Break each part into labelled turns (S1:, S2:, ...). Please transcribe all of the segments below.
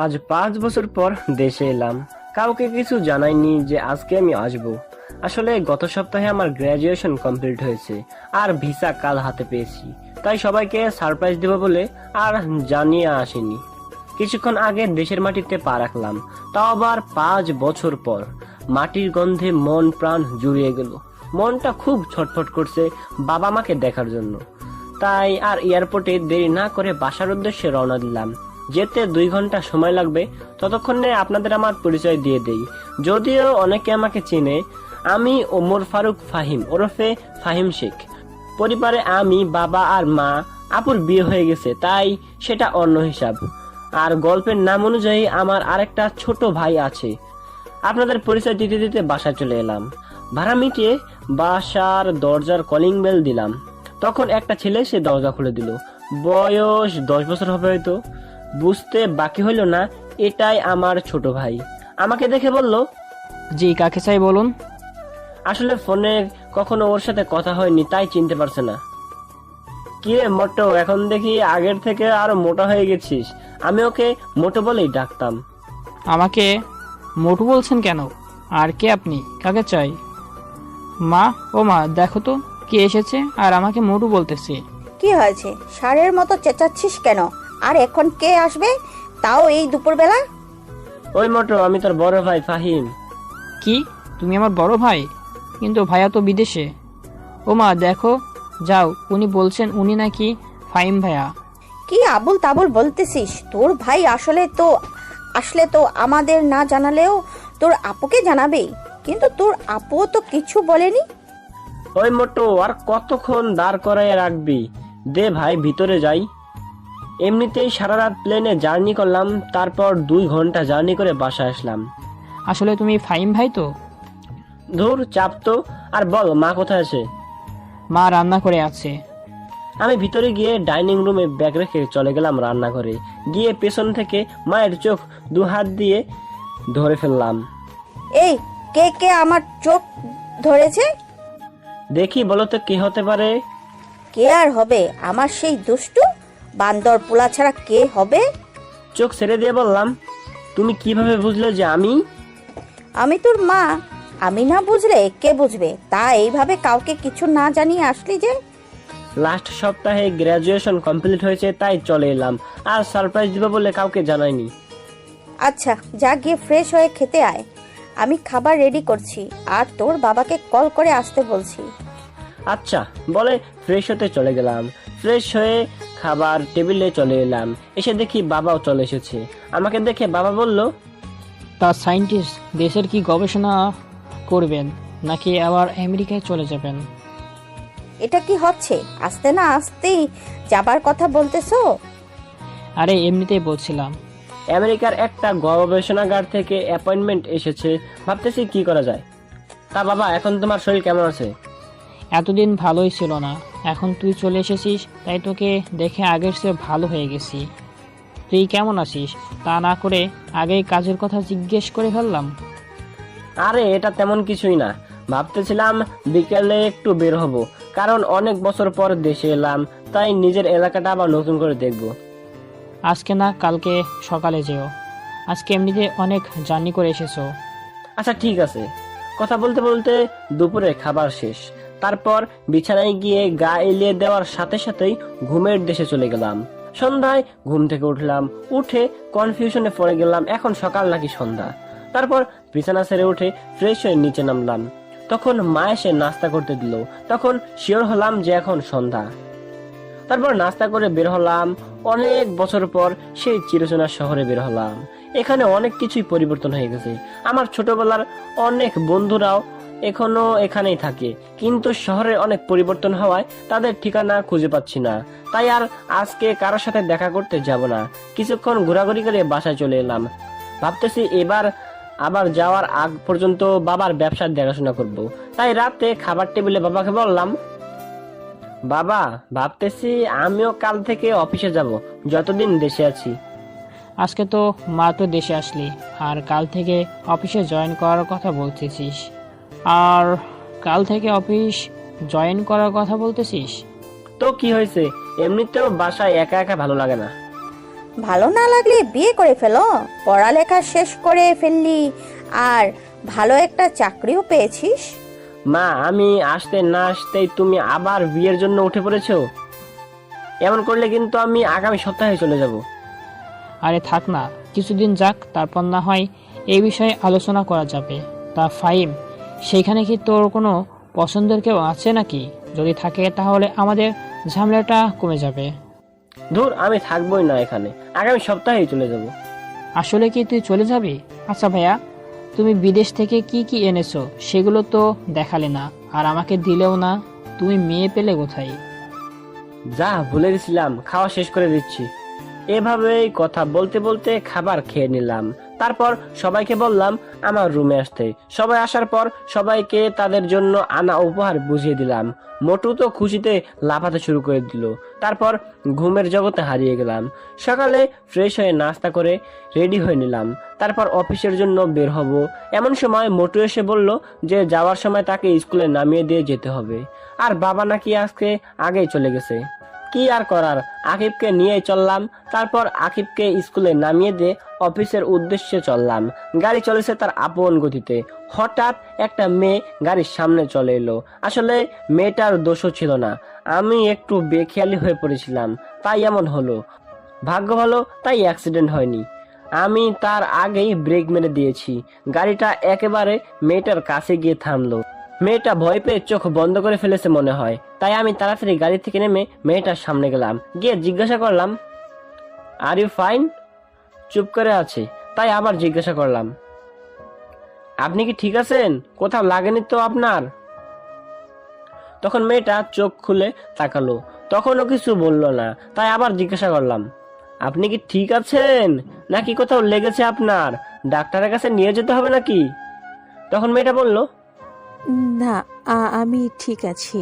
S1: আজ 5 বছর পর দেশে এলাম। কাউকে কিছু জানাইনি যে আজকে আমি আসব। আসলে গত সপ্তাহে আমার গ্রাজুয়েশন কমপ্লিট হয়েছে আর ভিসা কাল হাতে পেয়েছি। তাই সবাইকে সারপ্রাইজ দেব বলে আর জানিয়ে আসিনি। কিছুক্ষণ আগে দেশের মাটিতে পা রাখলাম, তাও আবার 5 বছর পর। মাটির গন্ধে মন প্রাণ জুড়িয়ে গেল। মনটা খুব ছটফট করছে বাবা মাকে দেখার জন্য। তাই আর এয়ারপোর্টে দেরি না করে বাসার উদ্দেশ্যে রওনা দিলাম। যেতে 2 ঘন্টা সময় লাগবে। ততক্ষণে আপনাদের আমার পরিচয় দিয়ে দেই। যদিও অনেকে আমাকে চিনে, আমি ওমর ফারুক ফাহিম ওরফে ফাহিম শেখ। পরিবারে আমি, বাবা আর মা। আপুর বিয়ে হয়ে গেছে, তাই সেটা অন্য হিসাব। আর গল্পের নাম অনুযায়ী আমার আরেকটা ছোট ভাই আছে। আপনাদের পরিচয় দিতে দিতে বাসায় চলে এলাম। ভাড়া মিটিয়ে বাসার দরজার কলিং বেল দিলাম। তখন একটা ছেলে সে দরজা খুলে দিল। বয়স 10 বছর হবে হয়তো। বুঝতে বাকি হইল না এটাই আমার ছোট ভাই। আমাকে দেখে বলল,
S2: জি, কাকে চাই বলুন।
S1: আসলে ফোনে কখনো ওর সাথে কথা হয়নি, তাই চিনতে পারছে না। কি রে মোটো, এখন দেখি আগের থেকে আরো মোটা হয়ে গেছিস। আমি ওকে মোটো বলেই ডাকতাম।
S2: আমাকে মোটু বলছেন কেন? আর কে আপনি? কাকে চাই? মা, ও মা, দেখো তো কে এসেছে আর আমাকে মোটু বলতেছে।
S3: কি হয়েছে? ষাঁড়ের মতো চেঁচাচ্ছিস কেন? আর এখন কে আসবে, তাও এই দুপুরবেলা?
S1: ওই মোটো, আমি তোর বড় ভাই ফাহিম।
S2: কি, তুমি আমার বড় ভাই? কিন্তু ভাইয়া তো বিদেশে। ও মা দেখো, যাও, উনি বলছেন উনি নাকি ফাহিম ভাইয়া।
S3: কি আবুল তাবুল বলতেছিস? তোর ভাই আসলে তো আমাদের না জানালেও তোর আপুকে জানাবে। কিন্তু তোর আপুও তো কিছু বলেনি।
S1: ওই মোটো, আর কতক্ষণ দাঁড় করাইয়া রাখবি? দে ভাই, ভিতরে যাই। এমনিতেই সারা রাত প্লেনে জার্নি করলাম, তারপর 2 ঘন্টা জার্নি করে বাসায় আসলাম।
S2: আসলে তুমি ফাহিম ভাই তো?
S1: ধুর, চাপ তো। আর বল, মা কোথায় আছে?
S2: মা রান্না করে আছে।
S1: আমি ভিতরে গিয়ে ডাইনিং রুমে ব্যাগ রেখে চলে গেলাম রান্নাঘরে। গিয়ে পেছন থেকে মায়ের চোখ 2 হাত দিয়ে ধরে ফেললাম।
S3: এই, কে কে আমার চোখ ধরেছে?
S1: দেখি বলো তো কে হতে পারে?
S3: কে আর হবে? আমার সেই দুষ্টু বান্দর পোলা ছাড়া কে হবে?
S1: চোখ ছেড়ে দিয়ে বললাম, তুমি কিভাবে বুঝলে যে আমি?
S3: আমি তোর মা। আমি না বুঝলে কে বুঝবে? তা এইভাবে কাউকে কিছু না জানিয়ে আসলি যে?
S1: লাস্ট সপ্তাহে গ্রাজুয়েশন কমপ্লিট হয়েছে, তাই চলে এলাম। আর সারপ্রাইজ দিব বলে কাউকে জানাইনি।
S3: আচ্ছা, যা গিয়ে ফ্রেশ হয়ে খেতে আয়। আমি খাবার রেডি করছি আর তোর বাবাকে কল করে আসতে বলছি।
S1: আচ্ছা বলে ফ্রেশ হতে চলে গেলাম। ফ্রেশ হয়ে খাবার টেবিলে চলে এলাম। এসে দেখি বাবাও চলে এসেছে। আমাকে দেখে বাবা বলল,
S2: তা সায়েন্টিস্ট দেশের কি গবেষণা করবেন, নাকি আবার আমেরিকায় চলে যাবেন?
S3: এটা কি হচ্ছে? আসতে না আসতেই যাবার কথা বলতেছো?
S2: আরে এমনিতেই বলছিলাম।
S1: আমেরিকার একটা গবেষণাগার থেকে অ্যাপয়েন্টমেন্ট এসেছে, ভাবতেছি কি করা যায়। তা বাবা, এখন তোমার শরীর কেমন আছে?
S2: এতদিন ভালোই ছিল না, এখন তুই চলে এসেছিস তাই তোকে দেখে আগের চেয়ে ভালো হয়ে গেছি। তুই কেমন আছিস তা না করে আগেই কাজের কথা জিজ্ঞেস করে ফেললাম।
S1: আরে এটা তেমন কিছুই না। ভাবতেছিলাম বিকেলে একটু বের হব, কারণ অনেক বছর পর দেশে এলাম, তাই নিজের এলাকাটা আবার নতুন করে দেখব।
S2: আজকে না, কালকে সকালে যেও। আজকে এমনিতে অনেক জার্নি করে এসেছো।
S1: আচ্ছা ঠিক আছে। কথা বলতে বলতে দুপুরে খাবার শেষ। তারপর বিছানায় গিয়ে গা এলিয়ে দেওয়ার সাথে সাথেই ঘুমের দেশে চলে গেলাম। সন্ধ্যায় ঘুম থেকে উঠলাম। উঠে কনফিউশনে পড়ে গেলাম, এখন সকাল নাকি সন্ধ্যা। তারপর বিছানা ছেড়ে উঠে ফ্রেশ হয়ে নিচে নামলাম। তখন মা এসে নাস্তা করতে দিল। তখন শিওর হলাম যে এখন সন্ধ্যা। তারপর নাস্তা করে বের হলাম। অনেক বছর পর সেই চিরচেনা শহরে বের হলাম। এখানে অনেক কিছুই পরিবর্তন হয়ে গেছে। আমার ছোটবেলার অনেক বন্ধুরাও এখনো এখানেই থাকে, কিন্তু শহরে অনেক পরিবর্তন হওয়ায় তাদের ঠিকানা খুঁজে পাচ্ছি না। তাই আর আজকে কারোর সাথে দেখা করতে যাব না। কিছুক্ষণ ঘোরাঘুরি করে বাসায় চলে এলাম। ভাবতেছি এবার আবার যাওয়ার আগ পর্যন্ত বাবার ব্যবসার দেখাশোনা করব। তাই রাতে খাবার টেবিলে বাবাকে বললাম, বাবা, ভাবতেছি আমিও কাল থেকে অফিসে যাব, যতদিন দেশে আছি।
S2: আজকে তো মাত্র দেশে আসলি, আর কাল থেকে অফিসে জয়েন করার কথা বলতেছিস। আর কাল থেকে অফিস জয়েন করার কথা বলতেছিস?
S1: তো কি হয়েছে? এমনিতেও বাসায় একা একা ভালো লাগে না।
S3: ভালো না লাগলে বিয়ে করে ফেলো। পড়ালেখা শেষ করে ফেললি আর ভালো একটা চাকরিও পেয়েছিস।
S1: মা, আমি আসতে না আসতেই তুমি আবার বিয়ের জন্য উঠে পড়েছো। এমন করলে কিন্তু আমি আগামী সপ্তাহে চলে যাব।
S2: আরে থাক না, কিছুদিন যাক, তারপর না হয় এই বিষয়ে আলোচনা করা যাবে। তা ফাহিম, সেইখানে কি তোর কোনো পছন্দের কেউ আছে নাকি? যদি থাকে তাহলে আমাদের ঝামেলাটা কমে যাবে।
S1: ধুর, আমি থাকবোই না এখানে, আগামী সপ্তাহেই চলে যাব।
S2: আসলে কি তুই চলে যাবি? আচ্ছা ভাইয়া, তুমি বিদেশ থেকে কি কি এনেছো সেগুলো তো দেখালে না, আর আমাকে দিলেও না। তুমি মেয়ে পেলে কোথায়?
S1: যা ভুলে গেছিলাম, খাওয়া শেষ করে দিচ্ছি। এভাবেই কথা বলতে বলতে খাবার খেয়ে নিলাম। তারপর সবাইকে বললাম আমার রুমে আসতে। সবাই আসার পর সবাইকে তাদের জন্য আনা উপহার বুঝিয়ে দিলাম। মোটু তো খুশিতে লাফাতে শুরু করে দিল। তারপর ঘুমের জগতে হারিয়ে গেলাম। সকালে ফ্রেশ হয়ে নাস্তা করে রেডি হয়ে নিলাম। তারপর অফিসের জন্য বের হব। এমন সময় মোটু এসে বলল যে যাওয়ার সময় তাকে স্কুলে নামিয়ে দিয়ে যেতে হবে, আর বাবা নাকি আজকে আগেই চলে গেছে। কি আর করার, আকিবকে নিয়ে চললাম। তারপর আকিবকে স্কুলে নামিয়ে দিয়ে অফিসের উদ্দেশ্যে চললাম। গাড়ি চলেছে তার আপন গতিতে। হঠাৎ একটা মেয়ে গাড়ির সামনে চলে এলো। আসলে মেয়েটার দোষও ছিল না, আমি একটু বেখেয়ালি হয়ে পড়েছিলাম, তাই এমন হলো। ভাগ্য ভালো তাই অ্যাক্সিডেন্ট হয়নি। আমি তার আগেই ব্রেক মেরে দিয়েছি। গাড়িটা একেবারে মেয়েটার কাছে গিয়ে থামলো। মেয়েটা ভয় পেয়ে চোখ বন্ধ করে ফেলেছে মনে হয়, তাই আমি তাড়াতাড়ি গাড়ি থেকে নেমে মেয়েটার সামনে গেলাম। গিয়ে জিজ্ঞাসা করলাম, আর ইউ ফাইন? চুপ করে আছে, তাই আবার জিজ্ঞাসা করলাম, আপনি কি ঠিক আছেন? কোথাও লাগেনি তো আপনার? তখন মেয়েটা চোখ খুলে তাকালো, তখনও কিছু বলল না, তাই আবার জিজ্ঞাসা করলাম, আপনি কি ঠিক আছেন নাকি কোথাও লেগেছে আপনার? ডাক্তারের কাছে নিয়ে যেতে হবে নাকি? তখন মেয়েটা বলল,
S4: না, আমি ঠিক আছি।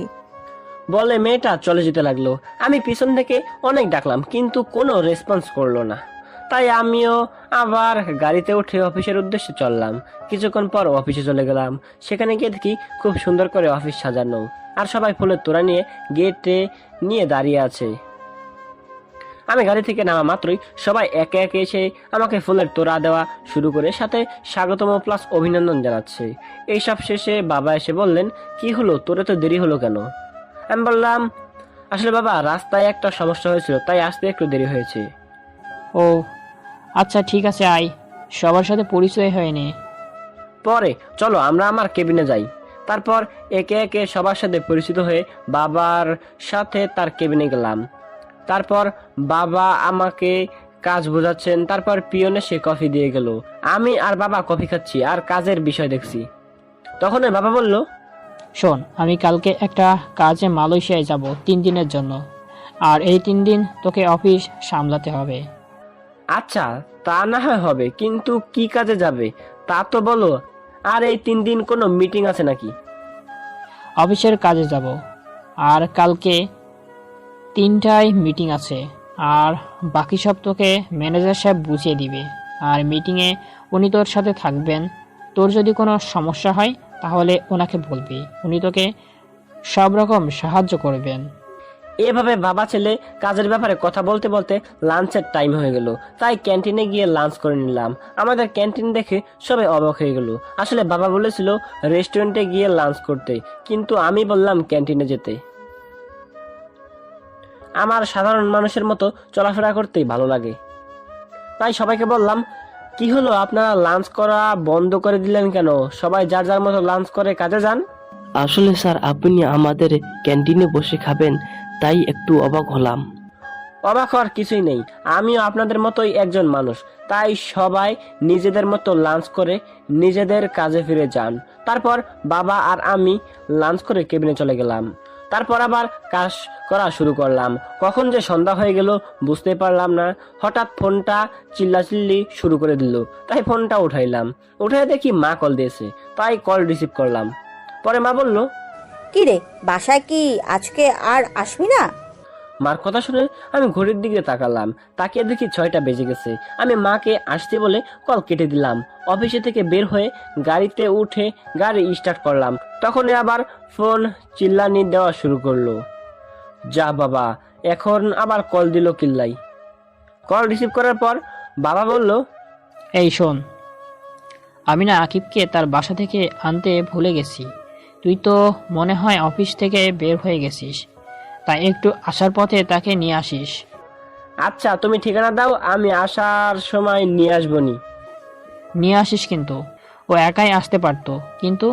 S1: বলে মেয়েটা চলে যেতে লাগলো। আমি পিছন থেকে অনেক ডাকলাম, কিন্তু কোনো রেসপন্স করলো না। তাই আমিও আবার গাড়িতে উঠে অফিসের উদ্দেশ্যে চললাম। কিছুক্ষণ পর অফিসে চলে গেলাম। সেখানে গিয়ে দেখি খুব সুন্দর করে অফিস সাজানো, আর সবাই ফুলের তোড়া নিয়ে গেটে নিয়ে দাঁড়িয়ে আছে। আমি গাড়ি থেকে নামা মাত্রই সবাই একে একে এসে আমাকে ফুলের তোড়া দেওয়া শুরু করে, সাথে স্বাগতম প্লাস অভিনন্দন জানাচ্ছে। এইসব শেষে বাবা এসে বললেন, কি হলো, তোরে তো দেরি হলো কেন? আমি বললাম, আসলে বাবা, রাস্তায় একটা সমস্যা হয়েছিল, তাই আসতে একটু দেরি হয়েছে।
S2: ও আচ্ছা, ঠিক আছে, আয়, সবার সাথে পরিচয় হয়নি।
S1: পরে চলো আমরা আমার কেবিনে যাই। তারপর একে একে সবার সাথে পরিচিত হয়ে বাবার সাথে তার কেবিনে গেলাম। তারপর বাবা আমাকে কাজ বোঝাচ্ছেন। তারপর পিয়ন এসে কফি দিয়ে গেল। আমি আর বাবা কফি খাচ্ছি আর কাজের বিষয় দেখছি। তখন ওই বাবা বলল,
S2: শোন, আমি কালকে একটা কাজে মালয়েশিয়ায় যাব 3 দিনের জন্য, আর এই 3 দিন তোকে অফিস সামলাতে হবে।
S1: আচ্ছা, তা না হয় হবে, কিন্তু কি কাজে যাবে তা তো বলো। আর এই 3 দিন কোনো মিটিং আছে নাকি?
S2: অফিসের কাজে যাব, আর কালকে 3টায় মিটিং আছে, আর বাকি সব তোকে ম্যানেজার সাহেব বুঝিয়ে দিবে। আর মিটিংয়ে উনি তোর সাথে থাকবেন। তোর যদি কোনো সমস্যা হয় তাহলে ওনাকে বলবি, উনি তোকে সব রকম সাহায্য করবেন।
S1: এভাবে বাবা ছেলে কাজের ব্যাপারে কথা বলতে বলতে লাঞ্চের টাইম হয়ে গেল। তাই ক্যান্টিনে গিয়ে লাঞ্চ করে নিলাম। আমাদের ক্যান্টিন দেখে সবাই অবাক হয়ে গেল। আসলে বাবা বলেছিল রেস্টুরেন্টে গিয়ে লাঞ্চ করতে, কিন্তু আমি বললাম ক্যান্টিনে যেতে। আমার সাধারণ মানুষের মতো চলাফেরা করতেই ভালো লাগে। তাই সবাইকে বললাম, কি হলো, আপনারা লাঞ্চ করা বন্ধ করে দিলেন কেন? সবাই যার যার মতো লাঞ্চ করে কাজে যান।
S5: আসলে স্যার, আপনি আমাদের ক্যান্টিনে বসে খাবেন, তাই একটু অবাক হলাম।
S1: অবাক হওয়ার কিছুই নেই, আমিও আপনাদের মতোই একজন মানুষ। তাই সবাই নিজেদের মতো লাঞ্চ করে নিজেদের কাজে ফিরে যান। তারপর বাবা আর আমি লাঞ্চ করে কেবিনে চলে গেলাম। তারপর আবার কাজ করা শুরু করলাম। কখন যে সন্ধ্যা হয়ে গেল বুঝতে পারলাম না। হঠাৎ ফোনটা চিল্লাচিল্লি শুরু করে দিল, তাই ফোনটা উঠাইলাম। উঠে দেখি মা কল দিয়েছে, তাই কল রিসিভ করলাম। পরে মা বলল,
S3: কি রে, বাসায় কি আজকে আর আসবি না?
S1: মার কথা শুনে আমি ঘড়ির দিকে তাকালাম। তাকিয়ে দেখি 6টা বেজে গেছে। আমি মাকে আসতে বলে কল কেটে দিলাম। অফিসে থেকে বের হয়ে গাড়িতে উঠে গাড়ি স্টার্ট করলাম। তখনই আবার ফোন চিল্লানি দেওয়া শুরু করলো। যা বাবা, এখন আবার কল দিল কিল্লাই। কল রিসিভ করার পর বাবা বলল,
S2: এই শোন, আমি না আকিবকে তার বাসা থেকে আনতে ভুলে গেছি। তুই তো মনে হয় অফিস থেকে বের হয়ে গেছিস, তাই একটু আসার পথে তাকে নিয়ে আসিস।
S1: আচ্ছা তুমি ঠিকানা দাও, আমি আসার সময় নিয়ে আসবনি।
S2: নিয়ে আসিস কিন্তু। ও একাই আসতে পারতো, কিন্তু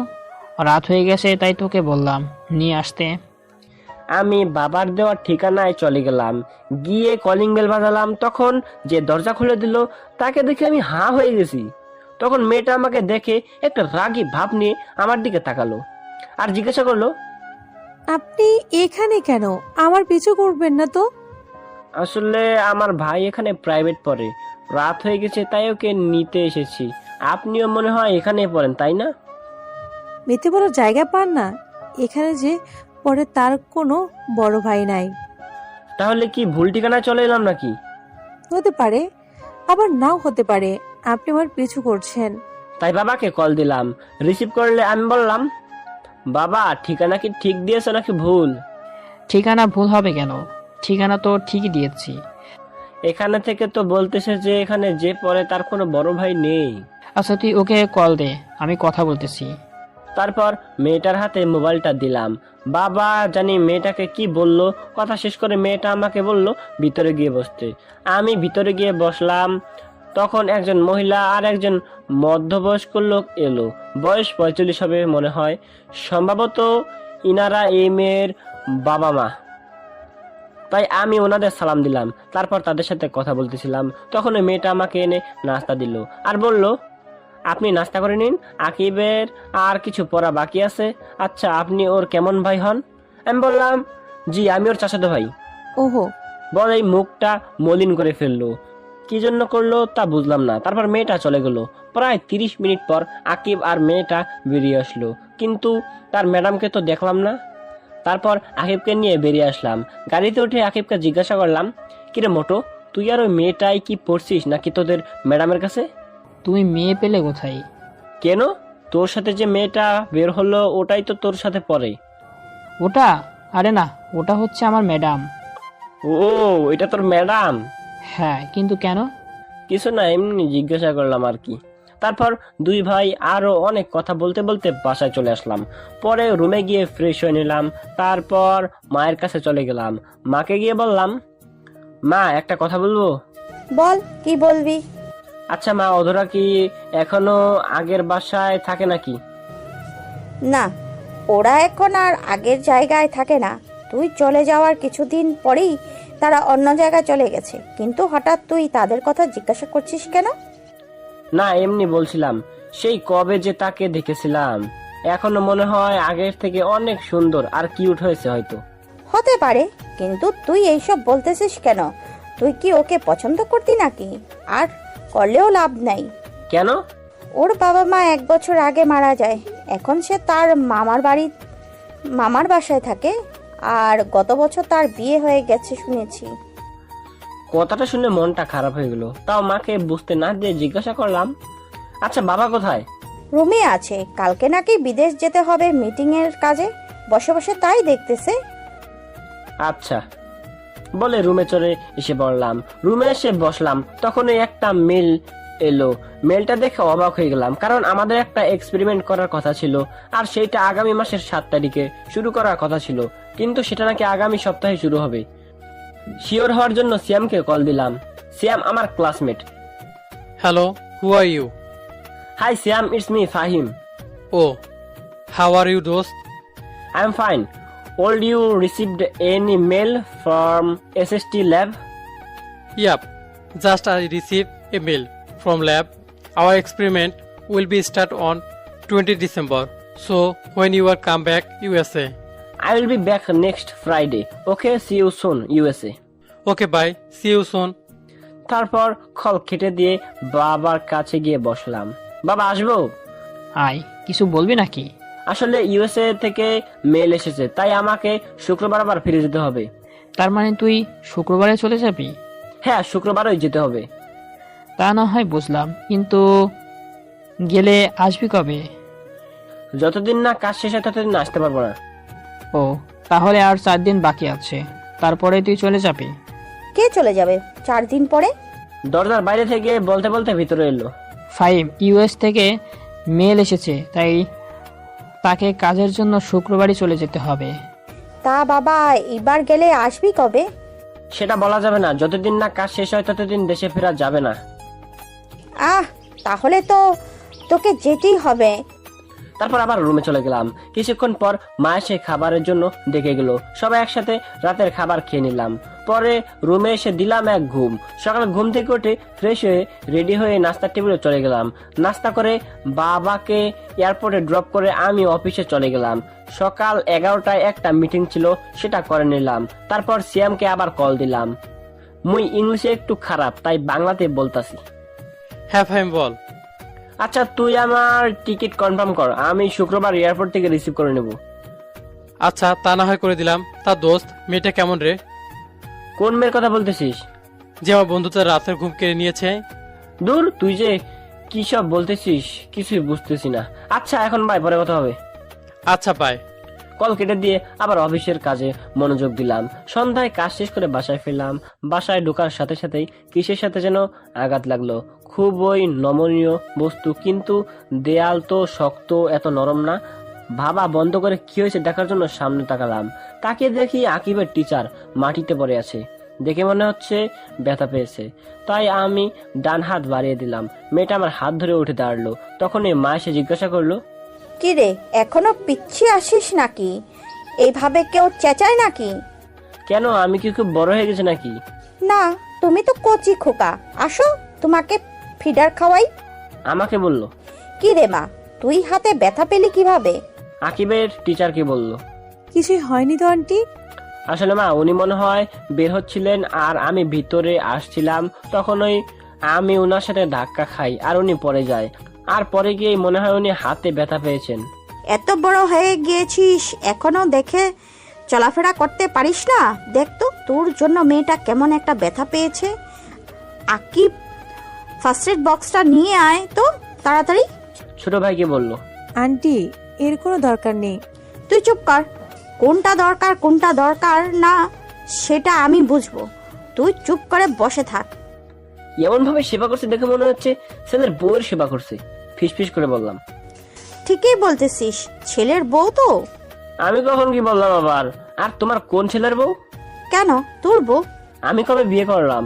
S2: রাত হয়ে গেছে তাই তোকে বললাম নিয়ে আসতে।
S1: আমি বাবার দেওয়ার ঠিকানায় চলে গেলাম, গিয়ে কলিং বেল বাজালাম। তখন যে দরজা খুলে দিল তাকে দেখে আমি হাঁ হয়ে গেছি। তখন মেয়েটা আমাকে দেখে একটা রাগী ভাব নিয়ে আমার দিকে তাকালো আর জিজ্ঞাসা করলো,
S4: আপনি এখানে কেন? আমার পিছু করবেন না তো?
S1: আসলে আমার ভাই এখানে প্রাইভেট পড়ে, রাত হয়ে গেছে তাই ওকে নিতে এসেছি। আপনিও মনে হয় এখানে পড়েন তাই না?
S4: মেতে বড় জায়গা পান না? এখানে যে পরে তার কোনো বড় ভাই নাই।
S1: তাহলে কি ভুল ঠিকানায় চলে এলাম নাকি?
S4: হতে পারে, আবার নাও হতে পারে। আপনি আমার পিছু করছেন।
S1: তাই বাবাকে কল দিলাম। রিসিভ করলে আমি বললাম, বাবা ঠিকানা কি ঠিক দিয়েছো নাকি ভুল?
S2: ঠিকানা ভুল হবে কেন? ঠিকানা তো ঠিকই দিয়েছি।
S1: এখানে থেকে তো বলতেছে যে এখানে যে পড়ে তার কোনো বড় ভাই নেই।
S2: আচ্ছা তুই ওকে কল দে, আমি কথা বলতেছি।
S1: তারপর মেয়েটার হাতে মোবাইলটা দিলাম। বাবা জানি মেয়েটাকে কি বলল। কথা শেষ করে মেয়েটা আমাকে বলল ভিতরে গিয়ে বসতে। আমি ভিতরে গিয়ে বসলাম। তখন একজন মহিলা আর একজন মধ্যবয়স্ক লোক এলো। বয়স 45 হবে মনে হয়। সম্ভবত ইনারা এই মেয়ের বাবা মা। তাই আমি ওনাদের সালাম দিলাম। তারপর তাদের সাথে কথা বলতেছিলাম। তখন ওই মেয়েটা আমাকে এনে নাস্তা দিল আর বলল, আপনি নাস্তা করে নিন, আকিবের আর কিছু পড়া বাকি আছে। আচ্ছা আপনি ওর কেমন ভাই হন? আমি বললাম, জি আমি ওর চাচাতো ভাই।
S4: ওহো,
S1: বলে এই মুখটা মলিন করে ফেললো। কি জন্য করলো তা বুঝলাম না। তারপর মেয়েটা চলে গেল। প্রায় 30 মিনিট পর আকিব আর মেয়েটা বেরিয়ে আসলো, কিন্তু তার ম্যাডামকে তো দেখলাম না। তারপর আকিবকে নিয়ে বেরিয়ে আসলাম। গাড়িতে উঠে আকিবকে জিজ্ঞাসা করলাম, কিরে মোটো, তুই আর ওই মেয়েটাই কি পড়ছিস নাকি তোদের ম্যাডামের কাছে?
S2: তুমি মেয়ে পেলে কোথায়?
S1: কেন, তোর সাথে যে মেয়েটা বের হলো ওটাই তো তোর সাথে পড়ে।
S2: ওটা? আরে না, ওটা হচ্ছে আমার ম্যাডাম।
S1: ও এটা তোর ম্যাডাম?
S2: হ্যাঁ, কিন্তু কেন?
S1: কিছু না, এমনি জিজ্ঞাসা করলাম আর কি। তারপর দুই ভাই আরো অনেক কথা বলতে বলতে বাসায় চলে আসলাম। পরে রুমে গিয়ে ফ্রেশ হয়ে নিলাম। তারপর মায়ের কাছে চলে গেলাম। মাকে গিয়ে বললাম, মা একটা কথা বলবো।
S3: বল, কি বলবি?
S1: আচ্ছা মা, অধরা কি এখনো আগের বাসায় থাকে নাকি?
S3: না, ওরা এখন আর আগের জায়গায় থাকে না। তুই চলে যাওয়ার কিছুদিন পরেই তারা অন্য জায়গায় চলে গেছে। কিন্তু হঠাৎ তুই তাদের কথা জিজ্ঞাসা করছিস কেন?
S1: না এমনি বলছিলাম, সেই কবে যে তাকে দেখেছিলাম, এখনো মনে হয় আগের থেকে অনেক সুন্দর আর কিউট হয়েছে হয়তো।
S3: হতে পারে, কিন্তু তুই এইসব বলতেছিস কেন? তুই কি ওকে পছন্দ করতি নাকি? আর করলেও লাভ নাই।
S1: কেন?
S3: ওর বাবা মা 1 বছর আগে মারা যায়। এখন সে তার মামার বাসায় থাকে। আর গত বছর তার বিয়ে হয়ে গেছে শুনেছি।
S1: কথাটা শুনে মনটা খারাপ হয়ে গেল। তাও মাকে বুঝতে না দিয়ে জিজ্ঞাসা করলাম, আচ্ছা বাবা কোথায়?
S3: রুমে আছে, কালকে নাকি বিদেশ যেতে হবে মিটিং এর কাজে। বসে বসে তাই দেখতেছে।
S1: আচ্ছা বলে রুমে চলে এসে পড়লাম। রুমে এসে বসলাম, তখনই একটা মেল এলো। মেলটা দেখে অবাক হয়ে গেলাম, কারণ আমাদের একটা এক্সপেরিমেন্ট করার কথা ছিল আর সেইটা আগামী মাসের 7 তারিখে শুরু করার কথা ছিল, কিন্তু সেটা নাকি আগামী সপ্তাহে শুরু হবে। শিওর হওয়ার জন্য সিয়ামকে কল দিলাম। সিয়াম আমার classmate.
S6: Hello, who are you?
S1: Hi Siam, it's me Fahim.
S6: Oh, how are you, dost?
S1: I am fine. All you received any mail from SST lab?
S6: Yep, just I received a mail from lab. Our experiment will be start on 20 December. So when you are come back USA.
S1: I will be back next Friday. Okay, see you soon, USA.
S6: Okay, bye. See you soon.
S1: তারপর call কেটে দিয়ে বাবার কাছে গিয়ে বসলাম। বাবা আসবো?
S2: আয়, কিছু বলবি নাকি?
S1: আসলে ইউএসএ থেকে মেল এসেছে, তাই আমাকে শুক্রবার আবার ফিরে যেতে হবে।
S2: তার মানে তুই শুক্রবারে চলে যাবি?
S1: হ্যাঁ, শুক্রবারই যেতে হবে।
S2: তা না হয় বুঝলাম, কিন্তু গেলে আসবি কবে?
S1: যতদিন না কাজ শেষ হয় ততদিন আসতে পারবো না।
S2: ও, তাহলে আর 4 দিন বাকি আছে, তারপরে তুই চলে যাবি?
S3: কে চলে যাবে 4 দিন পরে?
S1: দরজার বাইরে থেকে বলতে বলতে ভিতরে এলো।
S2: ফাইম ইউএস থেকে মেল এসেছে, তাই তাকে কাজের জন্য শুক্রবারই চলে যেতে হবে।
S3: তা বাবা, এবার গেলে আসবি কবে?
S1: সেটা বলা যাবে না, যতদিন না কাজ শেষ হয় ততদিন দেশে ফেরা যাবে না।
S3: তাহলে তো তোকে যেতেই হবে।
S1: তারপর আবার রুমে চলে গেলাম। কিছুক্ষণ পর মা এসে খাবারের জন্য ডেকে গেল। সবাই একসাথে রাতের খাবার খেয়ে নিলাম। পরে রুমে এসে দিলাম এক ঘুম। সকালে ঘুম থেকে উঠে ফ্রেশ হয়ে রেডি হয়ে নাস্তার টেবিলে চলে গেলাম। নাস্তা করে বাবাকে এয়ারপোর্টে ড্রপ করে আমি অফিসে চলে গেলাম। সকাল 11টায় একটা মিটিং ছিল, সেটা করে নিলাম। তারপর সিয়ামকে আবার কল দিলাম। মুই ইংলিশে একটু খারাপ, তাই বাংলাতে বলতাছি।
S6: হ্যাঁ ফাহিম বল।
S1: আচ্ছা, তুই আমার টিকিট কনফার্ম কর, আমি শুক্রবার এয়ারপোর্ট থেকে রিসিভ করে নেব।
S6: আচ্ছা, তা না হয় করে দিলাম। তা দোস্ত, মেয়েটা কেমন রে?
S1: কোন মেয়ের কথা বলতেছিস?
S6: যে আমার বন্ধুদের রাতের ঘুম কেড়ে নিয়েছে।
S1: দূর, তুই যে কি সব বলতেছিস কিছুই বুঝতেছি না। আচ্ছা এখন ভাই, পরে কথা হবে।
S6: আচ্ছা বাই।
S1: কল কেটে দিয়ে আবার অফিসের কাজে মনোযোগ দিলাম। সন্ধ্যায় কাজ শেষ করে বাসায় ফিরলাম। বাসায় ঢোকার সাথে সাথেই কিসের সাথে যেন আঘাত লাগলো। খুবই নমনীয় বস্তু, কিন্তু দেয়াল তো শক্ত, এত নরম না। ভাবা বন্ধ করে কি হয়েছে দেখার জন্য সামনে তাকালাম। তাকিয়ে দেখি আকিবের টিচার মাটিতে পড়ে আছে। দেখে মনে হচ্ছে ব্যথা পেয়েছে, তাই আমি ডান হাত বাড়িয়ে দিলাম। মেয়েটা আমার হাত ধরে উঠে দাঁড়ালো। তখনই মা এসে জিজ্ঞাসা করলো,
S3: কি রে, এখনো পিচ্ছি আসিস নাকি? এইভাবে কেউ চেঁচায় নাকি?
S1: কেন, আমি কি খুব বড় হয়ে গেছে নাকি?
S3: না, তুমি তো কচি খোকা। আসো, তোমাকে ফিডার খাওয়াই।
S1: আমাকে বললো।
S3: কি রে মা, তুই হাতে ব্যথা পেলি কিভাবে?
S1: আকিবের টিচারকে বললো।
S4: কিছুই হয়নি তো আন্টি।
S1: আসলে মা, উনি মনে হয় বের হচ্ছিলেন আর আমি ভিতরে আসছিলাম। তখনই আমি উনার সাথে ধাক্কা খাই আর উনি পড়ে যায়। আর পরে গিয়ে মনে হয় উনি হাতে ব্যথা পেয়েছেন।
S3: এত বড় হয়ে গিয়েছিস, এখনো দেখে চলাফেরা করতে পারিস না? দেখ তো, তোর জন্য মেয়েটা কেমন একটা ব্যথা পেয়েছে। আকিব, ফার্স্ট এড বক্সটা নিয়ে আয় তো তাড়াতাড়ি।
S1: ছোট ভাইকে বললো।
S4: আন্টি, এর কোনো দরকার নেই।
S3: তুই চুপ কর। কোনটা দরকার না সেটা আমি বুঝবো। তুই চুপ করে বসে থাক।
S1: এমন ভাবে সেবা করছে দেখে মনে হচ্ছে ছেলের বউয়ের সেবা করছে। ফিসফিস করে বললাম,
S3: ঠিকই বলতেছিস, ছেলের বউ তো।
S1: আমি কখন কি বললাম আবার? আর তোমার কোন ছেলের বউ?
S3: কেন, তোর বউ।
S1: আমি কবে বিয়ে করলাম?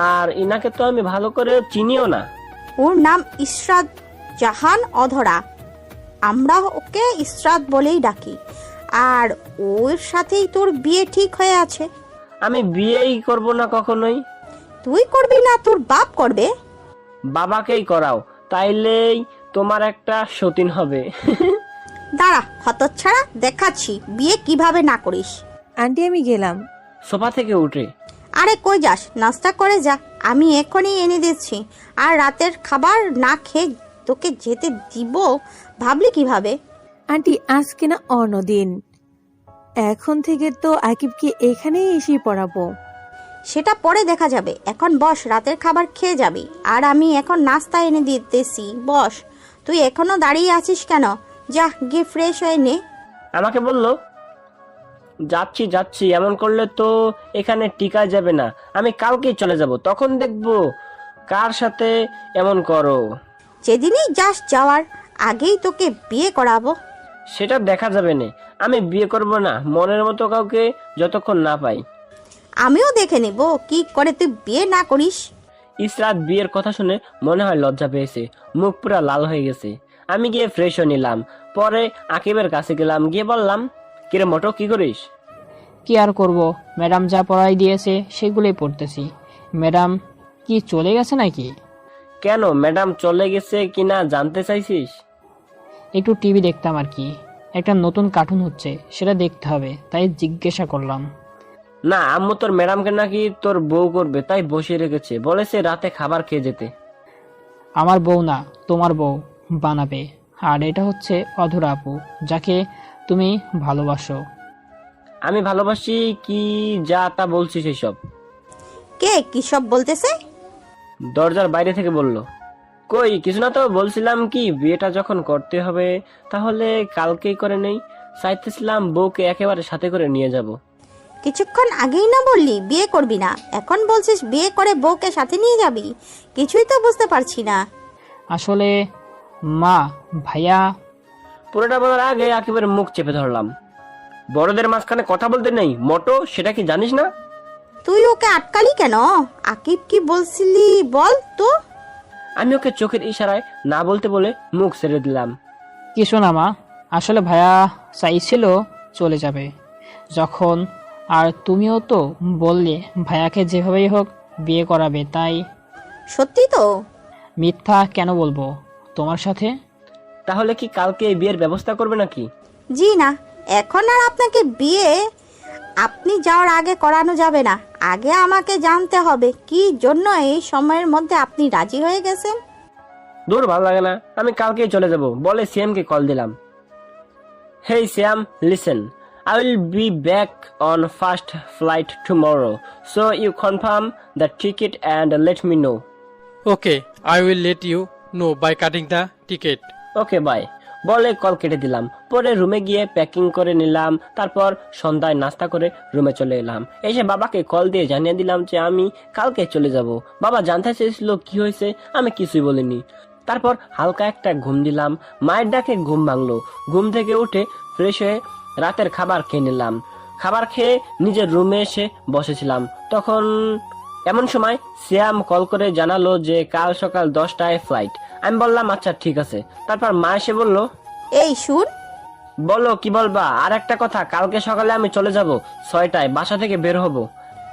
S1: আর ইনাকে তো আমি ভালো করে চিনিও না।
S3: ওর নাম ইসরাত জাহান অধরা। আমরা ওকে ইসরাত বলেই ডাকি। আর ওর সাথেই তোর বিয়ে ঠিক হয়ে আছে।
S1: আমি বিয়েই করব না কখনোই।
S3: তুই করবি না, তোর বাপ করবে।
S1: বাবাকেই করাও, তাইলেই তোমার একটা সতীন হবে।
S3: দাঁড়া হতচ্ছাড়া, দেখাচ্ছি বিয়ে কিভাবে না করিস।
S4: আন্টি, আমি গেলাম।
S1: সোফা থেকে উঠে,
S3: আরে কই যাস? নাস্তা করে যা, আমি এখনই এনে দিচ্ছি। আর রাতের খাবার না খেয়ে তোকে যেতে দিব ভাবলি কিভাবে?
S4: আন্টি, আজকে না অন্যদিন। এখন থেকে তো আকিবকে এখানেই এসে পড়াবো।
S3: সেটা পরে দেখা যাবে। এখন বস, রাতের খাবার খেয়ে যাবি। আর আমি এখন নাস্তা এনে দিতেছি, বস। তুই এখনো দাঁড়িয়ে আছিস কেন? যা, গিয়ে ফ্রেশ হয়ে নে।
S1: আমাকে বললো, যাচ্ছি, এমন করলে তো এখানে টিকা যাবে না। আমি কালকেই চলে যাব, তখন দেখবো কার সাথে এমন করো।
S3: যেদিনই যাস, যাওয়ার আগেই তোকে বিয়ে করাবো।
S1: সেটা দেখা যাবে না। আমি বিয়ে করব না মনের মতো কাউকে যতক্ষণ না পাই।
S3: আমিও দেখে নেব কি করে তুই বিয়ে না করিস।
S1: ইসরাত বিয়ের কথা শুনে মনে হয় লজ্জা পেয়েছে, মুখ পুরা লাল হয়ে গেছে। আমি গিয়ে ফ্রেশ হয়ে নিলাম। পরে আকিবের কাছে গেলাম, গিয়ে বললাম, কিরে মোটো, কি করিস?
S2: কি আর করব, ম্যাডাম যা পড়াই দিয়েছে সেগুলোই পড়তেছি। ম্যাডাম কি চলে গেছে নাকি?
S1: কেন, ম্যাডাম চলে গেছে কিনা জানতে চাইছিস?
S2: একটু টিভি দেখতাম আর কি। একটা নতুন কার্টুন হচ্ছে, সেটা দেখতে হবে, তাই জিজ্ঞাসা করলাম।
S1: না, আম্মু তোর ম্যাডামকে নাকি তোর বউ করবে, তাই বসিয়ে রেখেছে। বলেছে রাতে খাবার খেয়ে যেতে।
S2: আমার বউ না, তোমার বউ বানাবে। আর এটা হচ্ছে অধরা আপু, যাকে তুমি ভালোবাসো।
S1: আমি ভালোবাসি কি যা তা বলছিস এসব?
S3: কে কি সব বলতেছে?
S1: দরজার বাইরে থেকে বলল। কই কিছু না তো, বলছিলাম কি বিয়েটা যখন করতে হবে তাহলে কালকেই করে নেই। চাইতেছিলাম বউকে একেবারে সাথে করে নিয়ে যাব।
S3: কিছুক্ষণ আগেই না বললি বিয়ে করবি না, এখন বলছিস বিয়ে করে বউকে সাথে নিয়ে যাবি? কিছুই তো বুঝতে পারছি না।
S2: আসলে মা, ভাইয়া
S1: পুরোটা বলার আগে আকিবের মুখ চেপে ধরলাম। বড়দের মাঝখানে কথা বলতে নেই মোটো, সেটা কি জানিস না?
S3: তুই ওকে আটকালি কেন? আকিব কি বলছিলি বল তো।
S1: আমি ওকে চোখের ইশারায় না বলতে বলে মুখ ছেড়ে দিলাম।
S2: কিছু না মা, আসলে ভাইয়া চাইছিল চলে যাবে যখন, আর তুমিও তো বললে ভাইয়াকে যেভাবেই হোক বিয়ে করাবে, তাই।
S3: সত্যি তো?
S2: মিথ্যা কেন বলবো তোমার সাথে?
S1: তাহলে কি কালকে এই বিয়ের ব্যবস্থা করবে নাকি?
S3: জি না, এখন আর আপনাকে বিয়ে আপনি যাওয়ার আগে করানো যাবে না। আগে আমাকে জানতে হবে কি জন্য এই সময়ের মধ্যে আপনি রাজি হয়ে গেছেন।
S1: দূর, ভালো লাগে না, আমি কালকেই চলে যাব বলে সিএমকে কল দিলাম। হেই সিয়াম, listen, I will be back on first flight tomorrow, so you confirm the ticket and let me know.
S6: Okay, I will let you know by cutting the ticket.
S1: Okay bye বলে call কেটে দিলাম। পরে রুমে গিয়ে packing করে নিলাম। তারপর সন্ধ্যায় নাস্তা করে রুমে চলে এলাম। এসে বাবাকে কল দিয়ে জানিয়ে দিলাম যে আমি কালকে চলে যাব। বাবা জানতে চেয়েছিল কি হয়েছে, আমি কিছুই বলিনি। তারপর হালকা একটা ঘুম দিলাম। মায়ের ডাকে ঘুম ভাঙলো। ঘুম থেকে উঠে ফ্রেশ হয়ে রাতের খাবার খেয়ে নিলাম। খাবার খেয়ে নিজের রুমে এসে বসেছিলাম। তখন এমন সময় সিয়াম কল করে জানালো যে কাল সকাল 10টায় ফ্লাইট। আমি বললাম আচ্ছা ঠিক আছে। তারপর মা এসে বলল,
S3: এই শুন,
S1: বলো কি বলবা? আর একটা কথা, কালকে সকালে আমি চলে যাব 6টায়, বাসা থেকে বের হব।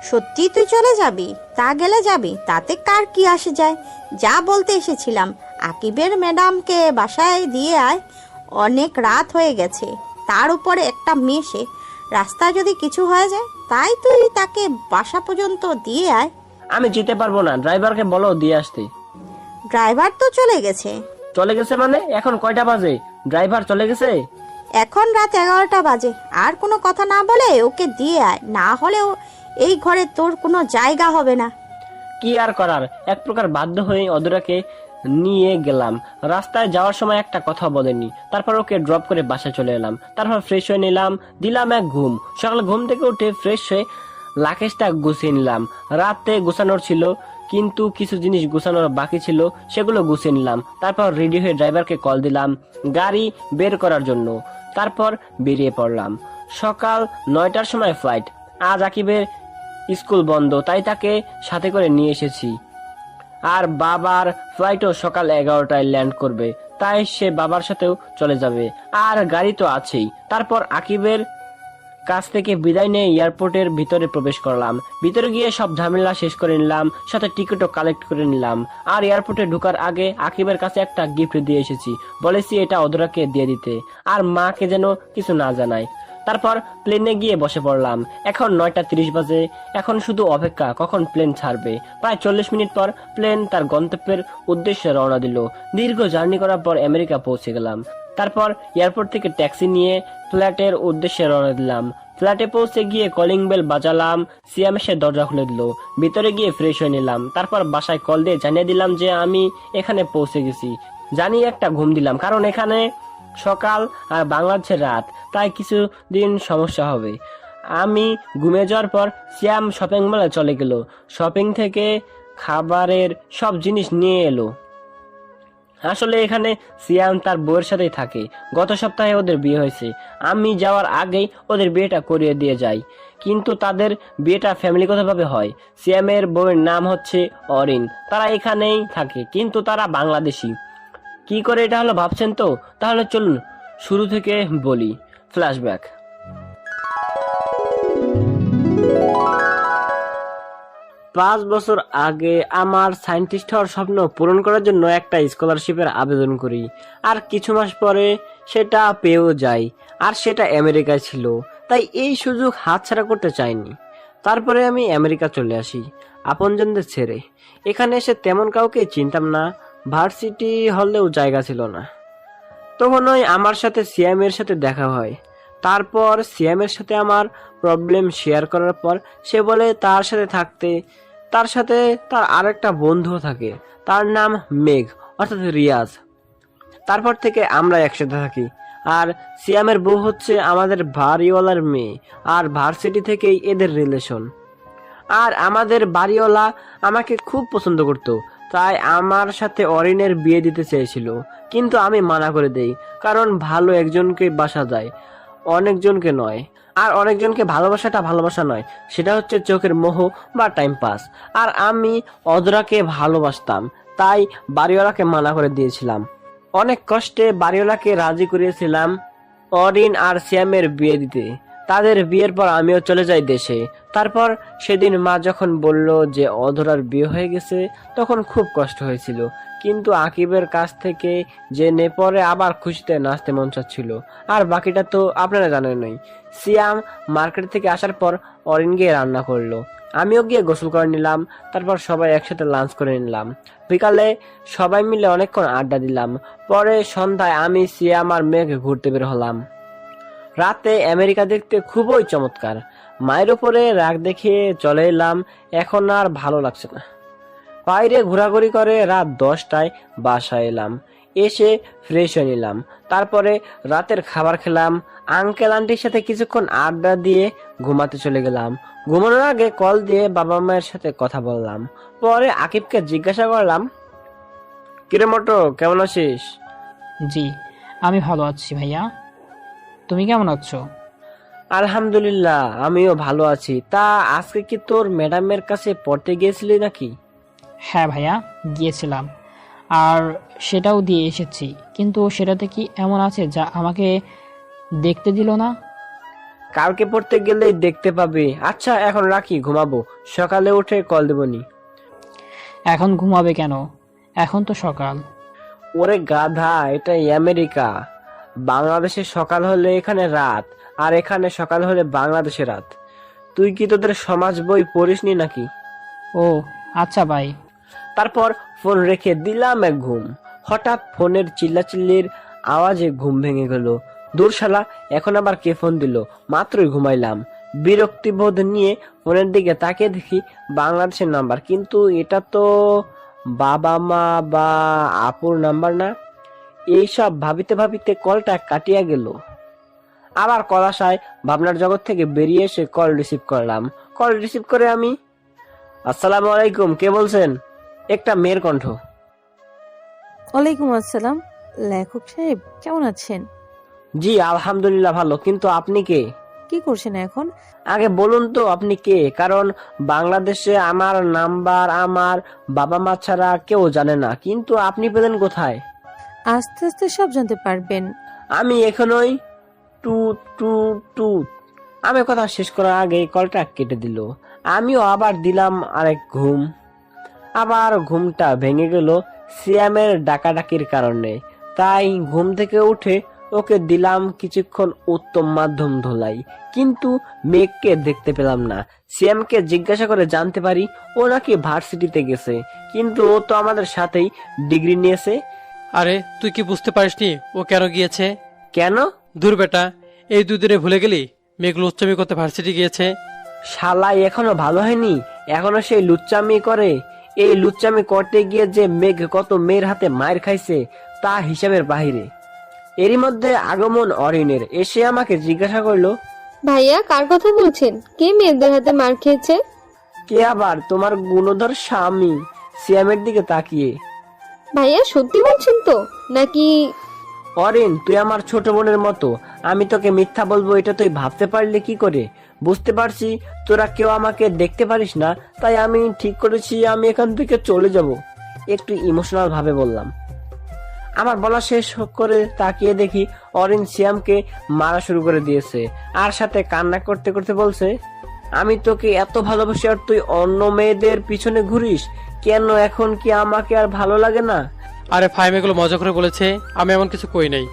S3: সত্যি তুই চলে যাবি? তা গেলে যাবি, তাতে কার কি আসে যায়। যা বলতে এসেছিলাম, আকিবের ম্যাডামকে বাসায় দিয়ে আয়, অনেক রাত হয়ে গেছে। তার উপরে একটা মেয়ে, সে রাস্তায় যদি কিছু হয়ে যায়, তাই তুই তাকে বাসা পর্যন্ত দিয়ে আয়।
S1: আমি যেতে পারবো না, ড্রাইভারকে বলো দিয়ে আসতে।
S3: ড্রাইভার তো চলে গেছে।
S1: চলে গেছে মানে? এখন কয়টা বাজে? ড্রাইভার চলে গেছে?
S3: এখন রাত 11টা বাজে। আর কোনো কথা না বলে ওকে দিয়ে আয়, না হলেও এই ঘরে তোর কোনো জায়গা হবে না।
S1: কি আর করার, এক প্রকার বাধ্য হয়ে অদূরাকে নিয়ে গেলাম। রাস্তায় যাওয়ার সময় একটা কথা বলেনি। তারপর ওকে ড্রপ করে বাসায় চলে এলাম। তারপর ফ্রেশ হয়ে নিলাম, দিলাম এক ঘুম। সকালে ঘুম থেকে উঠে ফ্রেশ হয়ে লাকেশটা গুছিয়ে নিলাম। রাতে গুছানোর ছিল, কিন্তু কিছু জিনিস গুছানোর বাকি ছিল, সেগুলো গুছিয়ে নিলাম। তারপর রেডি হয়ে ড্রাইভারকে কল দিলাম গাড়ি বের করার জন্য। তারপর বেরিয়ে পড়লাম। সকাল 9টার সময় ফ্লাইট। আজ আকিবের স্কুল বন্ধ, তাই তাকে সাথে করে নিয়ে এসেছি। আর বাবার ফ্লাইটও সকাল 11টায় ল্যান্ড করবে, তাই সে বাবার সাথেও চলে যাবে। আর গাড়ি তো আছেই। তারপর আকিবের কাছ থেকে বিদায় নিয়ে এয়ারপোর্টের ভিতরে প্রবেশ করলাম। ভিতরে গিয়ে সব ঝামেলা শেষ করে নিলাম, সাথে টিকিটও কালেক্ট করে নিলাম। আর এয়ারপোর্টে ঢোকার আগে আকিবের কাছে একটা গিফট দিয়ে এসেছি, বলেছি এটা অধরাকে দিয়ে দিতে, আর মাকে যেন কিছু না জানায়। তারপর প্লেনে গিয়ে বসে পড়লাম। এখন 9:30 বাজে। এখন শুধু অপেক্ষা কখন প্লেন ছাড়বে। প্রায় 40 মিনিট পর প্লেন তার গন্তব্যের উদ্দেশ্যে রওনা দিল। দীর্ঘ জার্নি করার পর আমেরিকা পৌঁছে গেলাম। তারপর এয়ারপোর্ট থেকে ট্যাক্সি নিয়ে ফ্ল্যাটের উদ্দেশ্যে রওনা দিলাম। ফ্ল্যাটে পৌঁছে গিয়ে কলিং বেল বাজালাম। সিয়াম এসে দরজা খুলে দিল। ভিতরে গিয়ে ফ্রেশ হয়ে নিলাম। তারপর বাসায় কল দিয়ে জানিয়ে দিলাম যে আমি এখানে পৌঁছে গেছি। জানিয়ে একটা ঘুম দিলাম, কারণ এখানে সকাল আর বাংলাদেশের রাত, তাই কিছুদিন সমস্যা হবে। আমি ঘুমিয়ে যাওয়ার পর সিয়াম শপিং মলে চলে গেল। শপিং থেকে খাবারের সব জিনিস নিয়ে এলো। আসলে এখানে সিয়াম তার বউয়ের সাথেই থাকে। গত সপ্তাহে ওদের বিয়ে হয়েছে। আমি যাওয়ার আগেই ওদের বিয়েটা করিয়ে দিয়ে যাই, কিন্তু তাদের বিয়েটা ফ্যামিলিগতভাবে হয়। সিয়ামের বউয়ের নাম হচ্ছে অরিন। তারা এখানেই থাকে, কিন্তু তারা বাংলাদেশি। কি করে এটা হলো ভাবছেন তো? তাহলে চলুন শুরু থেকে বলি। ফ্ল্যাশব্যাক। 5 বছর আগে আমার সায়েন্টিস্ট হওয়ার স্বপ্ন পূরণ করার জন্য একটা স্কলারশিপের আবেদন করি। আর কিছু মাস পরে সেটা পেয়েও যাই, আর সেটা আমেরিকায় ছিল। তাই এই সুযোগ হাতছাড়া করতে চাইনি। তারপরে আমি আমেরিকা চলে আসি আপনজনদের ছেড়ে। এখানে এসে তেমন কাউকে চিনতাম না, ভার্সিটি হলেও জায়গা ছিল না। তখনই আমার সাথে সিয়ামের সাথে দেখা হয়। তারপর সিয়ামের সাথে আমার প্রবলেম শেয়ার করার পর সে বলে তার সাথে থাকতে। তার সাথে তার আরেকটা বন্ধুও থাকে, তার নাম মেঘ অর্থাৎ রিয়াজ। তারপর থেকে আমরা একসাথে থাকি। আর সিয়ামের বউ হচ্ছে আমাদের বাড়িওয়ালার মেয়ে, আর ভার্সিটি থেকেই এদের রিলেশন। আর আমাদের বাড়িওয়ালা আমাকে খুব পছন্দ করত, তাই আমার সাথে অরিনের বিয়ে দিতে চেয়েছিল, কিন্তু আমি মানা করে দেই, কারণ ভালো একজনকে বাসা যায়, অনেকজনকে নয়। আর অনেকজনকে ভালোবাসাটা ভালোবাসা নয়, সেটা হচ্ছে চোখের মোহ বা টাইম পাস। আর আমি অধরাকে ভালোবাসতাম, তাই বাড়িওয়ালাকে মানা করে দিয়েছিলাম। অনেক কষ্টে বাড়িওয়ালাকে রাজি করিয়েছিলাম অরিন আর সিয়ামের বিয়ে দিতে। তাদের বিয়ের পর আমিও চলে যাই দেশে। তারপর সেদিন মা যখন বলল যে অধরার বিয়ে হয়ে গেছে, তখন খুব কষ্ট হয়েছিল, কিন্তু আকিবের কাছ থেকে জেনে পরে আবার খুশিতে নাচতে মন চাচ্ছিল। আর বাকিটা তো আপনারা জানেনই। সিয়াম মার্কেট থেকে আসার পর অরিন গিয়ে রান্না করলো, আমিও গিয়ে গোসল করে নিলাম। তারপর সবাই একসাথে লাঞ্চ করে নিলাম। বিকালে সবাই মিলে অনেকক্ষণ আড্ডা দিলাম। পরে সন্ধ্যায় আমি, সিয়াম আর মেঘ ঘুরতে বের হলাম। রাতে আমেরিকা দেখতে খুবই চমৎকার। মায়ের উপরে রাগ দেখিয়ে চলে এলাম, এখন আর ভালো লাগছে না। বাইরে ঘোরাঘুরি করে রাত 10টায় বাসায় এলাম। এসে ফ্রেশ হয়ে নিলাম। তারপরে রাতের খাবার খেলাম। আঙ্কেল আন্টির সাথে কিছুক্ষণ আড্ডা দিয়ে ঘুমাতে চলে গেলাম। ঘুমানোর আগে কল দিয়ে বাবা মায়ের সাথে কথা বললাম। পরে আকিবকে জিজ্ঞাসা করলাম, কিরে মোটো, কেমন আছিস?
S2: জি, আমি ভালো আছি ভাইয়া। তুমি কেমন আছো?
S1: আলহামদুলিল্লাহ, আমিও ভালো আছি। তা আজকে কি তোর ম্যাডামের কাছে পড়তে গিয়েছিলি নাকি?
S2: হ্যাঁ ভাইয়া, গিয়েছিলাম, আর সেটাও দিয়ে এসেছি। কিন্তু সেটাতে কি এমন আছে যা আমাকে দেখতে দিল না?
S1: কালকে পড়তে গেলেই দেখতে পাবি। আচ্ছা এখন রাখি, ঘুমাবো, সকালে উঠে কল দেবনি।
S2: এখন ঘুমাবে কেন? এখন তো সকাল।
S1: ওরে গাধা, এটা আমেরিকা। বাংলাদেশে সকাল হলে এখানে রাত, আর এখানে সকাল হলে বাংলাদেশে রাত। তুই কি তোদের সমাজ বই পড়িসনি নাকি?
S2: ও আচ্ছা ভাই।
S1: তারপর ফোন রেখে দিলাম এক ঘুম। হঠাৎ ফোনের চিল্লাচিল্লির আওয়াজে ঘুম ভেঙে গেল। দূর শালা, এখন আবার কে ফোন দিল? মাত্রই ঘুমাইলাম। বিরক্তিবোধ নিয়ে ফোনের দিকে তাকিয়ে দেখি বাংলাদেশের নাম্বার, কিন্তু এটা তো বাবা মা বা আপুর নাম্বার না। এইসব ভাবিতে ভাবিতে কলটা কাটিয়া গেল। আবার কল আসায় ভাবনার জগৎ থেকে বেরিয়ে এসে কল রিসিভ করলাম। কল রিসিভ করে আমি, আসসালামু আলাইকুম, কে বলছেন? একটা মেয়ের কণ্ঠ।
S4: ওয়ালাইকুম আসসালাম, লেখক সাহেব কেমন আছেন?
S1: জি আলহামদুলিল্লাহ ভালো, কিন্তু আপনি কে?
S4: কি করছেন এখন?
S1: আগে বলুন তো আপনি কে, কারণ বাংলাদেশে আমার নাম্বার আমার বাবা মা ছাড়া কেউ জানে না, কিন্তু আপনি পেলেন কোথায়?
S4: আস্তে আস্তে সব জানতে পারবেন।
S1: আমি এখনই টু টু টু। আমি কথা শেষ করার আগে কলটা কেটে দিল। আমিও আবার দিলাম আরেক ঘুম। আবার ঘুমটা ভেঙে গেল সিয়ামের ডাকাডাকির কারণে। তাই ঘুম থেকে উঠে ওকে দিলাম কিছুক্ষণ উত্তম মাধ্যম ধোলাই, কিন্তু মেঘকে দেখতে পেলাম না। সিয়ামকে জিজ্ঞাসা করে জানতে পারি ও নাকি ভার্সিটিতে গেছে, কিন্তু ও তো আমাদের সাথেই ডিগ্রি নিয়েছে।
S6: আরে তুই কি বুঝতে পারিসনি ও কেন গিয়েছে?
S1: কেন?
S6: দূর বেটা, এই দুদিনে ভুলে গেলি মেঘ লুচ্চামি করতে ভার্সিটি গিয়েছে।
S1: শালাই এখনো ভালো হয়নি, এখনো সেই লুচ্চামি করে। এই লুচ্চামি করতে গিয়ে যে মেঘ কত মেয়ের হাতে মায়ের খাইছে তা হিসাবের বাহিরে। এরই মধ্যে আগমন অরিনের। এসে আমাকে জিজ্ঞাসা করলো,
S7: ভাইয়া কার কথা বলছেন? কে মেয়েদের হাতে মার খেয়েছে?
S1: কে আবার? তোমার গুণধর স্বামী। সিয়ামের দিকে তাকিয়ে,
S7: ভাইয়া সত্যি বলছেন তো নাকি?
S1: অরিন তুই আমার ছোট বোনের মতো, আমি তোকে মিথ্যা বলবো এটা তুই ভাবতে পারলে কি করে? বুঝতে পারছি তোরা কেউ আমাকে দেখতে পারিস না, তাই আমি ঠিক করেছি আমি এখান থেকে চলে যাব। একটু ইমোশনাল ভাবে বললাম। আমার বলা শেষ করে তাকিয়ে দেখি অরিন সিয়ামকে মারা শুরু করে দিয়েছে, আর সাথে কান্না করতে করতে বলছে, আমি তোকে এত ভালোবাসি আর তুই অন্য মেয়েদের পিছনে ঘুরিস কেন? এখন কি আমাকে আর ভালো লাগে না?
S6: আরে ফাইম এগুলো মজা করে বলেছে, আমি এমন কিছু কই নাই।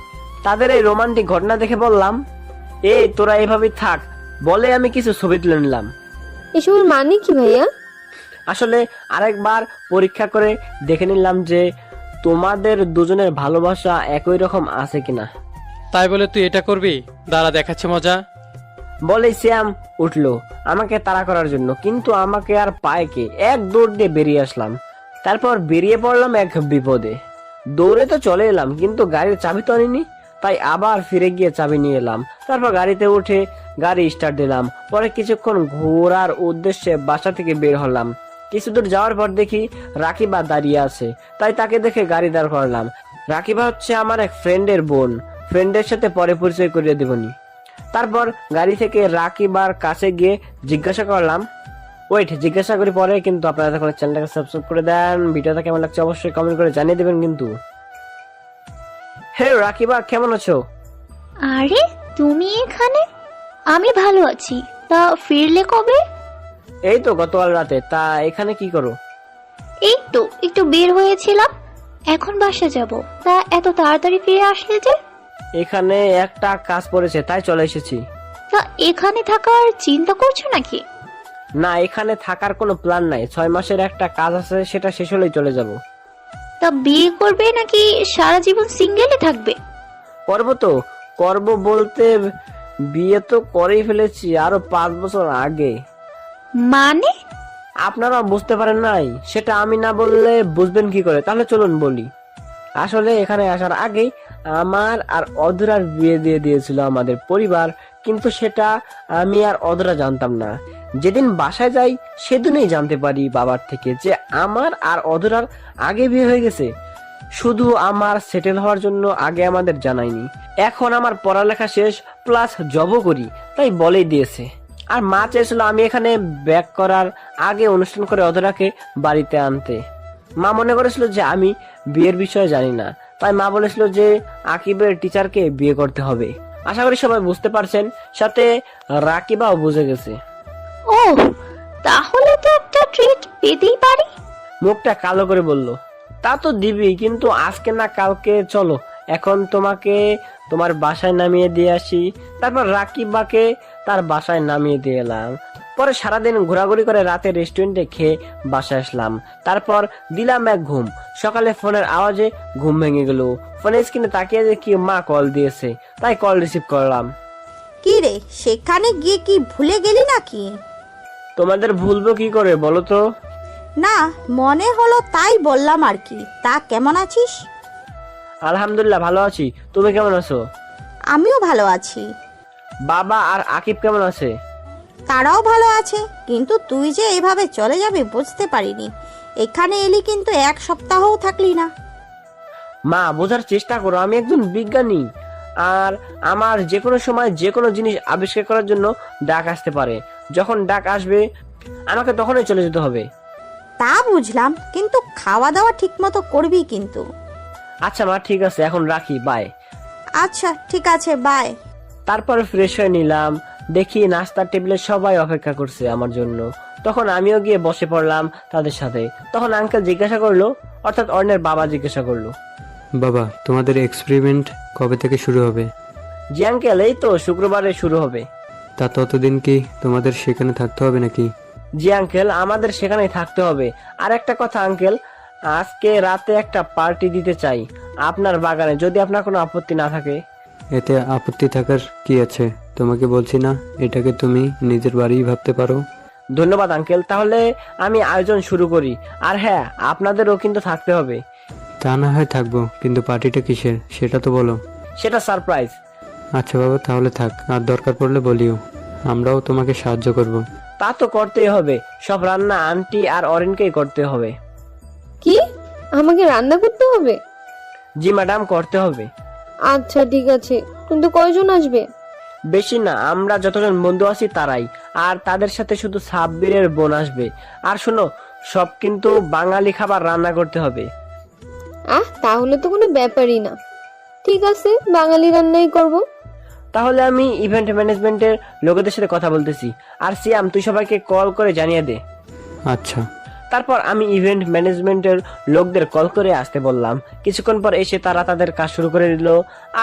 S1: তাদের এই রোমান্টিক ঘটনা দেখে বললাম, এই তোরা এভাবেই থাক, বলে আমি কিছু ছবি তুলে নিলাম।
S7: এসবের মানে কি ভাইয়া?
S1: আসলে আরেকবার পরীক্ষা করে দেখে নিলাম যে তোমাদের দুজনের ভালোবাসা একই রকম আছে কিনা।
S6: তাই বলে তুই এটা করবি? দাঁড়া দেখাচ্ছে মজা।
S1: বলে শ্যাম উঠলো আমাকে তাড়া করার জন্য, কিন্তু আমাকে আর পায় কে? এক দৌড় দিয়ে বেরিয়ে আসলাম। তারপর বেরিয়ে পড়লাম এক বিপদে। দৌড়ে তো চলে এলাম, কিন্তু গাড়ির চাবি তো আনিনি। তাই আবার ফিরে গিয়ে চাবি নিয়ে এলাম। তারপর গাড়িতে উঠে গাড়ি স্টার্ট দিলাম। পরে কিছুক্ষণ ঘোরার উদ্দেশ্যে বাসা থেকে বের হলাম। কিছু দূর যাওয়ার পর দেখি রাকিবা দাঁড়িয়ে আছে, তাই তাকে দেখে গাড়ি দাঁড় করালাম। রাকিবা হচ্ছে আমার এক ফ্রেন্ডের বোন, ফ্রেন্ডের সাথে পরে পরিচয় করিয়ে দেবনি। তারপর গাড়ি থেকে রাকিবার কাছে গিয়ে জিজ্ঞাসা করলাম, জিজ্ঞাসা করি পরে, কিন্তু আপনারা তখন চ্যানেলটাকে সাবস্ক্রাইব করে দেন। ভিডিওটা কেমন লাগছে অবশ্যই কমেন্ট করে জানিয়ে দেবেন কিন্তু। হে রাকিবা, কেমন আছো?
S8: আরে তুমি এখানে? আমি ভালো আছি। তা ফিরলে কবে?
S1: এই তো গতকাল রাতে। তা এখানে কি করো?
S8: এই তো একটু বের হয়েছিলাম, এখন বাসা যাব। তা এত তাড়াতাড়ি ফিরে আসলে যে?
S1: এখানে একটা কাজ পড়েছে তাই চলে এসেছি।
S8: তা এখানে থাকার চিন্তা করছো নাকি?
S1: না, এখানে থাকার কোনো প্ল্যান নাই। 6 মাসের একটা কাজ আছে, সেটা শেষ হলেই চলে যাব।
S8: তা বিয়ে করবে নাকি সারা জীবন সিঙ্গেলে থাকবে?
S1: করব বলতে বিয়ে তো করেই ফেলেছি আরো 5 বছর আগে।
S8: মানে?
S1: আপনারা বুঝতে পারেন নাই? সেটা আমি না বললে বুঝবেন কি করে? তাহলে চলুন বলি। আসলে এখানে আসার আগেই আমার আর অধরার বিয়ে দিয়ে দিয়েছিল আমাদের পরিবার, কিন্তু সেটা আমি আর অধরা জানতাম না। যেদিন বাসায় যাই সেদিনই জানতে পারি বাবার থেকে যে আমার আর অধরার আগে বিয়ে হয়ে গেছে। শুধু আমার সেটেল হওয়ার জন্য আগে আমাদের জানায়নি। এখন আমার পড়ালেখা শেষ প্লাস জবও করি, তাই বলেই দিয়েছে। আর মা চেয়েছিল আমি এখানে ব্যাক করার আগে অনুষ্ঠান করে অধরাকে বাড়িতে আনতে। মা মনে করেছিল যে আমি বিয়ের বিষয়ে জানি না, তাই মা বলেছিল যে আকিবের টিচারকে বিয়ে করতে হবে। আশা করি সবাই বুঝতে পারছেন, সাথে রাকিবাও বুঝে গেছে।
S8: ও, তাহলে তো একটা ট্রিট পেতেই পারি।
S1: মুখটা কালো করে বলল, তা তো দিবি, কিন্তু আজকে না কালকে। চলো এখন তোমাকে তোমার বাসায় নামিয়ে দিয়ে আসি। তারপর রাকিবাকে তার বাসায় নামিয়ে দিয়ে এলাম। পরে সারাদিন ঘোরাঘুরি করে রাতে রেস্টুরেন্টে খেয়ে বাসায় আসলাম। তারপর দিলাম এক ঘুম। সকালে ফোনের আওয়াজে ঘুম ভেঙে গেল। ফোনের স্ক্রিনে তাকিয়ে দেখি মা কল দিয়েছে, তাই কল রিসিভ করলাম।
S3: কি রে, সেখানে গিয়ে কি ভুলে গেলি নাকি?
S1: তোমাদের ভুলবো কি করে বলো তো?
S3: না, মনে হলো তাই বললাম আর কি। তা কেমন আছিস?
S1: আলহামদুলিল্লাহ ভালো আছি। তুমি কেমন আছো?
S3: আমিও ভালো আছি।
S1: বাবা আর আকিব কেমন আছে?
S3: তারাও ভালো আছে, কিন্তু তুই যে এভাবে চলে যাবি বুঝতে পারিনি। এখানে এলি কিন্তু 1 সপ্তাহও থাকলি না।
S1: মা, বোঝার চেষ্টা করো, আমি একজন বিজ্ঞানী। আর আমার যে কোনো সময় যে কোনো জিনিস আবিষ্কার করার জন্য ডাক আসতে পারে। যখন ডাক আসবে আমাকে তখনই চলে যেতে হবে।
S3: তা বুঝলাম, কিন্তু খাওয়া দাওয়া ঠিক মতো করবি কিন্তু।
S1: আচ্ছা মা, ঠিক আছে, এখন রাখি, বাই।
S3: আচ্ছা ঠিক আছে, বাই।
S1: তারপর ফ্রেশ হয়ে নিলাম। দেখি নাস্তার টেবিলে সবাই অপেক্ষা করছে আমার জন্য। তখন আমিও গিয়ে বসে পড়লাম তাদের সাথে। তখন আঙ্কেল জিজ্ঞাসা করলো, অর্থাৎ অর্ণের বাবা জিজ্ঞাসা করলো,
S9: বাবা, তোমাদের এক্সপেরিমেন্ট কবে থেকে শুরু হবে?
S1: জি আঙ্কেল, এই তো শুক্রবারে শুরু হবে।
S9: তা ততদিন কি তোমাদের সেখানে থাকতে হবে নাকি?
S1: জি আঙ্কেল, আমাদের সেখানেই থাকতে হবে। আর একটা কথা আঙ্কেল, আজকে রাতে একটা পার্টি দিতে চাই আপনার বাগানে, যদি আপনার কোনো আপত্তি না থাকে।
S9: এতে আপত্তি থাকার কি আছে? তোমাকে বলছি না, এটাকে তুমি নিজের বাড়িই ভাবতে পারো।
S1: ধন্যবাদ আঙ্কেল, তাহলে আমি আয়োজন শুরু করি। আর হ্যাঁ, আপনাদেরও কিন্তু থাকতে হবে।
S9: তা না হয় থাকবো, কিন্তু পার্টিটা কিসের সেটা তো বলো।
S1: সেটা সারপ্রাইজ।
S9: আচ্ছা বাবা, তাহলে থাক, আর দরকার পড়লে বলিও, আমরাও তোমাকে সাহায্য করব।
S1: তা তো করতেই হবে, সব রান্না আন্টি আর অরেনকেই করতে হবে।
S7: কি, আমাকে রান্না করতে হবে?
S1: জি ম্যাডাম, করতে হবে।
S7: আচ্ছা ঠিক আছে, কিন্তু কয়জন আসবে?
S1: বেশি না, আমরা যতজন বন্ধু আছি তারাই। আর তাদের সাথে শুধু সাব্বিরের বোন আসবে। আর শোনো, সব কিন্তু বাঙালি খাবার রান্না করতে হবে।
S7: তাহলে তো কোনো ব্যাপারই না। ঠিক আছে, বাঙালি রান্নাই করব।
S1: তাহলে আমি ইভেন্ট ম্যানেজমেন্টের লোকেদের সাথে কথা বলতেছি। আর সিয়াম, তুই সবাইকে কল করে জানিয়ে দে।
S9: আচ্ছা।
S1: তারপর আমি ইভেন্ট ম্যানেজমেন্টের লোকদের কল করে আসতে বললাম। কিছুক্ষণ পর এসে তারা তাদের কাজ শুরু করে দিল।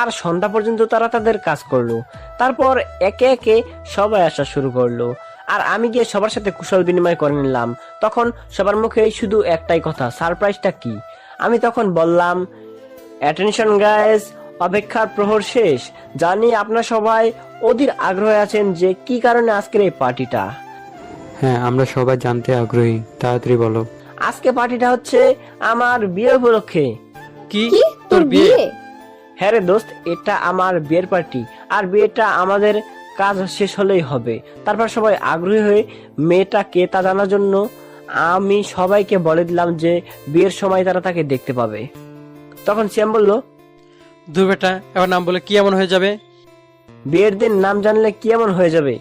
S1: আর সন্ধ্যা পর্যন্ত তারা তাদের কাজ করলো। তারপর একে একে সবাই আসা শুরু করলো। আর আমি গিয়ে সবার সাথে কুশল বিনিময় করে নিলাম। তখন সবার মুখে শুধু একটাই কথা, সারপ্রাইজটা কি? আমি তখন বললাম, অ্যাটেনশন গাইস, অপেক্ষার প্রহর শেষ। জানি আপনারা সবাই অধীর আগ্রহে আছেন যে কি কারণে আজকের এই পার্টিটা।
S9: হ্যাঁ, আমরা সবাই জানতে আগ্রহী, তাড়াতাড়ি বলো।
S1: আজকে পার্টিটা হচ্ছে আমার বিয়ে উপলক্ষে।
S6: কি, তোর বিয়ে?
S1: হ্যাঁ রে দোস্ত, এটা আমার বিয়ের পার্টি, আর বিয়েটা আমাদের কাজ শেষ হলেই হবে। তারপর সবাই আগ্রহী হয়ে মেয়েটা কে তা জানার জন্য আমি সবাইকে বলে দিলাম যে বিয়ের সময় তারা তাকে দেখতে পাবে। তখন শ্যাম বলল,
S6: দূর বেটা, এবার নাম বলে কি এমন হয়ে যাবে?
S1: বিয়ের দিন নাম জানলে কি এমন হয়ে যাবে।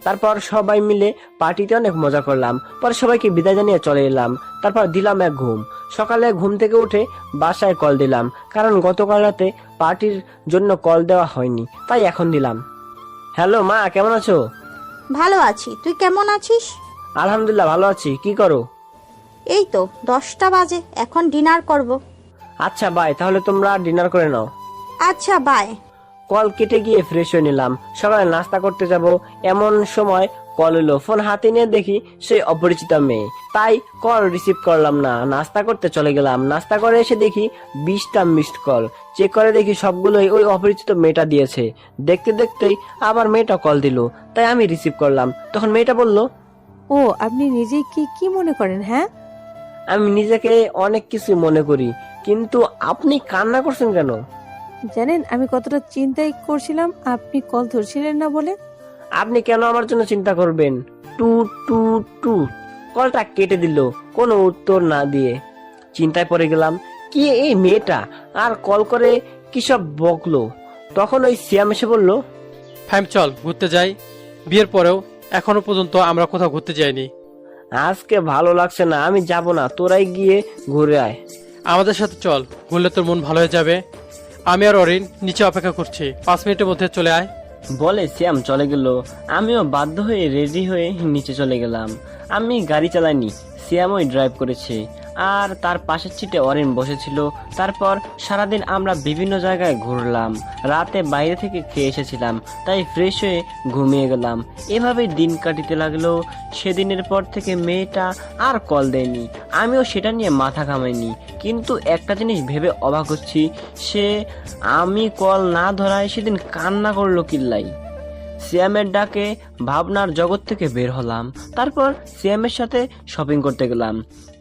S1: তারপর সবাই মিলে পার্টিতে অনেক মজা করলাম। পরে সবাইকে বিদায় জানিয়ে চলে এলাম। তারপর দিলাম এক ঘুম। সকালে ঘুম থেকে উঠে বাসায় কল দিলাম, কারণ গতকাল রাতে পার্টির জন্য কল দেওয়া হয়নি, তাই এখন দিলাম। হ্যালো মা, কেমন আছো?
S3: ভালো আছি, তুই কেমন আছিস?
S1: আলহামদুলিল্লাহ ভালো আছি। কি করো?
S3: এই তো 10টা বাজে, এখন ডিনার করব।
S1: আচ্ছা বাই, তাহলে তোমরা ডিনার করে নাও।
S3: আচ্ছা বাই।
S1: কল কেটে গিয়ে ফ্রেশ হয়ে নিলাম। সকালে নাস্তা করতে যাব এমন সময় কল এলো। ফোন হাতে নিয়ে দেখি সেই অপরিচিত মেয়ে, তাই কল রিসিভ করলাম না, নাস্তা করতে চলে গেলাম। নাস্তা করে এসে দেখি 20টা মিসড কল। চেক করে দেখি সবগুলোই ওই অপরিচিত মেয়েটা দিয়েছে। দেখতে দেখতেই আবার মেয়েটা কল দিল, তাই আমি রিসিভ করলাম। তখন মেয়েটা বলল,
S4: ও আপনি নিজেই কি মনে করেন? হ্যাঁ,
S1: আমি নিজেকে অনেক কিছু মনে করি, কিন্তু আপনি কান্না করছেন কেন?
S4: জানেন আমি কতটা চিন্তাই করছিলাম আপনি কল ধরছিলেন না বলে।
S1: আপনি কেন আমার জন্য চিন্তা করবেন? টু টু টু কলটা কেটে দিল কোনো উত্তর না দিয়ে। চিন্তায় পড়ে গেলাম, কি এই মেয়েটা আর কল করে কি সব বকলো। তখন ওই সিয়াম এসে বলল,
S6: ফাইম চল ঘুরতে যাই। বিয়ের পরেও এখনো পর্যন্ত আমরা কোথাও ঘুরতে যাইনি।
S1: আজকে ভালো লাগছে না, আমি যাব না, তোরাই গিয়ে ঘুরে আয়।
S6: আমাদের সাথে চল, ঘুরলে তোর মন ভালো হয়ে যাবে। আমি আর অরিন নিচে অপেক্ষা করছি, 5 মিনিটের মধ্যে চলে আয়।
S1: বলে শ্যাম চলে গেল। আমিও বাধ্য হয়ে রেডি হয়ে নিচে চলে গেলাম। আমি গাড়ি চালাইনি, শ্যামই ড্রাইভ করেছে, আর তার পাশের সিটে অরিন বসেছিল। তারপর সারাদিন আমরা বিভিন্ন জায়গায় ঘুরলাম। রাতে বাইরে থেকে খেয়ে এসেছিলাম, তাই ফ্রেশ হয়ে ঘুমিয়ে গেলাম। এভাবেই দিন কাটিতে লাগলো। সেদিনের পর থেকে মেয়েটা আর কল দেয়নি। আমিও সেটা নিয়ে মাথা ঘামাইনি, কিন্তু একটা জিনিস ভেবে অবাক হচ্ছি, সে আমি কল না ধরায় সেদিন কান্না করলো কিল্লাই। সিয়ামের ডাকে ভাবনার জগৎ থেকে বের হলাম। তারপর সিয়ামের সাথে শপিং করতে গেলাম।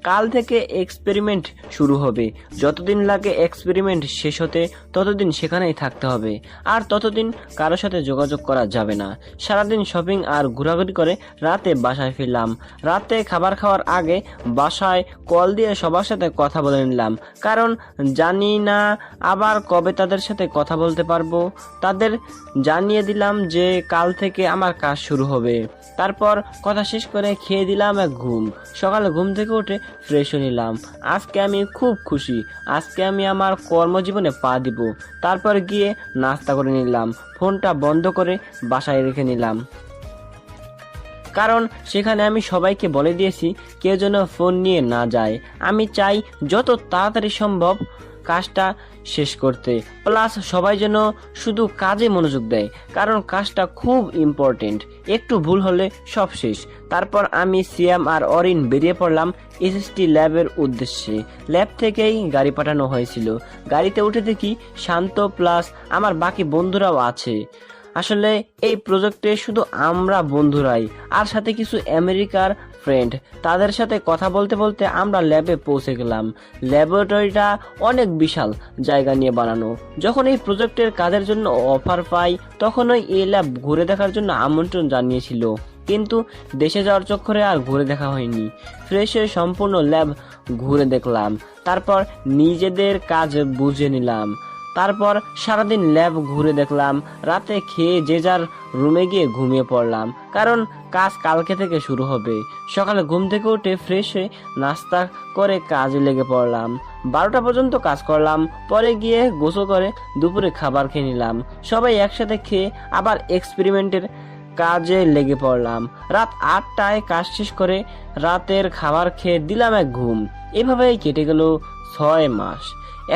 S1: কাল থেকে এক্সপেরিমেন্ট শুরু হবে। যতদিন লাগে এক্সপেরিমেন্ট শেষ হতে ততদিন সেখানেই থাকতে হবে, আর ততদিন কারোর সাথে যোগাযোগ করা যাবে না। সারাদিন শপিং আর ঘোরাঘুরি করে রাতে বাসায় ফিরলাম। রাতে খাবার খাওয়ার আগে বাসায় কল দিয়ে সবার সাথে কথা বলে নিলাম, কারণ জানি না আবার কবে তাদের সাথে কথা বলতে পারবো। তাদের জানিয়ে দিলাম যে কাল থেকে আমার কাজ শুরু হবে। তারপর কথা শেষ করে খেয়ে দিলাম এক ঘুম। সকালে ঘুম থেকে উঠে ফ্রেশ হয়ে নিলাম। আজকে আমি খুব খুশি, আজকে আমি আমার কর্মজীবনে পা দিব। তারপর গিয়ে নাস্তা করে নিলাম। ফোনটা বন্ধ করে বাসায় রেখে নিলাম, কারণ সেখানে আমি সবাইকে বলে দিয়েছি কেউ যেন ফোন নিয়ে না যায়। আমি চাই যত তাড়াতাড়ি সম্ভব কাজটা শেষ করতে, প্লাস সবাই যেন শুধু কাজে মনোযোগ দেয়, কারণ কাজটা খুব ইম্পর্টেন্ট। একটু ভুল হলে সব শেষ। তারপর আমি সিয়াম আর অরিন বেরিয়ে পড়লাম এসএসটি ল্যাবের উদ্দেশ্যে। ল্যাব থেকেই গাড়ি পাঠানো হয়েছিল। গাড়িতে উঠে দেখি শান্ত প্লাস আমার বাকি বন্ধুরাও আছে। আসলে এই প্রজেক্টে শুধু আমরা বন্ধুরাই, আর সাথে কিছু আমেরিকার ফ্রেন্ড। তাদের সাথে কথা বলতে বলতে আমরা ল্যাবে পৌঁছে গেলাম। ল্যাবরেটরিটা অনেক বিশাল জায়গা নিয়ে বানানো। যখন এই প্রজেক্টের কাজের জন্য অফার পাই, তখনই এই ল্যাব ঘুরে দেখার জন্য আমন্ত্রণ জানিয়েছিল, কিন্তু দেশে যাওয়ার চক্করে আর ঘুরে দেখা হয়নি। ফ্রেশ হয়ে সম্পূর্ণ ল্যাব ঘুরে দেখলাম, তারপর নিজেদের কাজ বুঝে নিলাম। তারপর সারাদিন ল্যাব ঘুরে দেখলাম। রাতে খেয়ে যে যার রুমে গিয়ে ঘুমিয়ে পড়লাম, কারণ কাজ কালকে থেকে শুরু হবে। সকালে ঘুম থেকে উঠে ফ্রেশ হয়ে নাস্তা করে কাজে লেগে পড়লাম। 12টা পর্যন্ত কাজ করলাম। পরে গিয়ে গোসল করে দুপুরে খাবার খেয়ে নিলাম। সবাই একসাথে খেয়ে আবার এক্সপেরিমেন্টের কাজে লেগে পড়লাম। রাত 8টায় কাজ শেষ করে রাতের খাবার খেয়ে দিলাম এক ঘুম। এভাবেই কেটে গেল 6 মাস।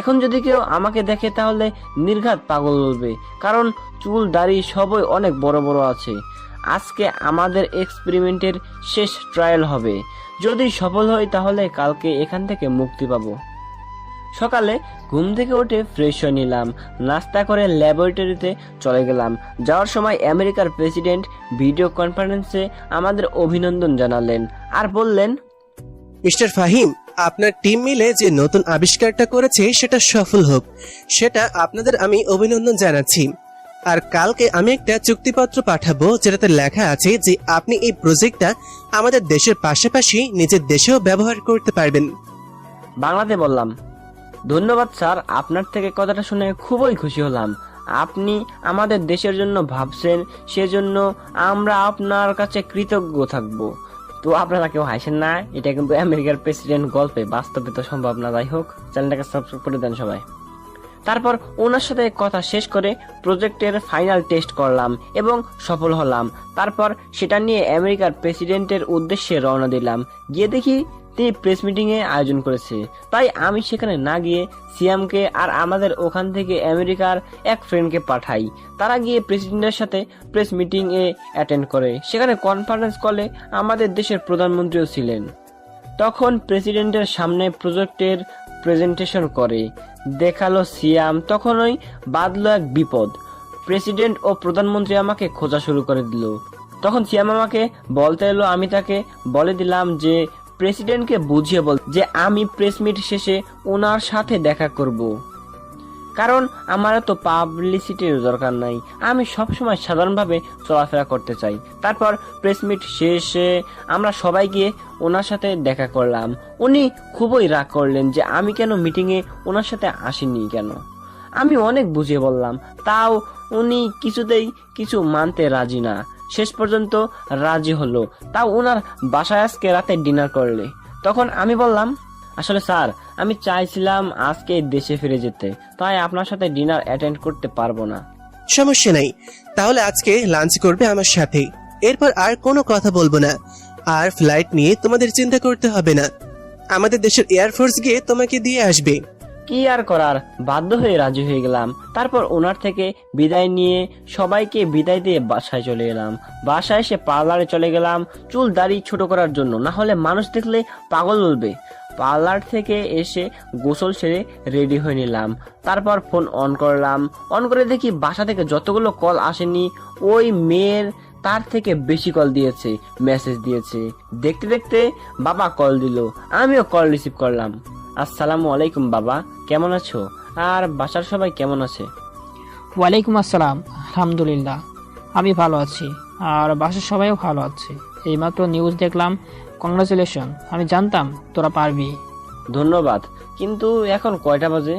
S1: এখন যদি কেউ আমাকে দেখে তাহলে নির্ঘাত পাগল বলবে, কারণ চুল দাড়ি সবই অনেক বড় বড় আছে। আজকে আমাদের এক্সপেরিমেন্টের শেষ ট্রায়াল হবে। যদি সফল হয় তাহলে কালকে এখান থেকে মুক্তি পাবো। সকালে ঘুম থেকে উঠে ফ্রেশ হয়ে নিলাম। নাস্তা করে ল্যাবরেটরিতে চলে গেলাম। যাওয়ার সময় আমেরিকার প্রেসিডেন্ট ভিডিও কনফারেন্সে আমাদের অভিনন্দন জানালেন আর বললেন,
S10: মিস্টার ফাহিম, আপনার টিম মিলে যে নতুন আবিষ্কারটা করেছে সেটা সফল হোক, সেটা আপনাদের আমি অভিনন্দন জানাচ্ছি। আর কালকে আমি একটা চুক্তিপত্র পাঠাবো যেটাতে লেখা আছে যে আপনি এই প্রজেক্টটা আমাদের দেশের পাশাপাশি নিজের দেশেও ব্যবহার করতে পারবেন।
S1: বাংলাতে বললাম, ধন্যবাদ স্যার, আপনার থেকে কথাটা শুনে খুবই খুশি হলাম। আপনি আমাদের দেশের জন্য ভাবছেন, সেজন্য আমরা আপনার কাছে কৃতজ্ঞ থাকব। তো আপনারা কেউ হাসেন না, এটা কিন্তু আমেরিকার প্রেসিডেন্ট গল্পে, বাস্তবে তো সম্ভব না। যাই হোক, চ্যানেলটাকে সাবস্ক্রাইব করে দেন সবাই। তারপর ওনার সাথে কথা শেষ করে প্রজেক্টের ফাইনাল টেস্ট করলাম এবং সফল হলাম। তারপর সেটা নিয়ে আমেরিকার প্রেসিডেন্টের উদ্দেশ্যে রওনা দিলাম। গিয়ে দেখি তিনি প্রেস মিটিং এ আয়োজন করেছে, তাই আমি সেখানে না গিয়ে সিয়ামকে আর আমাদের ওখান থেকে আমেরিকার এক ফ্রেন্ডকে পাঠাই। তারা গিয়ে প্রেসিডেন্টের সাথে প্রেস মিটিং এ অ্যাটেন্ড করে। সেখানে কনফারেন্স কলে আমাদের দেশের প্রধানমন্ত্রীও ছিলেন। তখন প্রেসিডেন্টের সামনে প্রজেক্টের প্রেজেন্টেশন করে দেখালো সিয়াম। তখনই বাঁধলো এক বিপদ। প্রেসিডেন্ট ও প্রধানমন্ত্রী আমাকে খোঁজা শুরু করে দিল। তখন সিয়াম আমাকে বলতে এলো, আমি তাকে বলে দিলাম যে প্রেসিডেন্টকে বুঝিয়ে বল যে আমি প্রেস মিট শেষে ওনার সাথে দেখা করব, কারণ আমার তো পাবলিসিটির দরকার নাই, আমি সবসময় সাধারণভাবে চলাফেরা করতে চাই। তারপর প্রেস মিট শেষে আমরা সবাই গিয়ে ওনার সাথে দেখা করলাম। উনি খুবই রাগ করলেন যে আমি কেন মিটিংয়ে ওনার সাথে আসিনি কেন। আমি অনেক বুঝিয়ে বললাম, তাও উনি কিছুতেই কিছু মানতে রাজি না। শেষ পর্যন্ত রাজি হলো, তাও ওনার বাসায় আজকে রাতে ডিনার করলে। তখন আমি বললাম, আসলে স্যার, আমি চাইছিলাম আজকে দেশে ফিরে যেতে, তাই আপনার সাথে ডিনার অ্যাটেন্ড করতে পারবো না।
S10: সমস্যা নাই, তাহলে আজকে লাঞ্চ করবে আমার সাথে, এরপর আর কোনো কথা বলবো না। আর ফ্লাইট নিয়ে তোমাদের চিন্তা করতে হবে না, আমাদের দেশের এয়ারফোর্স গিয়ে তোমাকে দিয়ে আসবে।
S1: কি আর করার, বাধ্য হয়ে রাজি হয়ে গেলাম। তারপর ওনার থেকে বিদায় নিয়ে সবাইকে বিদায় দিয়ে বাসায় চলে এলাম। বাসায় এসে পার্লারে চলে গেলাম চুল দাড়ি ছোট করার জন্য, না হলে মানুষ দেখলে পাগল বলবে। পার্লার থেকে এসে গোসল সেরে রেডি হয়ে নিলাম। তারপর ফোন অন করলাম। অন করে দেখি বাসা থেকে যতগুলো কল আসেনি, ওই মেয়ের তার থেকে বেশি কল দিয়েছে, মেসেজ দিয়েছে। দেখতে দেখতে বাবা কল দিল, আমিও কল রিসিভ করলাম। আসসালামু আলাইকুম বাবা, কেমন আছো? আর বাসার সবাই কেমন আছে?
S2: ওয়ালাইকুম আসসালাম, আলহামদুলিল্লাহ আমি ভালো আছি, আর বাসার সবাইও ভালো আছে। এইমাত্র নিউজ দেখলাম, কংগ্রাচুলেশন, আমি জানতাম তোরা পারবি।
S1: ধন্যবাদ, কিন্তু এখন কয়টা বাজে?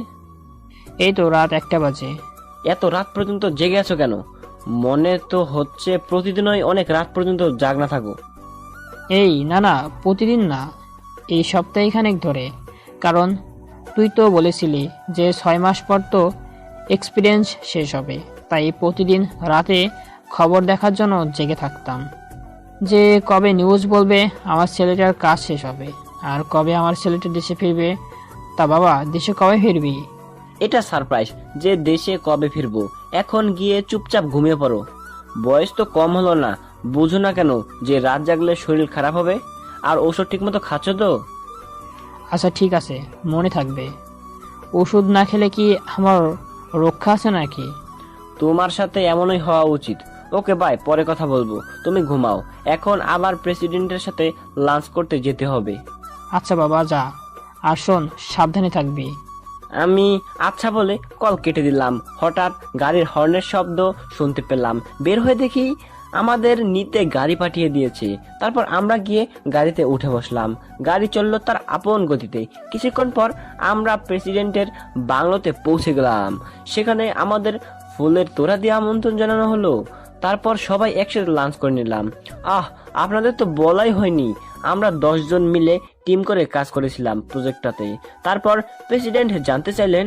S2: এই তো রাত 1টা বাজে।
S1: এত রাত পর্যন্ত জেগে আছো কেন? মনে তো হচ্ছে প্রতিদিনই অনেক রাত পর্যন্ত জাগনা থাকো।
S2: এই না না, প্রতিদিন না, এই সপ্তাহখানেক ধরে। কারণ তুই তো বলেছিলি যে 6 মাস পর তো এক্সপিরিয়েন্স শেষ হবে, তাই প্রতিদিন রাতে খবর দেখার জন্য জেগে থাকতাম যে কবে নিউজ বলবে আমার ছেলেটার কাজ শেষ হবে, আর কবে আমার ছেলেটা দেশে ফিরবে। তা বাবা, দেশে কবে ফিরবি?
S1: এটা সারপ্রাইজ যে দেশে কবে ফিরবো। এখন গিয়ে চুপচাপ ঘুমিয়ে পড়ো। বয়স তো কম হলো না, বুঝো না কেন যে রাত জাগলে শরীর খারাপ হবে? আর ওষুধ ঠিক মতো খাচ্ছ তো?
S2: আচ্ছা ঠিক আছে, মনে থাকবে। ওষুধ না খেলে কি আমার রক্ষা আছে নাকি?
S1: তোমার সাথে এমনই হওয়া উচিত। ওকে বাই, পরে কথা বলবো, তুমি ঘুমাও। এখন আবার প্রেসিডেন্টের সাথে লাঞ্চ করতে যেতে হবে।
S2: আচ্ছা বাবা, যা, আর শোন, সাবধানে থাকবি।
S1: আমি আচ্ছা বলে কল কেটে দিলাম। হঠাৎ গাড়ির হর্নের শব্দ শুনতে পেলাম। বের হয়ে দেখি আমাদের নিতে গাড়ি পাঠিয়ে দিয়েছে। তারপর আমরা গিয়ে গাড়িতে উঠে বসলাম। গাড়ি চললো তার আপন গতিতে। কিছুক্ষণ পর আমরা প্রেসিডেন্টের বাংলোতে পৌঁছে গেলাম। সেখানে আমাদের ফুলের তোড়া দিয়ে আমন্ত্রণ জানানো হলো। তারপর সবাই একসাথে লাঞ্চ করে নিলাম। আপনাদের তো বলাই হয়নি, আমরা 10 জন মিলে টিম করে কাজ করেছিলাম প্রজেক্টটাতে। তারপর প্রেসিডেন্ট জানতে চাইলেন,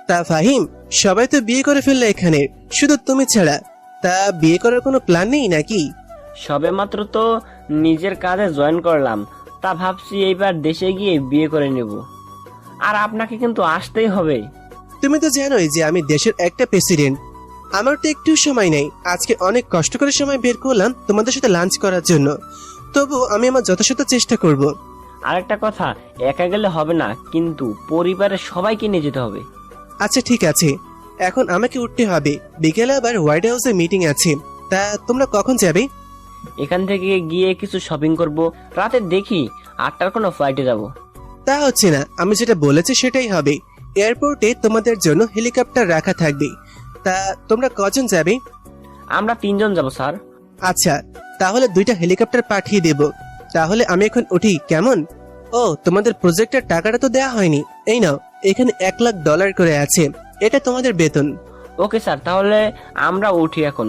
S10: তা ফাহিম, সবাই তো বিয়ে করে ফেললে এখানে, শুধু তুমি ছাড়া। তা বিয়ে করার কোনো প্ল্যান নেই নাকি?
S1: সবে মাত্র তো নিজের কাজে জয়েন করলাম, তা ভাবছি এইবার দেশে গিয়ে বিয়ে করে নেব। আর আপনাকে কিন্তু আসতেই হবে।
S10: তুমি তো জানোই যে আমি দেশের একটা প্রেসিডেন্ট, আমার তো একটু সময় নেই। আজকে অনেক কষ্ট করে সময় বের করলাম তোমাদের সাথে লাঞ্চ করার জন্য, তবু আমি আমার যথাসাধ্য চেষ্টা করব।
S1: আরেকটা কথা, একা গেলে হবে না, কিন্তু পরিবারের সবাইকে নিয়ে যেতে হবে।
S10: আচ্ছা ঠিক আছে, এখন আমাকে উঠতে হবে, বিকেলে আবার হোয়াইট হাউসে মিটিং আছে। তা তোমরা কখন যাবে?
S1: এখান থেকে গিয়ে কিছু শপিং করব, রাতে দেখি 8টার কোনো ফ্লাইটে যাব।
S10: তা হচ্ছে না, আমি যেটা বলেছি সেটাই হবে। এয়ারপোর্টে তোমাদের জন্য হেলিকপ্টার রাখা থাকবে। তা তোমরা কজন যাবে?
S1: আমরা 3 জন যাব স্যার।
S10: আচ্ছা, তাহলে 2টা হেলিকপ্টার পাঠিয়ে দেব। তাহলে আমি এখন উঠি, কেমন? ও, তোমাদের প্রজেক্টের টাকাটা তো দেয়া হয়নি। এই নাও, এখানে $1,00,000 করে আছে, এটা তোমাদের বেতন।
S1: ওকে স্যার, তাহলে আমরা উঠি এখন।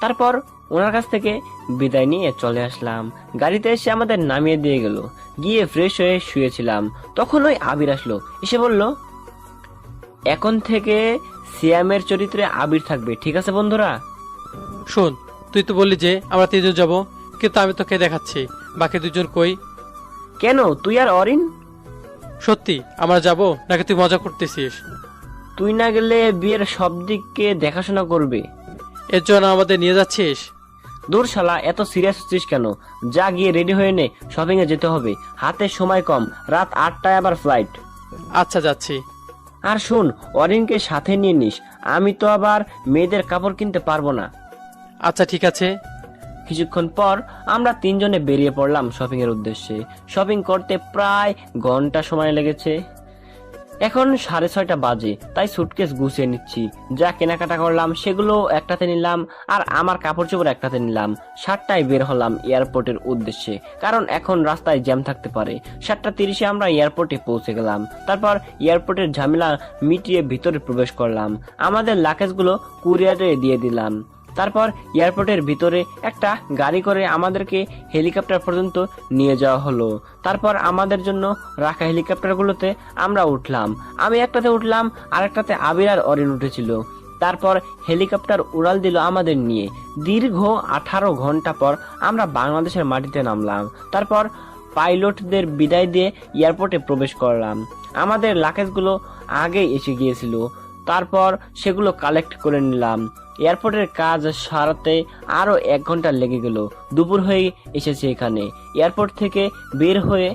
S1: তারপর ওনার কাছ থেকে বিদায় নিয়ে চলে আসলাম। গাড়িতে এসে আমাদের নামিয়ে দিয়ে গেল। গিয়ে ফ্রেশ হয়ে শুয়েছিলাম, তখন ওই আবির আসলো, এসে বলল, এখন থেকে সিয়ামের চরিত্রে আবির থাকবে, ঠিক আছে বন্ধুরা?
S6: শোন, তুই তো বললি যে আমরা 3 জন যাবো, কিন্তু আমি তোকে দেখাচ্ছি বাকি 2 জন কই?
S1: কেন, তুই আর অরিন?
S6: সত্যি আমরা যাব নাকি তুই মজা করতেছিস?
S1: তুই না গেলে বিয়ের সব দিককে দেখাশোনা করবে।
S6: এর জন্য আমাদের নিয়ে যাচ্ছিস?
S1: দূর শালা, এত সিরিয়াস হচ্ছিস কেন? যা, গিয়ে রেডি হয়ে নে, শপিং এ যেতে হবে, হাতে সময় কম, রাত 8টায় আবার ফ্লাইট।
S6: আচ্ছা, যাচ্ছি।
S1: আর শোন, অরিনকে সাথে নিয়ে নিস, আমি তো আবার মেয়েদের কাপড় কিনতে পারবো না।
S6: আচ্ছা, ঠিক আছে।
S1: কিছুক্ষণ পর আমরা 3 জনে বেরিয়ে পড়লাম শপিং এর উদ্দেশ্যে। শপিং করতে প্রায় ঘন্টা সময় লেগেছে। এখন 6:30 বাজে, তাই সুটকেস গুছিয়ে নিচ্ছি। যা কেনাকাটা করলাম সেগুলো একটাতে নিলাম, আর আমার কাপড় চোপড় একটাতে নিলাম। 7টায় বের হলাম এয়ারপোর্টের উদ্দেশ্যে, কারণ এখন রাস্তায় জ্যাম থাকতে পারে। 7:30 আমরা এয়ারপোর্টে পৌঁছে গেলাম। তারপর এয়ারপোর্টের ঝামেলা মিটিয়ে ভিতরে প্রবেশ করলাম। আমাদের লাগেজগুলো কুরিয়ারে দিয়ে দিলাম। তারপর এয়ারপোর্টের ভিতরে একটা গাড়ি করে আমাদেরকে হেলিকপ্টার পর্যন্ত নিয়ে যাওয়া হলো। তারপর আমাদের জন্য রাখা হেলিকপ্টারগুলোতে আমরা উঠলাম। আমি একটাতে উঠলাম, আরেকটাতে আবির আর অরিন উঠেছিল। তারপর হেলিকপ্টার উড়াল দিল আমাদের নিয়ে। দীর্ঘ 18 ঘন্টা পর আমরা বাংলাদেশের মাটিতে নামলাম। তারপর পাইলটদের বিদায় দিয়ে এয়ারপোর্টে প্রবেশ করলাম। আমাদের লাগেজগুলো আগেই এসে গিয়েছিল, তারপর সেগুলো কালেক্ট করে নিলাম। এয়ারপোর্টের কাজ সারাতে আরো 1 ঘন্টা লেগে গেল। দুপুর হয়ে এসেছে এখানে। এয়ারপোর্ট থেকে বের হয়ে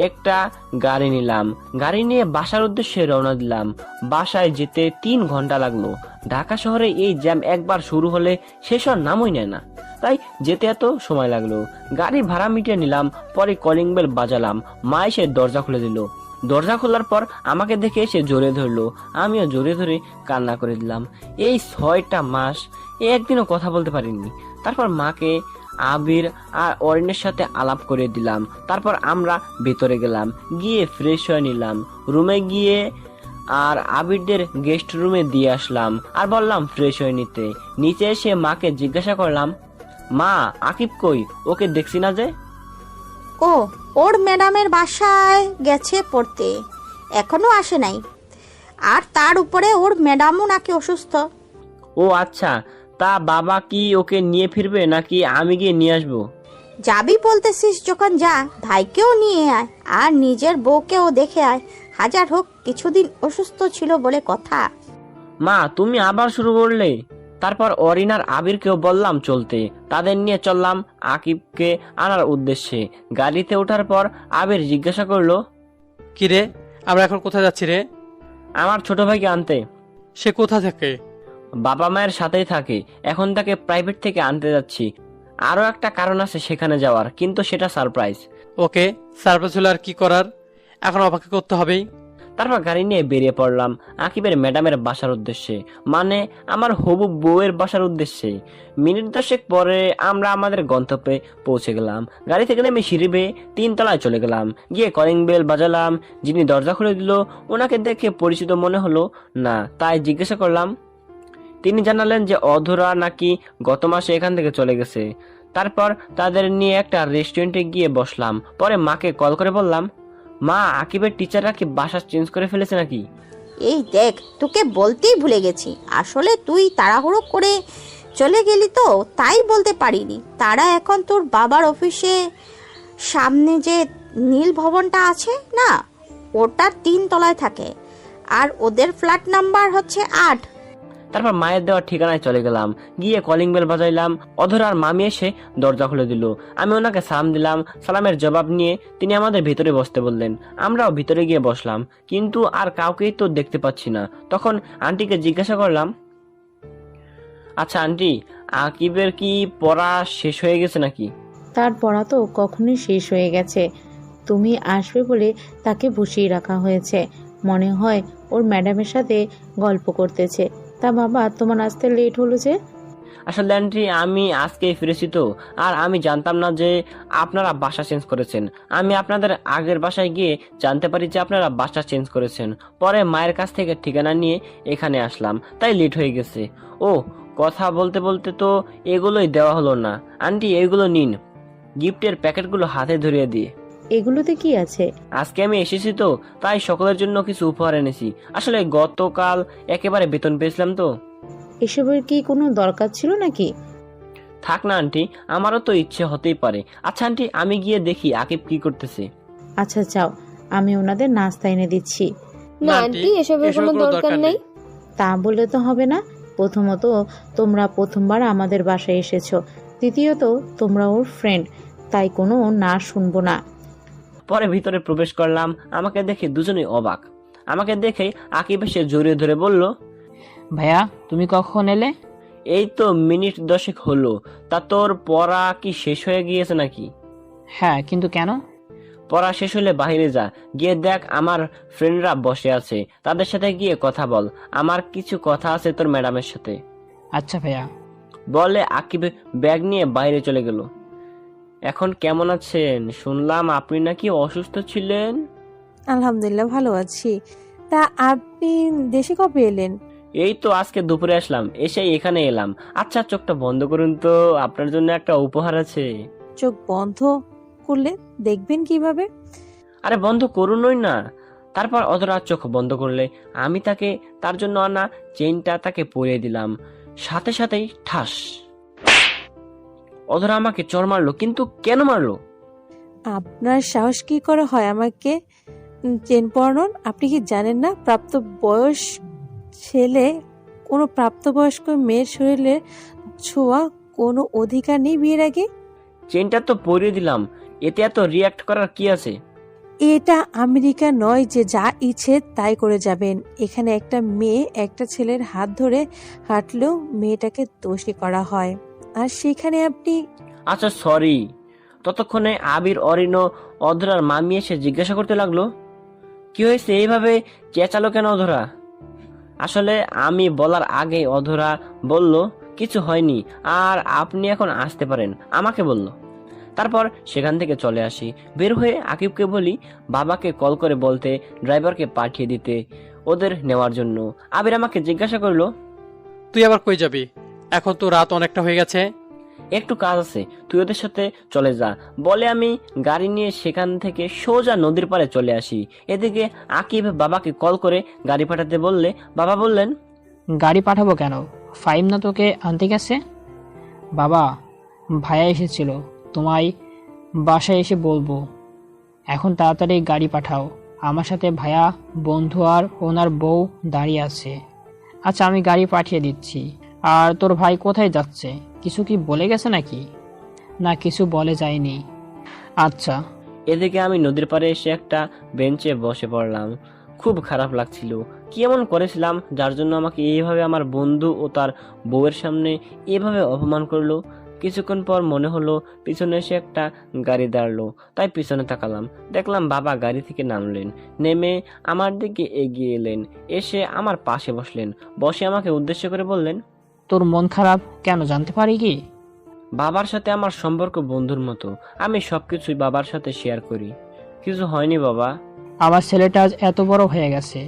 S1: একটা গাড়ি নিলাম। গাড়ি নিয়ে বাসার উদ্দেশ্যে রওনা দিলাম। বাসায় যেতে 3 ঘন্টা লাগলো। ঢাকা শহরে এই জ্যাম একবার শুরু হলে শেষ হওয়ার নামই নেয় না, তাই যেতে এত সময় লাগলো। গাড়ি ভাড়া মিটিয়ে নিলাম। পরে কলিং বেল বাজালাম। মা এসে দরজা খুলে দিল। দরজা খোলার পর আমাকে দেখে এসে জোরে ধরলো। আমিও জোরে ধরে কান্না করে দিলাম। এই 6টা মাস একদিনও কথা বলতে পারিনি। তারপর মাকে আবির আর অরিনের সাথে আলাপ করে দিলাম। তারপর আমরা ভেতরে গেলাম, গিয়ে ফ্রেশ হয়ে নিলাম। রুমে গিয়ে আর আবিরদের গেস্ট রুমে দিয়ে আসলাম, আর বললাম ফ্রেশ হয়ে নিতে। নিচে এসে মাকে জিজ্ঞাসা করলাম, মা আকিব কই? ওকে দেখছি না যে।
S3: ও, ওর ম্যাডামের বাসায় গেছে পড়তে, এখনো আসে নাই। আর তার উপরে ওর ম্যাডামও নাকি অসুস্থ।
S1: ও আচ্ছা, তা বাবা কি ওকে নিয়ে ফিরবে নাকি আমি গিয়ে নিয়ে আসবো?
S3: যাবি বলতেছিস যখন যা, ভাইকেও নিয়ে আয় আর নিজের বউকেও দেখে আয়। হাজার হোক কিছুদিন অসুস্থ ছিল বলে কথা।
S1: মা তুমি আবার শুরু করলে। তারপর অরিন আর আবিরকেও বললাম চলতে। তাদের নিয়ে চললাম আকিবকে আনার উদ্দেশ্যে। গাড়িতে ওঠার পর আবির জিজ্ঞাসা করলো,
S6: কি রে, আমরা এখন কোথায় যাচ্ছি রে?
S1: আমার ছোট ভাইকে আনতে।
S6: সে কোথা থেকে?
S1: বাবা মায়ের সাথেই থাকে, এখন তাকে প্রাইভেট থেকে আনতে যাচ্ছি। আরো একটা কারণ আছে সেখানে যাওয়ার, কিন্তু সেটা সারপ্রাইজ।
S6: ওকে, সার্ভিস হলে আর কি করার, এখন অপেক্ষা করতে হবেই।
S1: তারপর গাড়ি নিয়ে বেরিয়ে পড়লাম আকিবের ম্যাডামের বাসার উদ্দেশ্যে, মানে আমার হবু বউয়ের বাসার উদ্দেশ্যে। মিনিট 10 পরে আমরা আমাদের গন্তব্যে পৌঁছে গেলাম। গাড়ি থেকে নেমে সিঁড়ি বেয়ে 3 তলায় চলে গেলাম। গিয়ে কলিং বেল বাজালাম। যিনি দরজা খুলে দিল ওনাকে দেখে পরিচিত মনে হলো না, তাই জিজ্ঞাসা করলাম। তিনি জানালেন যে অধরা নাকি গত মাসে এখান থেকে চলে গেছে। তারপর তাদের নিয়ে একটা রেস্টুরেন্টে গিয়ে বসলাম। পরে মাকে কল করে বললাম, মা আকিবের টিচাররা কি বাসা চেঞ্জ করে ফেলেছে নাকি?
S3: এই দেখ, তোকে বলতেই ভুলে গেছি, আসলে তুই তাড়াহুড়ো করে চলে গেলি তো তাই বলতে পারিনি। তারা এখন তোর বাবার অফিসে সামনে যে নীল ভবনটা আছে না, ওটার 3 তলায় থাকে, আর ওদের ফ্ল্যাট নাম্বার হচ্ছে 8।
S1: তারপর মায়ের দেওয়া ঠিকানায় চলে গেলাম। গিয়ে কলিং বেল বাজাইলাম। অধরার মামি এসে দরজা খুলে দিল। আমি ওনাকে সালাম দিলাম। সালামের জবাব নিয়ে তিনি আমাদের ভিতরে বসতে বললেন। আমরাও ভিতরে গিয়ে বসলাম, কিন্তু আর কাউকেই তো দেখতে পাচ্ছি না। তখন আন্টিকে জিজ্ঞাসা করলাম, আচ্ছা আন্টি, আকিবের কি পড়া শেষ হয়ে গেছে নাকি?
S11: তার পড়া তো কখনোই শেষ হয়ে গেছে, তুমি আসবে বলে তাকে বসিয়ে রাখা হয়েছে। মনে হয় ওর ম্যাডামের সাথে গল্প করতেছে। তা বাবা, তোমার আসতে লেট হলো যে?
S1: আসলে আন্টি আমি আজকেই ফিরেছি তো, আর আমি জানতাম না যে আপনারা বাসা চেঞ্জ করেছেন। আমি আপনাদের আগের বাসায় গিয়ে জানতে পারি যে আপনারা বাসা চেঞ্জ করেছেন। পরে মায়ের কাছ থেকে ঠিকানা নিয়ে এখানে আসলাম, তাই লেট হয়ে গেছে। ও, কথা বলতে বলতে তো এগুলোই দেওয়া হলো না। আন্টি এগুলো নিন, গিফটের প্যাকেটগুলো হাতে ধরিয়ে দিয়ে।
S11: এগুলোতে কি আছে?
S1: আজকে আমি এসেছি তো, তাই সকলের জন্য কিছু উপহার এনেছি। আসলে গতকাল একেবারে বেতন পেয়েছিলাম তো।
S11: এসবের কি কোনো দরকার ছিল নাকি?
S1: থাক না আন্টি, আমারও তো ইচ্ছে হতেই পারে। আচ্ছা আন্টি, আমি গিয়ে দেখি আকিব কি করতেছে।
S11: আচ্ছা যাও, আমি ওনাদের নাস্তা এনে দিচ্ছি।
S7: না আন্টি, এসবের কোনো দরকার নেই।
S11: তা বললে তো হবে না। প্রথমত, তোমরা প্রথমবার আমাদের বাসায় এসেছো। দ্বিতীয়ত, তোমরা ওর ফ্রেন্ড, তাই কোনো না শুনবো না।
S1: পরে ভিতরে প্রবেশ করলাম, আমাকে দেখে দুজনেই অবাক। আমাকে দেখে আকিব এসে জড়িয়ে ধরে বলল,
S2: ভাইয়া তুমি কখন এলে?
S1: এই তো মিনিট 10 হলো। তা তোর পড়া কি শেষ হয়ে গিয়েছে নাকি?
S2: হ্যাঁ, কিন্তু কেন?
S1: পড়া শেষ হলে বাইরে যা, গিয়ে দেখ আমার ফ্রেন্ডরা বসে আছে, তাদের সাথে গিয়ে কথা বল। আমার কিছু কথা আছে তোর ম্যাডামের সাথে।
S2: আচ্ছা ভাইয়া।
S1: বলে আকিব ব্যাগ নিয়ে বাইরে চলে গেল। এখন কেমন আছেন? শুনলাম আপনি নাকি অসুস্থ ছিলেন।
S4: আলহামদুলিল্লাহ ভালো আছি। তা আপনি দেশে কবে এলেন?
S1: এই তো আজকে দুপুরে আসলাম, এসে এখানে এলাম। আচ্ছা চোখটা বন্ধ করুন তো, আপনার জন্য একটা উপহার আছে।
S4: চোখ বন্ধ করলে দেখবেন কিভাবে?
S1: আরে বন্ধ করুনই না। তারপর অধরা চোখ বন্ধ করলে আমি তাকে তার জন্য আনা চেইনটা তাকে পরিয়ে দিলাম। সাথে সাথেই ঠাস, অধরা আমাকে চড় মারলো। কিন্তু কেন মারলো?
S4: আপনার সাহস কি করে হয় আমাকে চেন পরানোর? আপনি কি জানেন না কোনো প্রাপ্তবয়স্ক মেয়ের শরীরে ছোঁয়া কোনো অধিকার নেই বিয়ের আগে?
S1: চেইনটা তো পরিয়ে দিলাম, এতে এত রিয়াক্ট করার কি আছে?
S4: এটা আমেরিকা নয় যে যা ইচ্ছে তাই করে যাবেন। এখানে একটা মেয়ে একটা ছেলের হাত ধরে হাঁটলেও মেয়েটাকে দোষী করা হয়, আর সেখানে আপনি।
S1: আচ্ছা সরি। ততক্ষণে আবির, অরিন, অধরার মামি এসে জিজ্ঞাসা করতে লাগলো, কি হয়েছে, এইভাবে চেঁচালো কেন অধরা? আসলে আমি বলার আগে অধরা বলল, কিছু হয়নি, আর আপনি এখন আসতে পারেন, আমাকে বলল। তারপর সেখান থেকে চলে আসি। বের হয়ে আকিবকে বলি বাবাকে কল করে বলতে, ড্রাইভারকে পাঠিয়ে দিতে ওদের নেওয়ার জন্য। আবির আমাকে জিজ্ঞাসা করলো,
S6: তুই আবার কই যাবি? এখন তো রাত অনেকটা হয়ে গেছে।
S1: একটু কাজ আছে, তুই ওদের সাথে চলে যা। বলে আমি গাড়ি নিয়ে সেখান থেকে সোজা নদীর পাড়ে চলে আসি। এদিকে আকিব বাবাকে কল করে গাড়ি পাঠাতে বললে বাবা বললেন,
S2: গাড়ি পাঠাবো কেন? ফাইম না তোকে আনতে গেছে? বাবা, ভাইয়া এসেছিল, তোমায় বাসায় এসে বলবো। এখন তাড়াতাড়ি গাড়ি পাঠাও। আমার সাথে ভাইয়া, বন্ধু আর ওনার বউ দাঁড়িয়ে আছে। আচ্ছা আমি গাড়ি পাঠিয়ে দিচ্ছি। আর তোর ভাই কোথায় যাচ্ছে? কিছু কি বলে গেছে নাকি? না, কিছু বলে যায়নি। আচ্ছা।
S1: এদিকে আমি নদীর পাড়ে এসে একটা বেঞ্চে বসে পড়লাম। খুব খারাপ লাগছিল। কি এমন করেছিলাম যার জন্য আমাকে এইভাবে আমার বন্ধু ও তার বউয়ের সামনে এভাবে অপমান করলো? কিছুক্ষণ পর মনে হলো পিছনে এসে একটা গাড়ি দাঁড়ালো, তাই পিছনে তাকালাম। দেখলাম বাবা গাড়ি থেকে নামলেন, নেমে আমার দিকে এগিয়ে এলেন, এসে আমার পাশে বসলেন। বসে আমাকে উদ্দেশ্য করে বললেন,
S2: তোর মন খারাপ কেন জানতে পারি কি?
S1: বাবার সাথে আমার সম্পর্ক বন্ধুর মতো, আমি সবকিছুই বাবার সাথে শেয়ার করি। কিছু হয়নি বাবা।
S2: আমার ছেলেটা আজ এত বড় হয়ে গেছে,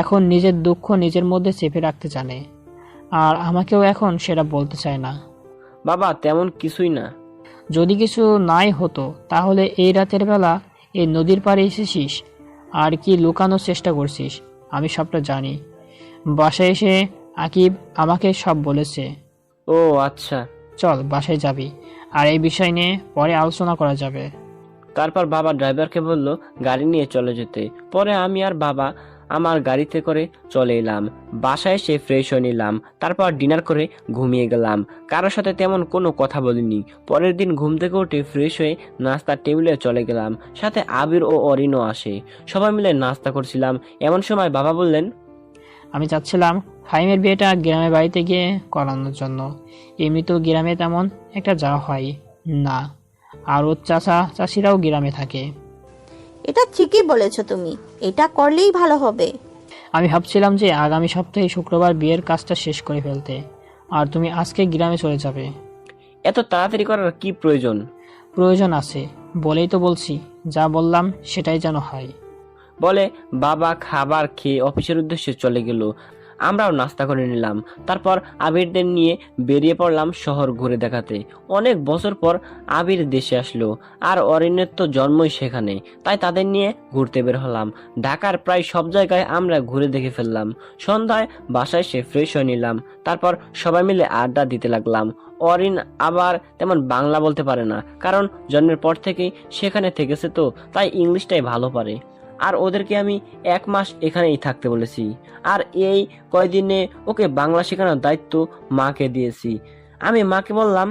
S2: এখন নিজের দুঃখ নিজের মধ্যে চেপে রাখতে জানে, আর আমাকেও এখন সেটা বলতে চায় না।
S1: বাবা তেমন কিছুই না।
S2: যদি কিছু নাই হতো তাহলে এই রাতের বেলা এই নদীর পাড়ে এসেছিস আর কি লুকানোর চেষ্টা করছিস? আমি সবটা জানি। বাসায় এসে আকিব আমাকে সব বলেছে।
S1: ও আচ্ছা,
S2: চল বাসায় যাবি, আর এই বিষয় নিয়ে পরে আলোচনা করা যাবে।
S1: তারপর বাবা ড্রাইভারকে বলল গাড়ি নিয়ে চলে যেতে। পরে আমি আর বাবা আমার গাড়িতে করে চলে এলাম। বাসায় এসে ফ্রেশ হয়ে নিলাম, তারপর ডিনার করে ঘুমিয়ে গেলাম। কারোর সাথে তেমন কোনো কথা বলিনি। পরের দিন ঘুম থেকে উঠে ফ্রেশ হয়ে নাস্তার টেবিলে চলে গেলাম। সাথে আবির ও অরিনও আসে, সবাই মিলে নাস্তা করছিলাম। এমন সময় বাবা বললেন,
S2: আমি চাচ্ছিলাম ফাইমের বিয়েটা গ্রামের বাড়িতে গিয়ে করানোর জন্য। এমনিতেও গ্রামে তেমন একটা যাওয়া হয় না, আর ওর চাচা চাচিরাও গ্রামে থাকে।
S3: এটা ঠিকই বলেছো তুমি, এটা করলেই ভালো হবে।
S2: আমি ভাবছিলাম যে আগামী সপ্তাহে শুক্রবার বিয়ের কাজটা শেষ করে ফেলতে, আর তুমি আজকে গ্রামে চলে যাবে।
S1: এত তাড়াতাড়ি করার কি প্রয়োজন?
S2: প্রয়োজন আছে বলেই তো বলছি, যা বললাম সেটাই যেন হয়।
S1: বলে বাবা খাবার খেয়ে অফিসের উদ্দেশ্যে চলে গেল। আমরাও নাস্তা করে নিলাম। তারপর আবিরদের নিয়ে বেরিয়ে পড়লাম শহর ঘুরে দেখাতে। অনেক বছর পর আবির দেশে আসলো, আর অরিনের তো জন্মই সেখানে, তাই তাদের নিয়ে ঘুরতে বের হলাম। ঢাকার প্রায় সব জায়গায় আমরা ঘুরে দেখে ফেললাম। সন্ধ্যায় বাসায় এসে ফ্রেশ হয়ে নিলাম। তারপর সবাই মিলে আড্ডা দিতে লাগলাম। অরিন আবার তেমন বাংলা বলতে পারে না, কারণ জন্মের পর থেকেই সেখানে থেকেছে, তো তাই ইংলিশটাই ভালো পারে। আর ওদেরকে আমি 1 মাস এখানেই থাকতে বলেছি, আর এই কয়দিনে ওকে বাংলা শেখানোর দায়িত্ব মাকে দিয়েছি। আমি মাকে বললাম,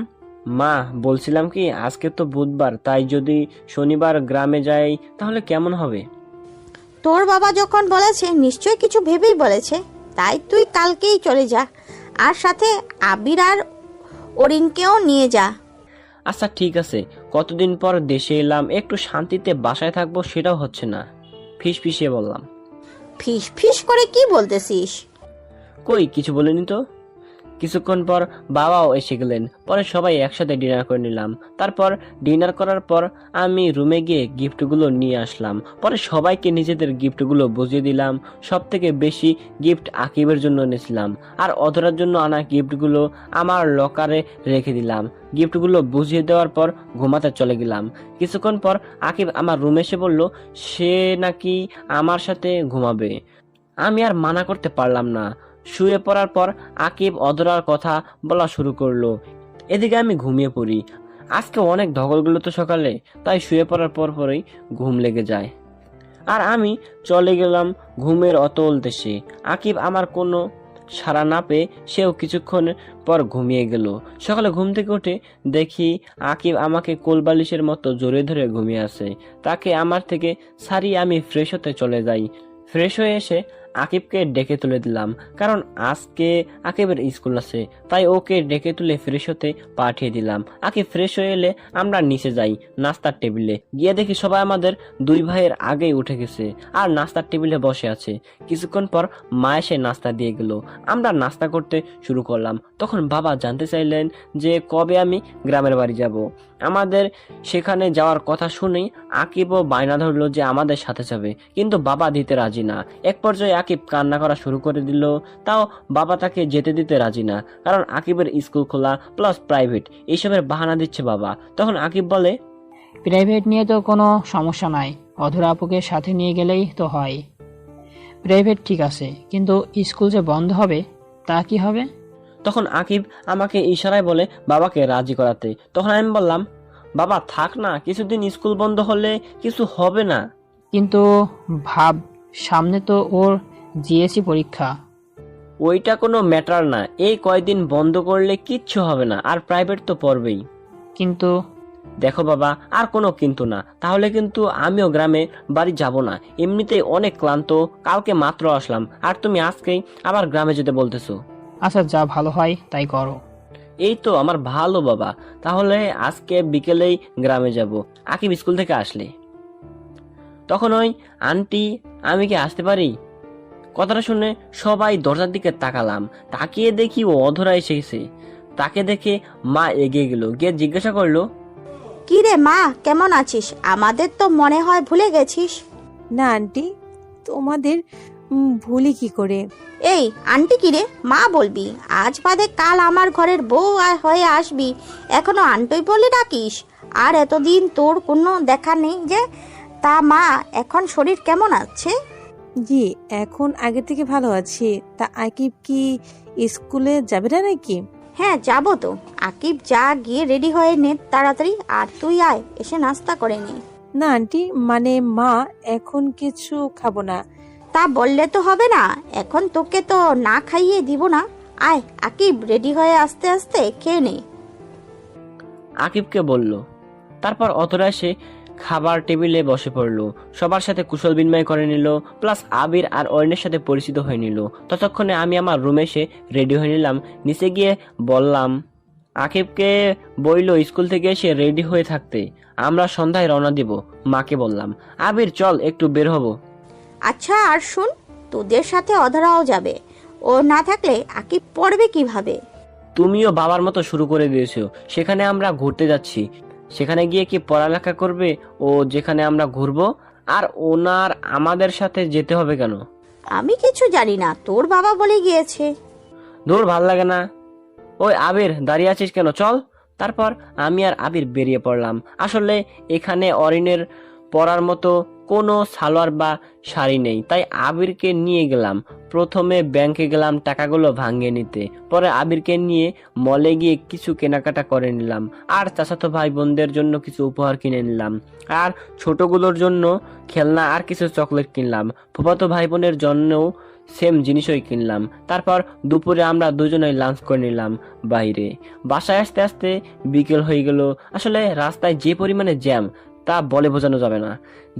S1: মা বলছিলাম কি, আজকে তো বুধবার, তাই যদি শনিবার গ্রামে যাই তাহলে কেমন হবে?
S3: তোর বাবা যখন বলেছে নিশ্চয় কিছু ভেবেই বলেছে, তাই তুই কালকেই চলে যা, আর সাথে আবির আর অরিনকেও নিয়ে যা।
S1: আচ্ছা ঠিক আছে, কতদিন পর দেশে এলাম, একটু শান্তিতে বাসায় থাকবো সেটাও হচ্ছে না। ফিস ফিসিয়ে বললাম।
S3: ফিস ফিস করে কি বলতেছিস?
S1: কই কিছু বলিনি তো। কিছুক্ষণ পর বাবাও এসে গেলেন। পরে সবাই একসাথে ডিনার করে নিলাম। তারপর ডিনার করার পর আমি রুমে গিয়ে গিফটগুলো নিয়ে আসলাম। পরে সবাইকে নিজেদের গিফটগুলো বুঝিয়ে দিলাম। সব থেকে বেশি গিফট আকিবের জন্য এনেছিলাম, আর অধরার জন্য আনা গিফটগুলো আমার লকারে রেখে দিলাম। গিফটগুলো বুঝিয়ে দেওয়ার পর ঘুমাতে চলে গেলাম। কিছুক্ষণ পর আকিব আমার রুমে এসে বলল সে নাকি আমার সাথে ঘুমাবে। আমি আর মানা করতে পারলাম না। শুয়ে পড়ার পর আকিব অধরার কথা বলা শুরু করলো। এদিকে আমি ঘুমিয়ে পড়ি। আজকে অনেক ধকলগুলো তো সকালে, তাই শুয়ে পড়ার পরই ঘুম লেগে যায়, আর আমি চলে গেলাম ঘুমের অতল দেশে। আকিব আমার কোনো সাড়া না পেয়ে সেও কিছুক্ষণ পর ঘুমিয়ে গেল। সকালে ঘুম থেকে উঠে দেখি আকিব আমাকে কোলবালিশের মতো জড়িয়ে ধরে ঘুমিয়ে আছে। তাকে আমার থেকে সারিয়ে আমি ফ্রেশ হতে চলে যাই। ফ্রেশ হয়ে এসে আকিবকে ডেকে তুলে দিলাম, কারণ আজকে আকিবের স্কুল আছে, তাই ওকে ডেকে তুলে ফ্রেশ হতে পাঠিয়ে দিলাম। আকিব ফ্রেশ হয়ে এলে আমরা নিচে যাই নাস্তার টেবিলে। গিয়ে দেখি সবাই আমাদের 2 ভাইয়ের আগেই উঠে গেছে আর নাস্তার টেবিলে বসে আছে। কিছুক্ষণ পর মা এসে নাস্তা দিয়ে গেল। আমরা নাস্তা করতে শুরু করলাম। তখন বাবা জানতে চাইলেন যে কবে আমি গ্রামের বাড়ি যাব। আমাদের সেখানে যাওয়ার কথা শুনেই আকিবও বায়না ধরলো যে আমাদের সাথে যাবে, কিন্তু বাবা দিতে রাজি না। এক পর্যায়ে আকিব কান্না করা শুরু করে দিল, তাও বাবা তাকে যেতে দিতে রাজি না, কারণ আকিবের স্কুল খোলা প্লাস প্রাইভেট এইসবের বাহানা দিচ্ছে বাবা। তখন আকিব বলে,
S2: প্রাইভেট নিয়ে তো কোনো সমস্যা নাই, অধরা আপুকে সাথে নিয়ে গেলেই তো হয়। প্রাইভেট ঠিক আছে, কিন্তু স্কুল যে বন্ধ হবে তা কি হবে?
S1: তখন আকিব আমাকে ইশারায় বলে বাবাকে রাজি করাতে। তখন আমি বললাম, বাবা থাক না, কিছুদিন স্কুল বন্ধ হলে কিছু হবে না।
S2: কিন্তু ভাব, সামনে তো ওর জিএসসি পরীক্ষা।
S1: ওইটা কোনো ম্যাটার না, এই কয়দিন বন্ধ করলে কিচ্ছু হবে না, আর প্রাইভেট তো পড়বেই।
S2: কিন্তু
S1: দেখো বাবা, আর কোনো কিন্তু না, তাহলে কিন্তু আমিও গ্রামে বাড়ি যাব না। এমনিতেই অনেক ক্লান্ত, কালকে মাত্র আসলাম, আর তুমি আজকেই আবার গ্রামে যেতে বলতেছো।
S2: আচ্ছা যা ভালো হয় তাই করো।
S1: এই তো আমার ভালো বাবা, তাহলে আজকে বিকেলেই গ্রামে যাব আকিব স্কুল থেকে আসলে। তখন ওই আন্টি, আমি কি আসতে পারি? কথাটা শুনে সবাই দরজার দিকে তাকালাম। তাকিয়ে দেখি ও অধরা এসেছে। তাকে দেখে মা এগিয়ে গেল, গিয়ে জিজ্ঞাসা করলো,
S3: কি রে মা, কেমন আছিস? আমাদের তো মনে হয় ভুলে গেছিস।
S4: না আন্টি, তোমাদের ভুলি কি করে?
S3: এই আন্টি কি রে মা বলবি? আজ বাদে কাল আমার ঘরের বউ হয়ে আসবি, এখনো আন্টুই বলে ডাকিস? আর এতদিন তোর কোনো দেখা নেই যে। তা মা, এখন শরীর কেমন আছে?
S4: জি, এখন আগে থেকে ভালো আছি। তা আকিব কি স্কুলে যাবে না নাকি?
S3: হ্যাঁ যাবো তো। আকিব যা, গিয়ে রেডি হয়ে নে তাড়াতাড়ি, আর তুই আয়, এসে নাস্তা করে নে।
S4: না আন্টি, মানে মা এখন কিছু খাবো না।
S3: তা বললে তো হবে না, এখন তোকে তো না খাইয়ে দিব না। আয় আকিব, রেডি হয়ে আস্তে আস্তে খেয়ে নে।
S1: আকিবকে বলল। তারপর অতরা এসে খাবার টেবিলে বসে পড়লো। সবার সাথে কুশল বিনিময় করে নিল, প্লাস আবির আর অর্ণের সাথে পরিচিত হয়ে নিল। ততক্ষণে আমি আমার রুমে এসে রেডি হয়ে নিলাম। নিচে গিয়ে বললাম, আকিবকে বইলো স্কুল থেকে এসে রেডি হয়ে থাকতে, আমরা সন্ধ্যায় রওনা দিব। মাকে বললাম, আবির চল একটু বের হব।
S3: আচ্ছা, আর শুন, তোদের সাথে অধরাও যাবে। ও না থাকলে আকিব পড়বে কিভাবে?
S1: তুমিও বাবার মতো শুরু করে দিয়েছো। সেখানে আমরা ঘুরতে যাচ্ছি, সেখানে গিয়ে কি পড়ালেখা করবে ও যেখানে আমরা ঘুরবো? আর ওনার আমাদের সাথে যেতে হবে কেন?
S3: আমি কিছু জানি না, তোর বাবা বলে গিয়েছে।
S1: দূর, ভাল লাগে না। ওই আবির, দাঁড়িয়ে আছিস কেন? চল। তারপর আমি আর আবির বেরিয়ে পড়লাম। আসলে এখানে অরিনের পরার মতো কোনো সালোয়ার বা শাড়ি নেই, তাই আবিরকে নিয়ে গেলাম। প্রথমে ব্যাংকে গেলাম টাকাগুলো ভাঙিয়ে নিতে, পরে আবিরকে নিয়ে মলে গিয়ে কিছু কেনাকাটা করে নিলাম, আর চাচাতো ভাই বোনদের জন্য কিছু উপহার কিনে নিলাম, আর ছোটগুলোর জন্য খেলনা আর কিছু চকলেট কিনলাম। ফুফাতো ভাই বোনের জন্যও সেম জিনিসই কিনলাম। তারপর দুপুরে আমরা দুজনেই লাঞ্চ করে নিলাম বাইরে। বাসায় আসতে আসতে বিকেল হয়ে গেল। আসলে রাস্তায় যে পরিমাণে জ্যাম তা বলে বোঝানো যাবে না।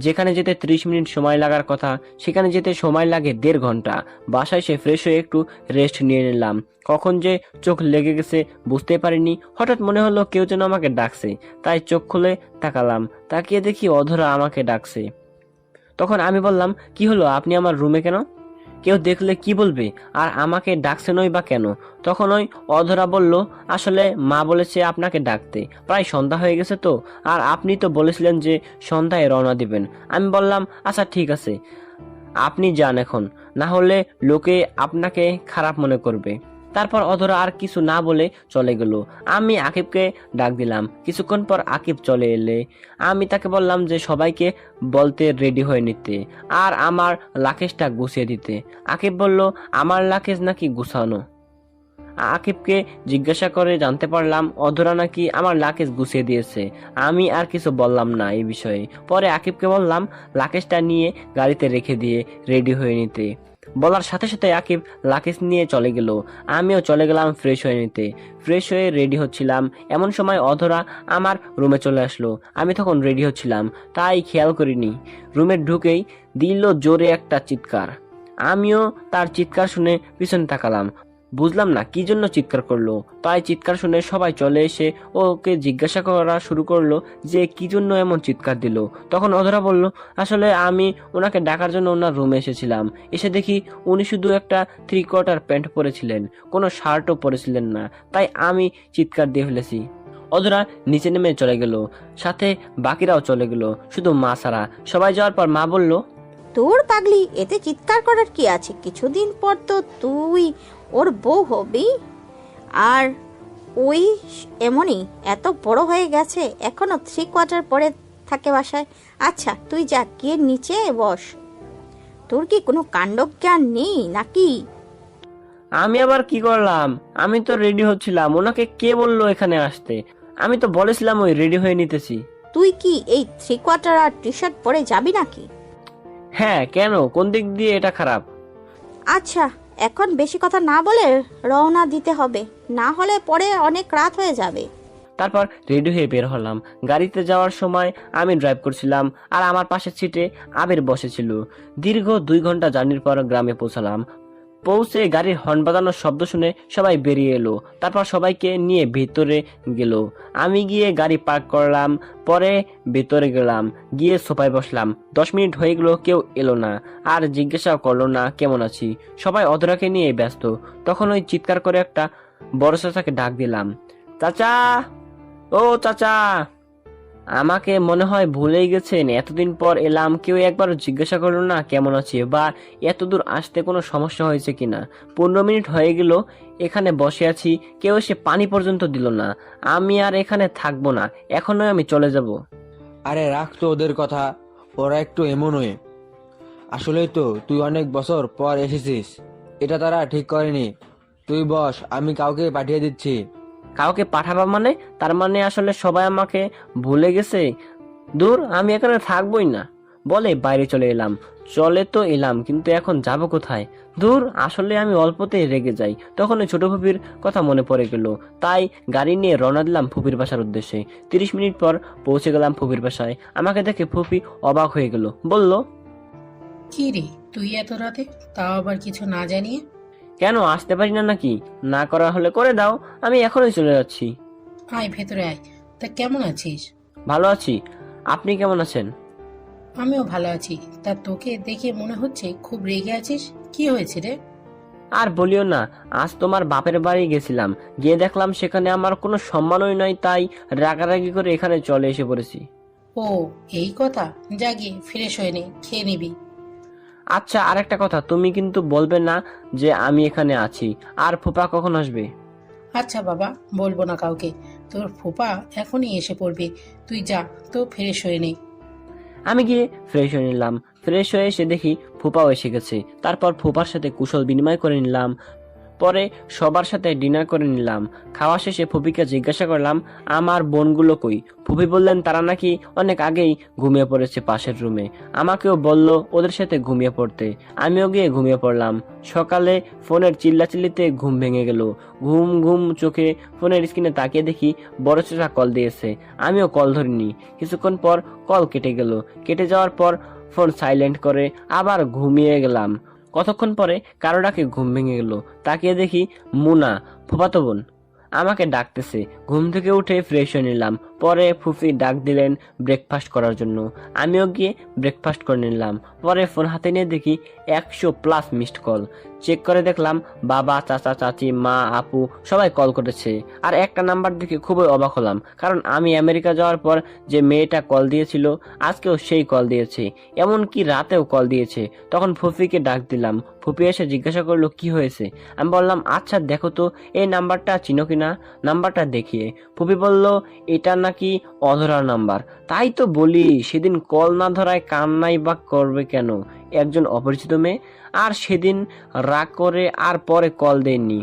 S1: যেখানে যেতে 30 মিনিট সময় লাগার কথা, সেখানে যেতে সময় লাগে 1.5 ঘন্টা। বাসায় এসে ফ্রেশ হয়ে একটু রেস্ট নিয়ে নিলাম। কখন যে চোখ লেগে গেছে বুঝতে পারিনি। হঠাৎ মনে হলো কেউ যেন আমাকে ডাকছে, তাই চোখ খুলে তাকালাম। তাকিয়ে দেখি অধরা আমাকে ডাকছে। তখন আমি বললাম, কি হলো, আপনি আমার রুমে কেন? কেউ দেখলে কি বলবে, আর আমাকে ডাকছেনই বা কেন? তখন ওই অধরা বলল, আসলে মা বলেছে আপনাকে ডাকতে, প্রায় সন্ধ্যা হয়ে গেছে তো, আর আপনি তো বলেছিলেন যে সন্ধ্যায় রওনা দিবেন। আমি বললাম, আচ্ছা ঠিক আছে, আপনি যান এখন, না হলে লোকে আপনাকে খারাপ মনে করবে। তারপর অধরা আর কিছু না বলে চলে গেল। আমি আকিবকে ডাক দিলাম। কিছুক্ষণ পর আকিব চলে এলে আমি তাকে বললাম যে সবাইকে বলতে রেডি হয়ে নিতে, আর আমার লাকেজটা গুছিয়ে দিতে। আকিব বলল, আমার লাকেজ নাকি গুছানো? আকিবকে জিজ্ঞাসা করে জানতে পারলাম অধরা নাকি আমার লাকেজ গুছিয়ে দিয়েছে। আমি আর কিছু বললাম না এই বিষয়ে। পরে আকিবকে বললাম লাকেজটা নিয়ে গাড়িতে রেখে দিয়ে রেডি হয়ে নিতে। বলার সাথে সাথে আকিব লাকেজ নিয়ে চলে গেল। আমিও চলে গেলাম ফ্রেশ হয়ে নিতে। ফ্রেশ হয়ে রেডি হচ্ছিলাম, এমন সময় অধরা আমার রুমে চলে আসলো। আমি তখন রেডি হচ্ছিলাম, তাই খেয়াল করিনি। রুমে ঢুকেই দিল জোরে একটা চিৎকার। আমিও তার চিৎকার শুনে পিছনে তাকালাম। বুঝলাম না কি জন্য চিৎকার করলো, তাই চিৎকার শুনে সবাই চলে এসে ওকে জিজ্ঞাসা করা শুরু করলো যে কি জন্য এমন চিৎকার দিল। তখন অধরা বলল, আসলে আমি ওনাকে ডাকার জন্য ওনার রুমে এসেছিলাম। এসে দেখি উনি শুধু একটা 3/4 প্যান্ট পরেছিলেন, কোনো শার্টও পরেছিলেন না, তাই আমি চিৎকার দিয়ে ফেলেছি। অধরা নিচে নেমে চলে গেল, সাথে বাকিরাও চলে গেল, শুধু মা ছাড়া। সবাই যাওয়ার পর মা বলল,
S3: তোর পাগলি, এতে চিৎকার করার কি আছে? কিছুদিন পর তো তুই ওর বউ হবি, আর ওই এমনই এত বড় হয়ে গেছে, এখনো 3/4 পরে থাকে বাসায়। আচ্ছা তুই যা, গিয়ে নিচে বস। তোর কি কোনো কাণ্ডজ্ঞান নেই নাকি?
S1: আমি আবার কি করলাম? আমি তো রেডি হচ্ছিলাম, ওনাকে কে বললো এখানে আসতে? আমি তো বলেছিলাম ওই রেডি হয়ে নিতেছি।
S3: তুই কি এই 3/4 আর টি-শার্ট পরে যাবি নাকি?
S1: হ্যাঁ, কেন? কোন দিক দিয়ে এটা খারাপ?
S3: আচ্ছা এখন বেশি কথা না বলে রওনা দিতে হবে, না হলে পরে অনেক রাত হয়ে যাবে।
S1: তারপর রেডি হয়ে বের হলাম। গাড়িতে যাওয়ার সময় আমি ড্রাইভ করছিলাম, আর আমার পাশের সিটে আবির বসেছিল। দীর্ঘ 2 ঘন্টা জার্নির পর গ্রামে পৌঁছালাম। পৌঁছে গাড়ির হর্ন বাজানোর শব্দ শুনে সবাই বেরিয়ে এলো। তারপর সবাইকে নিয়ে ভিতরে গেল। আমি গিয়ে গাড়ি পার্ক করলাম, পরে ভেতরে গেলাম, গিয়ে সোফায় বসলাম। 10 মিনিট হয়ে গেল, কেউ এলো না, আর জিজ্ঞাসা করলো না কেমন আছি। সবাই অধরাকে নিয়ে ব্যস্ত। তখন ওই চিৎকার করে একটা বড় চাচাকে ডাক দিলাম, চাচা, ও চাচা। আমাকে মনে হয় ভুলেই গেছেন, এতদিন পর এলাম, কেউ একবারও জিজ্ঞাসা করলো না কেমন আছে, বা এত দূর আসতে কোনো সমস্যা হয়েছে কিনা। 15 মিনিট হয়ে গেল এখানে বসে আছি, কেউ এসে পানি পর্যন্ত দিল না। আমি আর এখানে থাকবো না, এখনই আমি চলে যাব।
S12: আরে রাখ তো ওদের কথা, ওরা একটু এমনই। আসলেই তো তুই অনেক বছর পর এসেছিস, এটা তারা ঠিক করেনি। তুই বস, আমি কাউকে পাঠিয়ে দিচ্ছি।
S1: কাউকে পাঠাবা মানে? তার মানে আসলে সবাই আমাকে ভুলে গেছে। দূর, আমি এখানে থাকবোই না বলে বাইরে চলে এলাম। চলে তো এলাম, কিন্তু এখন যাব কোথায়? দূর, আসলে আমি অল্পতেই রেগে যাই। তখন ওই ছোট ফুপির কথা মনে পড়ে গেল, তাই গাড়ি নিয়ে রওনা দিলাম ফুপির বাসার উদ্দেশ্যে। 30 মিনিট পর পৌঁছে গেলাম ফুপির বাসায়। আমাকে দেখে ফুপি অবাক হয়ে গেল, বলল,
S13: কি রে তুই এত রাতে, তাও আবার কিছু না জানিয়ে?
S1: কেন আসতে পারি না নাকি? না করা হলে করে দাও, আমি এখনই চলে যাচ্ছি।
S13: আয় ভেতরে আয়। তা কেমন আছিস?
S1: ভালো আছি, আপনি কেমন আছেন?
S13: আমিও ভালো আছি। তা তোকে দেখে মনে হচ্ছে খুব রেগে আছিস, কি হয়েছে রে?
S1: আর বলিও না, আজ তোমার বাপের বাড়ি গেছিলাম, গিয়ে দেখলাম সেখানে আমার কোনো সম্মানই নয়, তাই রাগারাগি করে এখানে চলে এসে পড়েছি।
S13: ও এই কথা, যা গিয়ে ফ্রেশ হয়ে নে, খেয়ে নিবি।
S1: আচ্ছা, আর একটা কথা, তুমি কিন্তু বলবে না যে আমি এখানে আছি। আর ফুপা কখন আসবে?
S13: আচ্ছা বাবা, বলবো না কাউকে। তোর ফুপা এখনই এসে পড়বে, তুই যা তো ফ্রেশ হয়ে নে।
S1: আমি গিয়ে ফ্রেশ হয়ে নিলাম। ফ্রেশ হয়ে এসে দেখি ফুপাও এসে গেছে। তারপর ফুপার সাথে কুশল বিনিময় করে নিলাম। পরে সবার সাথে ডিনার করে নিলাম। খাওয়া শেষে ফুপিকে জিজ্ঞাসা করলাম আমার বোনগুলো কই। ফুপি বললেন তারা নাকি অনেক আগেই ঘুমিয়ে পড়েছে পাশের রুমে। আমাকেও বলল ওদের সাথে ঘুমিয়ে পড়তে। আমিও গিয়ে ঘুমিয়ে পড়লাম। সকালে ফোনের চিল্লাচিল্লিতে ঘুম ভেঙে গেল। ঘুম ঘুম চোখে ফোনের স্ক্রিনে তাকিয়ে দেখি বড় চাচা কল দিয়েছে। আমিও কল ধরিনি। কিছুক্ষণ পর কল কেটে গেল। কেটে যাওয়ার পর ফোন সাইলেন্ট করে আবার ঘুমিয়ে গেলাম। কতক্ষণ পরে কারো ডাকে ঘুম ভেঙে গেল। তাকিয়ে দেখি মুনা, ফুফাতো বোন, আমাকে ডাকতেছে। ঘুম থেকে উঠে ফ্রেশ হয়ে নিলাম। পরে ফুফি ডাক দিলেন ব্রেকফাস্ট করার জন্য। আমিও গিয়ে ব্রেকফাস্ট করে নিলাম। পরে ফোন হাতে নিয়ে দেখি 100+ মিসড কল। চেক করে দেখলাম বাবা, চাচা, চাচি, মা, আপু সবাই কল করেছে। আর একটা নাম্বার দেখে খুবই অবাক হলাম, কারণ আমি আমেরিকা যাওয়ার পর যে মেয়েটা কল দিয়েছিল আজকেও সেই কল দিয়েছে, এমনকি রাতেও কল দিয়েছে। তখন ফুফিকে ডাক দিলাম। ফুফি এসে জিজ্ঞাসা করলো কি হয়েছে। আমি বললাম আচ্ছা দেখো তো এই নাম্বারটা চিনো কিনা, নাম্বারটা দেখিয়ে। ফুফি বলল এটা নাকি অধরার নাম্বার। তাই তো বলি সেদিন কল না ধরায় কান্নাই বা করবে কেন একজন অপরিচিত মেয়ে। আর সেদিন রাগ করে আর পরে কল দেননি,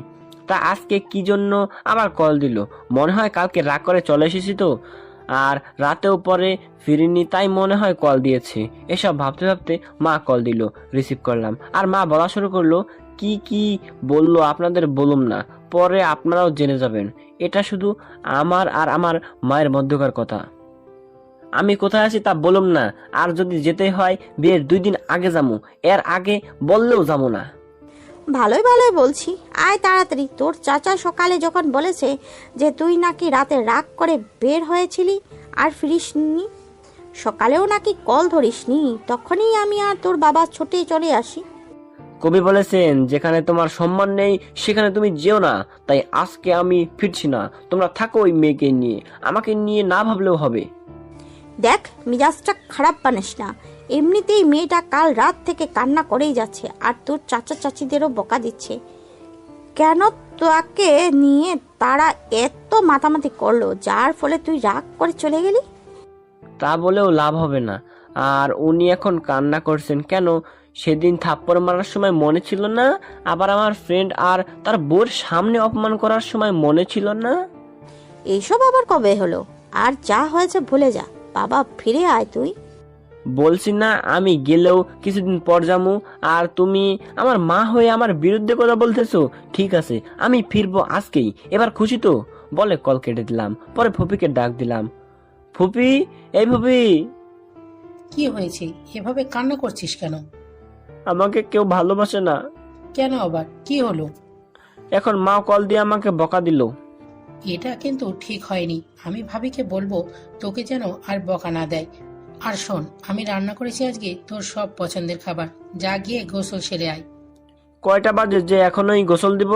S1: তা আজকে কি জন্য আবার কল দিল? মনে হয় কালকে রাগ করে চলে এসেছি তো, আর রাতেও পরে ফিরিনি, তাই মনে হয় কল দিয়েছে। এসব ভাবতে ভাবতে মা কল দিল, রিসিভ করলাম। আর মা বলা শুরু করলো কি কি বললো আপনাদের বলুম না, পরে আপনারাও জেনে যাবেন। এটা শুধু আমার আর আমার মায়ের মধ্যকার কথা। আমি কোথায় আছি তা বলুম না, আর যদি যেতে হয় বিয়ের 2 দিন আগে যাবো, এর আগে বললেও যাবো না।
S3: ভালোই ভালোই বলছি, আয় তাড়াতাড়ি। তোর চাচা সকালে যখন বলেছে যে তুই নাকি রাতে রাগ করে বের হয়েছিলি আর ফিরিসনি, সকালেও নাকি কল ধরিসনি, তখনই আমি আর তোর বাবা ছুটে চলে আসি।
S1: কবি বলেছেন যেখানে তোমার সম্মান নেই সেখানে তুমি যেও না, তাই আজকে আমি ফিরছি না। তোমরা থাকো ওই মেয়েকে নিয়ে, আমাকে নিয়ে না ভাবলেও হবে।
S3: দেখ, মিজাজটা খারাপ বানিস না। এমনিতেই মেয়েটা কাল রাত থেকে কান্না করেই যাচ্ছে, আর তোর চাচা চাচিদেরও বকা দিচ্ছে। কেন তোকে নিয়ে তারা এত মাতামাতি করলো, যার ফলে তুই রাগ করে চলে গেলি?
S1: তা বলেও লাভ হবে না। আর উনি এখন কান্না করছেন কেন? সেদিন থাপ্পড় মারার সময় মনে ছিল না? আবার আমার ফ্রেন্ড আর তার বউর সামনে অপমান করার সময় মনে ছিল না?
S3: এইসব আবার কবে হলো? আর যা হয়েছে ভুলে যা। বাবা, ফিরে আয় তুই।
S1: বলছি না আমি গেলেও কিছুদিন পর যামু, আর তুমি আমার মা হয়ে আমার বিরুদ্ধে কথা বলতেছো? ঠিক আছে, আমি ফিরবো আজকেই। এবার খুশি তো? বলে কল কেটে দিলাম। পরে ফুপিকে ডাক দিলাম। ফুপি, এই ফুপি।
S13: কি হয়েছে, এভাবে কান্না করছিস কেন?
S1: আমাকে কেউ ভালোবাসে না।
S13: কেন আবার, কি হলো?
S1: এখন মা কল দিয়ে আমাকে বকা দিল।
S13: এটা কিন্তু ঠিক হয়নি। আমি ভাবিকে বলবো তোকে যেন আর বকা না দেয়। আর শোন, আমি রান্না করেছি আজকে তোর সব পছন্দের খাবার। যা গিয়ে গোসল সেরে আয়।
S1: কয়টা বাজে যে এখনই গোসল দিব?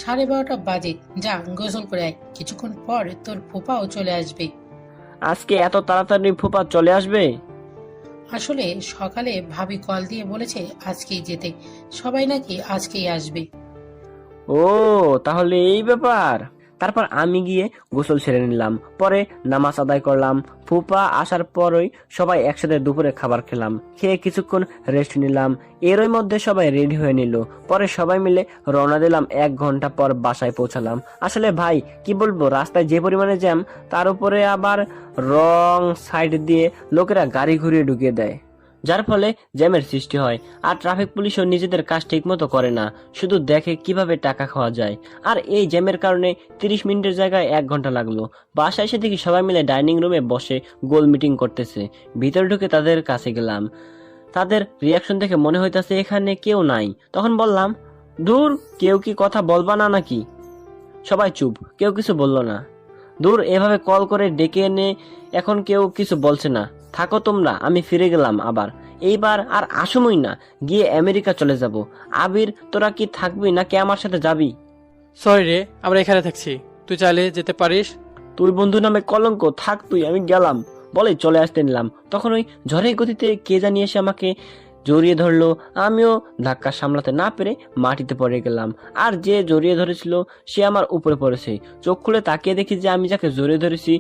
S13: 12:30 বাজে। যা গোসল করে আয়, কিছুক্ষণ পর তোর ফুপাও চলে আসবে।
S1: আজকে এত তাড়াতাড়ি ফুপা চলে আসবে?
S13: আসলে সকালে ভাবি কল দিয়ে বলেছে আজকেই যেতে, সবাই নাকি আজকেই আসবে।
S1: ও তাহলে এই ব্যাপার। তারপর আমি গিয়ে গোসল সেরে নিলাম। পরে নামাজ আদায় করলাম। ফুপা আসার পরই সবাই একসাথে দুপুরে খাবার খেলাম। খেয়ে কিছুক্ষণ রেস্ট নিলাম। এরই মধ্যে সবাই রেডি হয়ে নিল। পরে সবাই মিলে রওনা দিলাম। 1 ঘন্টা পর বাসায় পৌঁছালাম। আসলে ভাই কি বলবো, রাস্তায় যে পরিমাণে জ্যাম, তার উপরে আবার রং সাইড দিয়ে লোকেরা গাড়ি ঘুরিয়ে ঢুকিয়ে দেয়, যার ফলে জ্যামের সৃষ্টি হয়। আর ট্রাফিক পুলিশও নিজেদের কাজ ঠিক মতো করে না, শুধু দেখে কিভাবে টাকা খাওয়া যায়। আর এই জ্যামের কারণে 30 মিনিটের জায়গায় 1 ঘন্টা লাগলো। বাসায় এসে দেখি সবাই মিলে ডাইনিং রুমে বসে গোল মিটিং করতেছে। ভিতরে ঢুকে তাদের কাছে গেলাম। তাদের রিয়াকশন দেখে মনে হইতাছে এখানে কেউ নাই। তখন বললাম, দূর, কেউ কি কথা বলবা না নাকি? সবাই চুপ, কেউ কিছু বলল না। দূর, এভাবে কল করে ডেকে এনে এখন কেউ কিছু বলছে না। থাকো তোমরা, আমি ফিরে গেলাম আবার। এইবার আর আসমই না, গিয়ে আমেরিকা চলে যাব। আবির, তোরা কি থাকবি নাকি আমার সাথে যাবি?
S6: সরি রে, আমরা এখানে থাকছি, তুই চাইলে যেতে পারিস।
S1: তুই বন্ধু নামে কলঙ্ক, থাক তুই, আমি গেলাম বলে চলে আসতে নিলাম। তখন ওই ঝড়ের গতিতে কে জানি এসে আমাকে জড়িয়ে ধরলো। আমিও ধাক্কা সামলাতে না পেরে মাটিতে পড়ে গেলাম। আর যে জড়িয়ে ধরেছিল সে আমার উপরে পড়েছে। চোখ খুলে তাকিয়ে দেখি যে আমি যাকে জড়িয়ে ধরেছি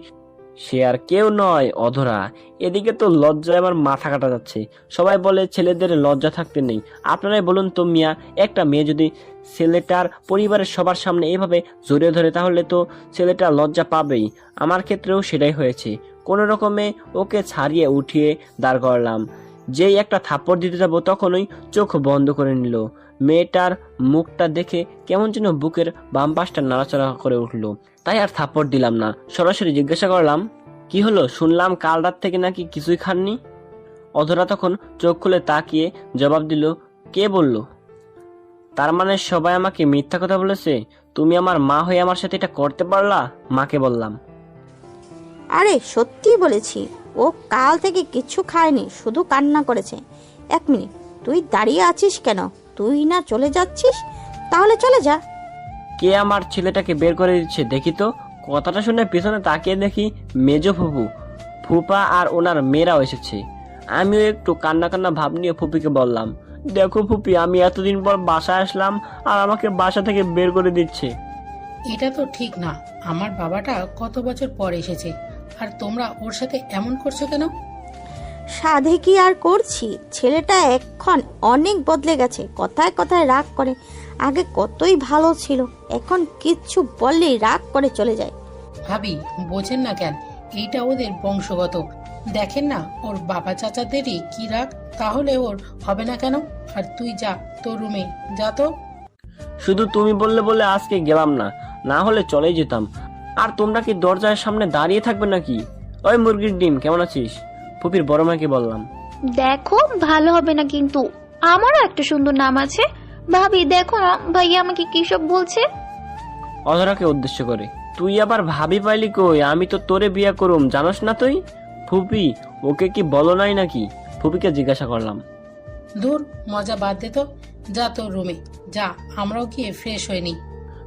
S1: সে আর কেউ নয়, অধরা। এদিকে তো লজ্জায় আমার মাথা কাটা যাচ্ছে। সবাই বলে ছেলেদের লজ্জা থাকতে নেই। আপনারাই বলুন তো মিয়া, একটা মেয়ে যদি ছেলেটার পরিবারের সবার সামনে এভাবে জড়িয়ে ধরে তাহলে তো ছেলেটা লজ্জা পাবেই। আমার ক্ষেত্রেও সেটাই হয়েছে। কোনো রকমে ওকে ছাড়িয়ে উঠিয়ে দাঁড় করালাম। যেই একটা থাপ্পড় দিতে যাব তখনই চোখ বন্ধ করে নিল। মেয়েটার মুখটা দেখে কেমন যেন বুকের বাম পাশটা নাড়াচাড়া করে উঠলো। তাই আর থাপ্পড় দিলাম না, সরাসরি জিজ্ঞাসা করলাম, কি হলো? শুনলাম কাল রাত থেকে নাকি কিছুই খাননি। অধরা তখন চোখ খুলে তাকিয়ে জবাব দিল, কে বলল? তার মানে সবাই আমাকে মিথ্যা কথা বলেছে? তুমি আমার মা হয়ে আমার সাথে এটা করতে পারলা? মাকে বললাম।
S3: আরে সত্যি বলেছি, ও কাল থেকে কিচ্ছু খায়নি, শুধু কান্না করেছে। 1 মিনিট, তুই দাঁড়িয়ে আছিস কেন? তুই না চলে যাচ্ছিস? তাহলে চলে যা।
S1: কে আমার ছেলেটাকে বের করে দিচ্ছে দেখি তো। কথাটা শুনে পেছনে তাকিয়ে দেখি মেজো ফুপু, ফুপা আর ওনার মেয়েরাও এসেছে। আমিও একটু কান্না কান্না ভাব নিয়ে ফুপিকে বললাম, দেখো ফুপি, আমি এতদিন পর বাসায় আসলাম আর আমাকে বাসা থেকে বের করে দিচ্ছে।
S13: এটা তো ঠিক না। আমার বাবাটা কত বছর পর এসেছে, আর তোমরা ওর সাথে এমন করছো কেন?
S3: সাধে কি আর করছি, ছেলেটা এখন অনেক বদলে গেছে। কথায় কথায় রাগ করে। আগে কতই ভালো ছিল, এখন কিচ্ছু বললেই রাগ করে চলে যায়।
S13: ভাবি, বোঝেন না কেন? এইটা ওদের বংশগত। দেখেন না ওর বাবা চাচাদেরই কি রাগ, তাহলে ওর হবে না কেন? আর তুই যা তোর রুমে, যা তো।
S1: শুধু তুমি বললে বলে আজকে গেলাম না, না হলে চলেই যেতাম। আর তোমরা কি দরজার সামনে দাঁড়িয়ে থাকবে নাকি? ওই মুরগির ডিম, কেমন আছিস? ফুপির বড় মাকে বললাম।
S8: দেখো, ভালো হবে না কিন্তু। আমারও একটা সুন্দর নাম আছে। ভাবি দেখো না, ভাইয়া আমাকে কি সব বলছে।
S1: অধরাকে উদ্দেশ্য করে, তুই আবার ভাবি পাইলি কই? আমি তো তোরে বিয়ে করুম, জানোস না তুই? ফুপি, ওকে কি বলো নাই নাকি? ফুপিকে জিজ্ঞাসা করলাম।
S13: দূর, মজা বাদ দে তো, যা তোর রুমে যা, আমরাও গিয়ে ফ্রেশ হয়ে নিই।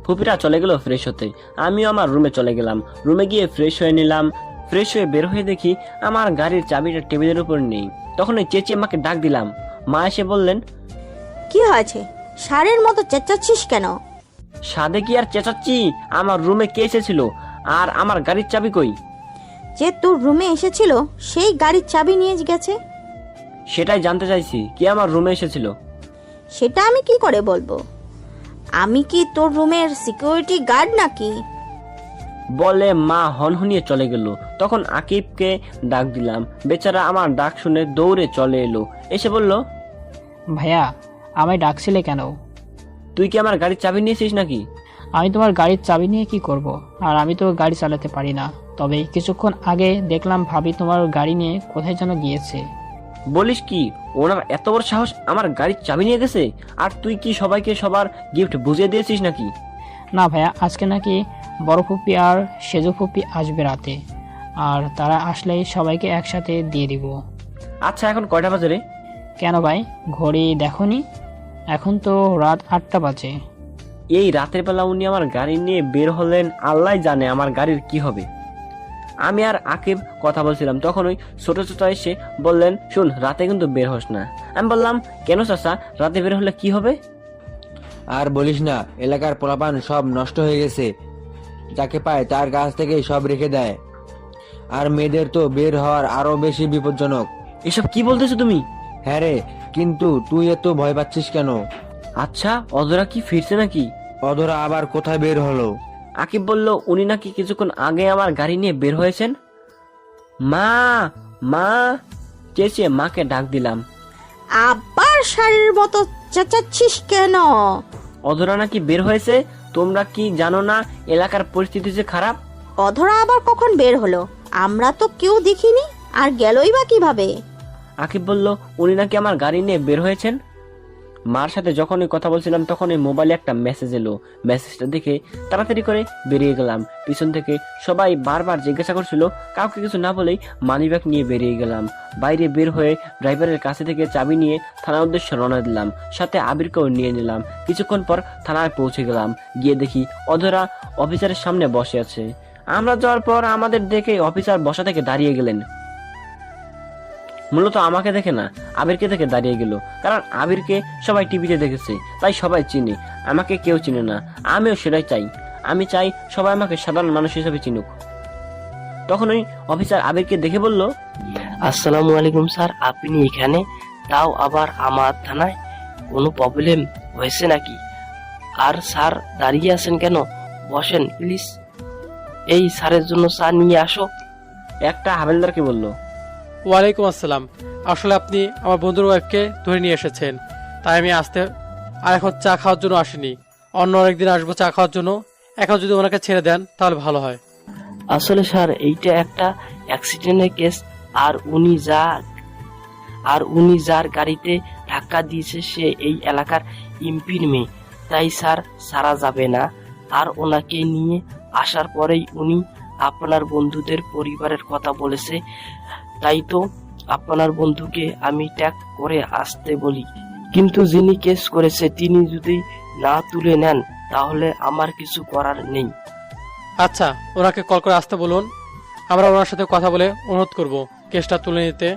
S1: ফুপিরা চলে গেল ফ্রেশ হতে, আমিও আমার রুমে চলে গেলাম। রুমে গিয়ে ফ্রেশ হয়ে নিলাম। ফ্রেশ হয়ে বের হয়ে দেখি আমার গাড়ির চাবিটা টেবিলের উপর নেই। তখন ওই চেঁচিয়ে মাকে ডাক দিলাম। মা এসে বললেন,
S3: কি হয়েছে? ষাঁড়ের মতো চেঁচাচ্ছিস কেন?
S1: সাদে কি আর চেঁচাচ্ছি? আমার রুমে কে এসেছিল আর আমার গাড়ির চাবি কই?
S3: যে তোর রুমে এসেছিল সেই গাড়ির চাবি নিয়ে গেছে।
S1: সেটাই জানতে চাইছি, কে আমার রুমে এসেছিল?
S3: সেটা আমি কি করে বলবো? আমি কি তোর রুমের সিকিউরিটি গার্ড নাকি?
S1: বলে মা হনহনিয়ে চলে গেল। তখন আকিবকে ডাক দিলাম। বেচারা আমার ডাক শুনে দৌড়ে চলে এলো। এসে বলল,
S2: ভাইয়া, আমায় ডাকছিলে কেন?
S1: তুই কি আমার গাড়ির চাবি নিয়েছিস নাকি?
S2: আমি তোমার গাড়ির চাবি নিয়ে কি করব? আর আমি তো গাড়ি চালাতে পারি না। তবে কিছুক্ষণ আগে দেখলাম ভাবি তোমার গাড়ি নিয়ে কোথায় যেন গিয়েছে।
S1: বলিস কি? ওনার এত বড় সাহস আমার গাড়ির চাবি নিয়ে গেছে? আর তুই কি সবাইকে সবার গিফট বুঝিয়ে দিয়েছিস নাকি?
S2: না ভাইয়া, আজকে নাকি বড় ফুপি আর সেজো ফুপি আসবে রাতে, আর তারা আসলেই সবাইকে একসাথে দিয়ে দিব।
S1: আচ্ছা, এখন কয়টা বাজে রে?
S2: কেন ভাই, ঘড়ি দেখোনি? এখন তো রাত 8টা বাজে।
S1: এই রাতের বেলা উনি আমার গাড়ি নিয়ে বের হলেন, আল্লাহ জানে আমার গাড়ির কি হবে। আমি আর আকিব কথা বলছিলাম, তখন ওই ছোট ছোট এসে বললেন, শুন, রাতে কিন্তু বের হস না। আমি বললাম, কেন চাচা, রাতে বের হলে কি হবে?
S12: আর বলিস না, এলাকার পোলাপান সব নষ্ট হয়ে গেছে। যাকে পায় তার কাছ থেকে সব রেখে দেয়। আর মেয়েদের তো বের হওয়ার আরো বেশি বিপজ্জনক।
S1: এসব কি বলতেছো তুমি?
S12: হ্যাঁ রে, কিন্তু তুই এত ভয় পাচ্ছিস কেন?
S1: আচ্ছা, অধরা কি ফিরছে নাকি?
S12: অধরা আবার কোথায় বের হলো?
S1: আকিব বলল, উনি নাকি কিছুক্ষণ আগে আমার গাড়ি নিয়ে বের হয়েছেন। মা, মা চেঁচিয়ে মাকে ডাক দিলাম।
S3: আবার ষাঁড়ের মতো চেঁচাচ্ছিস কেন?
S1: অধরা নাকি বের হয়েছে। তোমরা কি জানো না এলাকার পরিস্থিতি যে খারাপ?
S3: অধরা আবার কখন বের হলো? আমরা তো কেউ দেখিনি, আর গেলই বা কিভাবে?
S1: আকিব বলল, উনি নাকি আমার গাড়ি নিয়ে বের হয়েছেন। মার সাথে যখনই কথা বলছিলাম তখনই মোবাইলে একটা মেসেজ এলো। মেসেজটা দেখে তাড়াতাড়ি করে বেরিয়ে গেলাম। পিছন থেকে সবাই বারবার জিজ্ঞাসা করছিল, কাউকে কিছু না বলেই মানিব্যাগ নিয়ে বেরিয়ে গেলাম। বাইরে বের হয়ে ড্রাইভারের কাছে থেকে চাবি নিয়ে থানার উদ্দেশ্যে রওনা দিলাম, সাথে আবিরকেও নিয়ে নিলাম। কিছুক্ষণ পর থানায় পৌঁছে গেলাম। গিয়ে দেখি অধরা অফিসারের সামনে বসে আছে। আমরা যাওয়ার পর আমাদের দেখে অফিসার বসা থেকে দাঁড়িয়ে গেলেন। মূলত আমাকে দেখে না, আবিরকে দেখে দাঁড়িয়ে গেল। কারণ আবিরকে সবাই টিভিতে দেখেছে, তাই সবাই চিনে, আমাকে কেউ চিনে না। আমিও সেটাই চাই। আমি চাই সবাই আমাকে সাধারণ মানুষ হিসেবে চিনুক। তখন ওই অফিসার আবিরকে দেখে বলল,
S5: আসসালামু আলাইকুম স্যার, আপনি এখানে, তাও আবার আমার থানায়? কোনো প্রবলেম হয়েছে নাকি? আর স্যার দাঁড়িয়ে আছেন কেন? বসেন প্লিজ, এই স্যারের জন্য চা নিয়ে আসো।
S1: একটা হাবেলদারকে বলল।
S6: ওয়ালাইকুম আসসালাম। আসলে আপনি আমার বন্ধুর ওয়াইফকে ধরে নিয়ে এসেছেন, তাই আমি আসতে, আর এখন চা খাওয়ার জন্য আসিনি। অন্য আরেকদিন আসবো চা খাওয়ার জন্য। এখন যদি ওনাকে ছেড়ে দেন তাহলে ভালো হয়।
S5: আসলে স্যার এইটা একটা অ্যাক্সিডেন্টের কেস, আর উনি যার গাড়িতে ধাক্কা দিয়েছে সে এই এলাকার এমপির মেয়ে, তাই স্যার সারা যাবে না। আর ওনাকে নিয়ে আসার পরেই উনি আপনার বন্ধুদের পরিবারের কথা বলেছে, তাই তো আপনার বন্ধুকে আমি ট্যাগ করে আসতে বলি। কিন্তু যিনি কেস করেছে তিনি যদি না তুলে নেন তাহলে আমার কিছু করার নেই।
S6: আচ্ছা, ওনাকে কল করে আসতে বলুন, আমরা ওনার সাথে কথা বলে অনুরোধ করব কেসটা তুলে নিতে।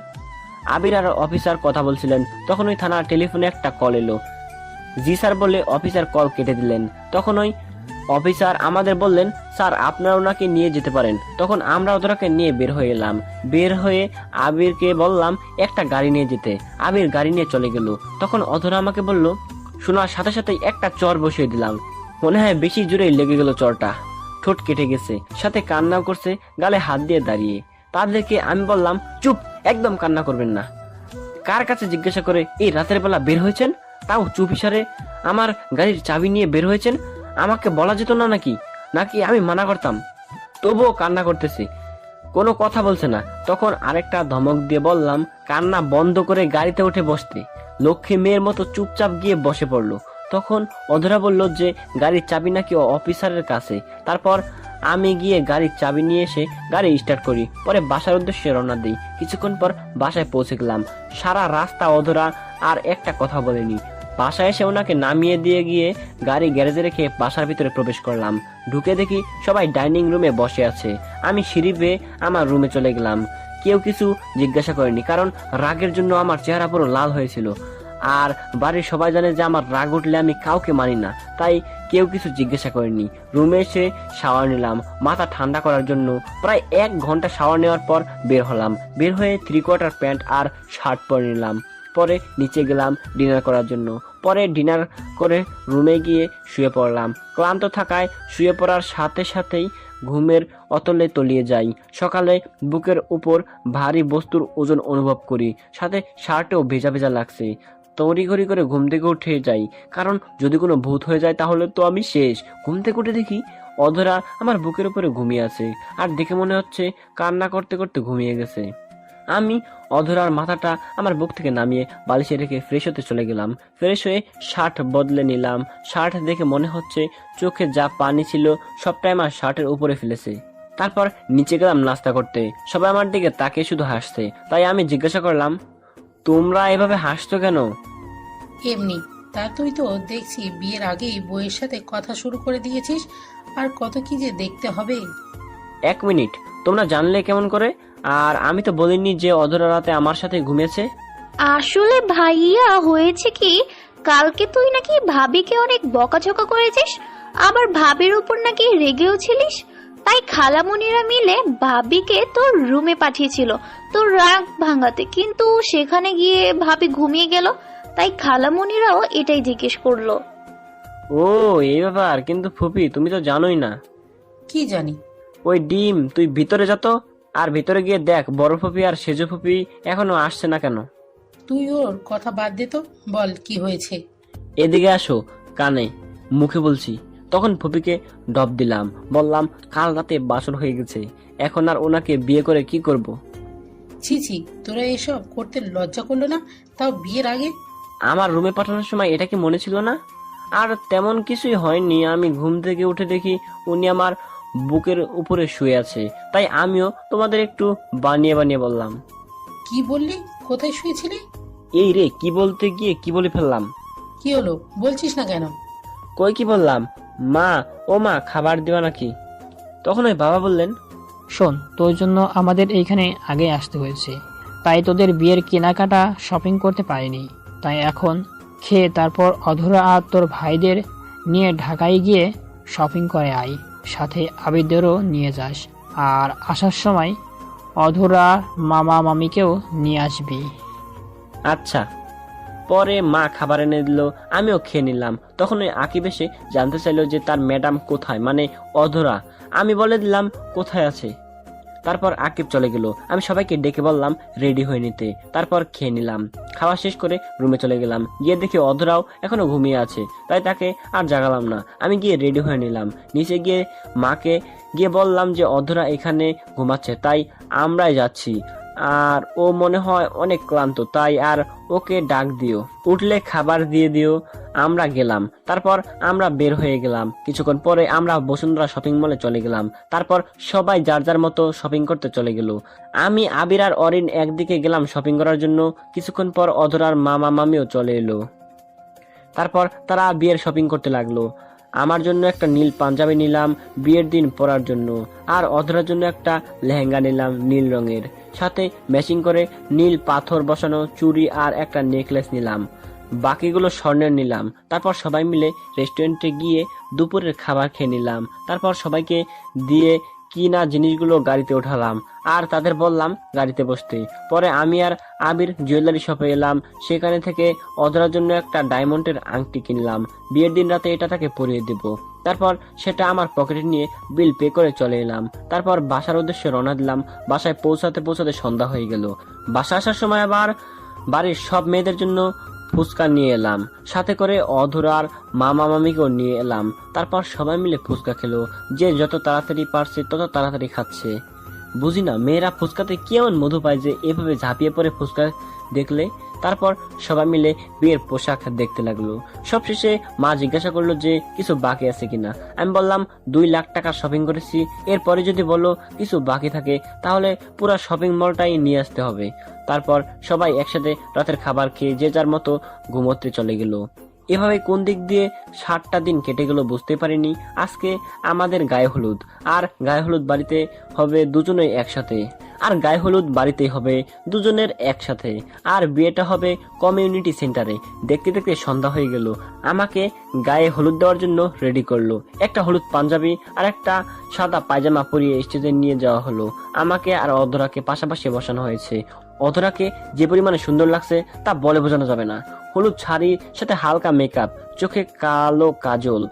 S1: আবির আর অফিসার কথা বলছিলেন, তখন ওই থানার টেলিফোনে একটা কল এলো। জি স্যার বলে অফিসার কল কেটে দিলেন। তখন ওই অফিসার আমাদের বললেন, স্যার আপনারা ওনাকে নিয়ে যেতে পারেন। তখন আমরা ওদেরকে নিয়ে বের হয়ে এলাম। বের হয়ে আবিরকে বললাম একটা গাড়ি নিয়ে যেতে। আবির গাড়ি নিয়ে চলে গেল। তখন অধরা আমাকে বলল, শোনার সাথে সাথেই একটা চর বসিয়ে দিলাম। মনে হয় বেশি জোরেই লেগে গেল চরটা, ঠোঁট কেটে গেছে, সাথে কান্নাও করছে, গালে হাত দিয়ে দাঁড়িয়ে। তাদেরকে আমি বললাম, চুপ, একদম কান্না করবেন না। কার কাছে জিজ্ঞাসা করে এই রাতের বেলা বের হয়েছেন, তাও চুপ ইশারে আমার গাড়ির চাবি নিয়ে বের হয়েছেন? আমাকে বলা যেত না নাকি? নাকি আমি মানা করতাম? তবুও কান্না করতেছি, কোনো কথা বলছে না। তখন আরেকটা ধমক দিয়ে বললাম, কান্না বন্ধ করে গাড়িতে উঠে বসতে। লক্ষ্মী মেয়ের মতো চুপচাপ গিয়ে বসে পড়লো। তখন অধরা বলল যে গাড়ির চাবি নাকি অফিসারের কাছে। তারপর আমি গিয়ে গাড়ির চাবি নিয়ে এসে গাড়ি স্টার্ট করি, পরে বাসার উদ্দেশ্যে রওনা দিই। কিছুক্ষণ পর বাসায় পৌঁছে গেলাম। সারা রাস্তা অধরা আর একটা কথা বলেনি। বাসায় এসে ওনাকে নামিয়ে দিয়ে গিয়ে গাড়ি গ্যারেজে রেখে বাসার ভিতরে প্রবেশ করলাম। ঢুকে দেখি সবাই ডাইনিং রুমে বসে আছে। আমি সিঁড়ি বেয়ে আমার রুমে চলে গেলাম। কেউ কিছু জিজ্ঞাসা করেনি, কারণ রাগের জন্য আমার চেহারা পুরো লাল হয়েছিল। আর বাড়ির সবাই জানে যে আমার রাগ উঠলে আমি কাউকে মানি না, তাই কেউ কিছু জিজ্ঞাসা করেনি। রুমে এসে শাওয়ার নিলাম মাথা ঠান্ডা করার জন্য। প্রায় 1 ঘন্টা শাওয়ার নেওয়ার পর বের হলাম। বের হয়ে 3/4 প্যান্ট আর শার্ট পরে নিলাম। পরে নিচে গেলাম ডিনার করার জন্য। পরে ডিনার করে রুমে গিয়ে শুয়ে পড়লাম। ক্লান্ত থাকায় শুয়ে পড়ার সাথে সাথেই ঘুমের অতলে তলিয়ে যাই। সকালে বুকের উপর ভারী বস্তুর ওজন অনুভব করি, সাথে শার্টেও ভেজা ভেজা লাগছে। তড়িঘড়ি করে ঘুম থেকে উঠে যাই, কারণ যদি কোনো ভূত হয়ে যায় তাহলে তো আমি শেষ। ঘুম থেকে উঠে দেখি অধরা আমার বুকের উপরে ঘুমিয়ে আছে, আর দেখে মনে হচ্ছে কান্না করতে করতে ঘুমিয়ে গেছে। আমি অধরার মাথাটা আমার বুক থেকে নামিয়ে বালিশে রেখে ফ্রেশ হতে চলে গেলাম। ফ্রেশ হয়ে শার্ট বদলে নিলাম। শার্ট দেখে মনে হচ্ছে চোখে যা পানি ছিল সবটাই আমার শার্টের উপরে ফেলেছে। তারপর নিচে গেলাম নাস্তা করতে। সবাই আমার দিকে তাকিয়ে শুধু হাসছে, তাই আমি জিজ্ঞাসা করলাম, তোমরা এভাবে হাসছো কেন?
S13: এমনি। তা তুই তো দেখছি বিয়ের আগেই বইয়ের সাথে কথা শুরু করে দিয়েছিস, আর কত কি যে দেখতে হবে।
S1: 1 মিনিট, তোমরা জানলে কেমন করে? আর আমি তো বলিনি যে অধরা রাতে আমার সাথে ঘুমিয়েছে।
S8: আসলে ভাইয়া হয়েছে কি, কালকে তুই নাকি ভাবিকে অনেক বকাঝকা করেছিস, আবার ভাবির উপর নাকি রেগেও ছিলিস। তাই খালামণিরা মিলে ভাবিকে তোর রুমে পাঠিয়েছিল তোর রাগ ভাঙাতে, কিন্তু সেখানে গিয়ে ভাবি ঘুমিয়ে গেল, তাই খালামণিরাও এটাই জিজ্ঞেস করলো।
S1: ও এই ব্যাপার। কিন্তু ফুপি তুমি তো জানোই না।
S13: কি জানি?
S1: ওই ডিম, তুই ভিতরে যা তো, আর ভিতরে গিয়ে দেখ বড় ফুপি আর সেজো ফুপি এখনো আসছে না কেন।
S13: তুই ওর কথা বাদ দে তো, বল কি হয়েছে।
S1: এদিকে আসো, কানে মুখে বলছি। তখন ফুপিকে ডব দিলাম, বললাম কাল রাতে বাসর হয়ে গেছে, এখন আর ওনাকে বিয়ে করে কি করব।
S13: ছি ছি, তোরা এসব করতে লজ্জা করলো না, তাও বিয়ের আগে?
S1: আমার রুমে পাঠানোর সময় এটা কি মনে ছিল না? আর তেমন কিছুই হয়নি। আমি ঘুম থেকে উঠে দেখি উনি আমার বুকের উপরে শুয়ে আছে, তাই আমিও তোমাদের একটু বানিয়ে বানিয়ে বললাম।
S13: কি বললি? কোথায় শুয়েছিলি?
S1: এই রে, কি বলতে গিয়ে কি বলে ফেললাম।
S13: কি হলো, বলছিস না কেন?
S1: কই কি বললাম, মা ও মা খাবার দিবা নাকি? তখন ওই বাবা বললেন,
S2: শোন, তোর জন্য আমাদের এইখানে আগে আসতে হয়েছে, তাই তোদের বিয়ের কেনাকাটা শপিং করতে পারিনি। তাই এখন খেয়ে তারপর অধরা আর তোর ভাইদের নিয়ে ঢাকায় গিয়ে শপিং করে আয়, সাথে আবিরদেরও নিয়ে যাস। আর আসার সময় অধরা মামা মামিকেও নিয়ে আসবি।
S1: আচ্ছা। পরে মা খাবার এনে দিল, আমিও খেয়ে নিলাম। তখন ওই আকিব এসে জানতে চাইলো যে তার ম্যাডাম কোথায়, মানে অধরা। আমি বলে দিলাম কোথায় আছে। তারপর আকিব চলে গেল। আমি সবাইকে ডেকে বললাম রেডি হয়ে নিতে। তারপর খেয়ে নিলাম। খাওয়া শেষ করে রুমে চলে গেলাম। গিয়ে দেখি অধরাও এখনো ঘুমিয়ে আছে, তাই তাকে আর জাগালাম না। আমি গিয়ে রেডি হয়ে নিলাম। নিচে গিয়ে মাকে গিয়ে বললাম যে অধরা এখানে ঘুমাচ্ছে, তাই আমরাই যাচ্ছি। আর ও মনে হয় অনেক ক্লান্ত, তাই আর ওকে ডাক দিও, উঠলে খাবার দিয়ে দিও। আমরা গেলাম। তারপর আমরা বের হয়ে গেলাম। কিছুক্ষণ পরে আমরা বসুন্ধরা শপিং মলে চলে গেলাম। তারপর সবাই যার যার মতো শপিং করতে চলে গেল। আমি, আবির আর অরিন একদিকে গেলাম শপিং করার জন্য। কিছুক্ষণ পর অধরার মামা মামিও চলে এলো। তারপর তারা বিয়ের শপিং করতে লাগলো। আমার জন্য একটা নীল পাঞ্জাবি নিলাম বিয়ের দিন পরার জন্য, আর অধরার জন্য একটা লেহেঙ্গা নিলাম নীল রঙের, সাথে ম্যাচিং করে নীল পাথর বসানো চুড়ি আর একটা নেকলেস নিলাম। বাকিগুলো স্বর্ণের নিলাম। তারপর সবাই মিলে রেস্টুরেন্টে গিয়ে দুপুরের খাবার খেয়ে নিলাম। তারপর সবাইকে দিয়ে কিনা জিনিসগুলো গাড়িতে উঠালাম আর তাদের বললাম গাড়িতে বসতে। পরে আমি আর আবির জুয়েলারি শপে এলাম। সেখানে থেকে অধরার জন্য একটা ডায়মন্ডের আংটি কিনলাম। বিয়ের দিন রাতে এটা তাকে পরিয়ে দেব। তারপর সেটা আমার পকেটে নিয়ে বিল পে করে চলে এলাম। তারপর বাসার উদ্দেশ্যে রওনা দিলাম। বাসায় পৌঁছাতে পৌঁছাতে সন্ধ্যা হয়ে গেল। বাসা আসার সময় আবার বাড়ির সব মেয়েদের জন্য ফুচকা নিয়ে এলাম, সাথে করে অধরার মামা মামিকেও নিয়ে এলাম। তারপর সবাই মিলে ফুচকা খেলো। যে যত তাড়াতাড়ি পারছে তত তাড়াতাড়ি খাচ্ছে। বুঝি না মেয়েরা ফুচকাতে কি এমন মধু পায় যে এভাবে ঝাঁপিয়ে পড়ে ফুচকা দেখলে। তারপর সবাই মিলে বিয়ের পোশাক দেখতে লাগলো। সবশেষে মা জিজ্ঞাসা করলো যে কিছু বাকি আছে কিনা। আমি বললাম 2 লাখ টাকা শপিং করেছি, এরপরে যদি বলো কিছু বাকি থাকে তাহলে পুরো শপিং মলটাই নিয়ে আসতে হবে। তারপর সবাই একসাথে রাতের খাবার খেয়ে যে যার মতো ঘুমোতে চলে গেল। এভাবে কোন দিক দিয়ে 7টা দিন কেটে গেল বুঝতে পারিনি। আজকে আমাদের গায়ে হলুদ, আর গায়ে হলুদ বাড়িতে হবে দুজনেই একসাথে, আর গায়ে হলুদ বাড়িতেই হবে দুজনের একসাথে, আর বিয়েটা হবে কমিউনিটি সেন্টারে। দেখতে দেখতে সন্ধ্যা হয়ে গেল। আমাকে গায়ে হলুদ দেওয়ার জন্য রেডি করলো। একটা হলুদ পাঞ্জাবি আর একটা সাদা পায়জামা পরিয়ে স্টেজে নিয়ে যাওয়া হলো। আমাকে আর অধরাকে পাশাপাশি বসানো হয়েছে। অধরাকে যে পরিমাণে সুন্দর লাগছে তা বলে বোঝানো যাবে না। হলুদ শাড়ির সাথে হালকা মেকআপ, চোখে কালো কাজল।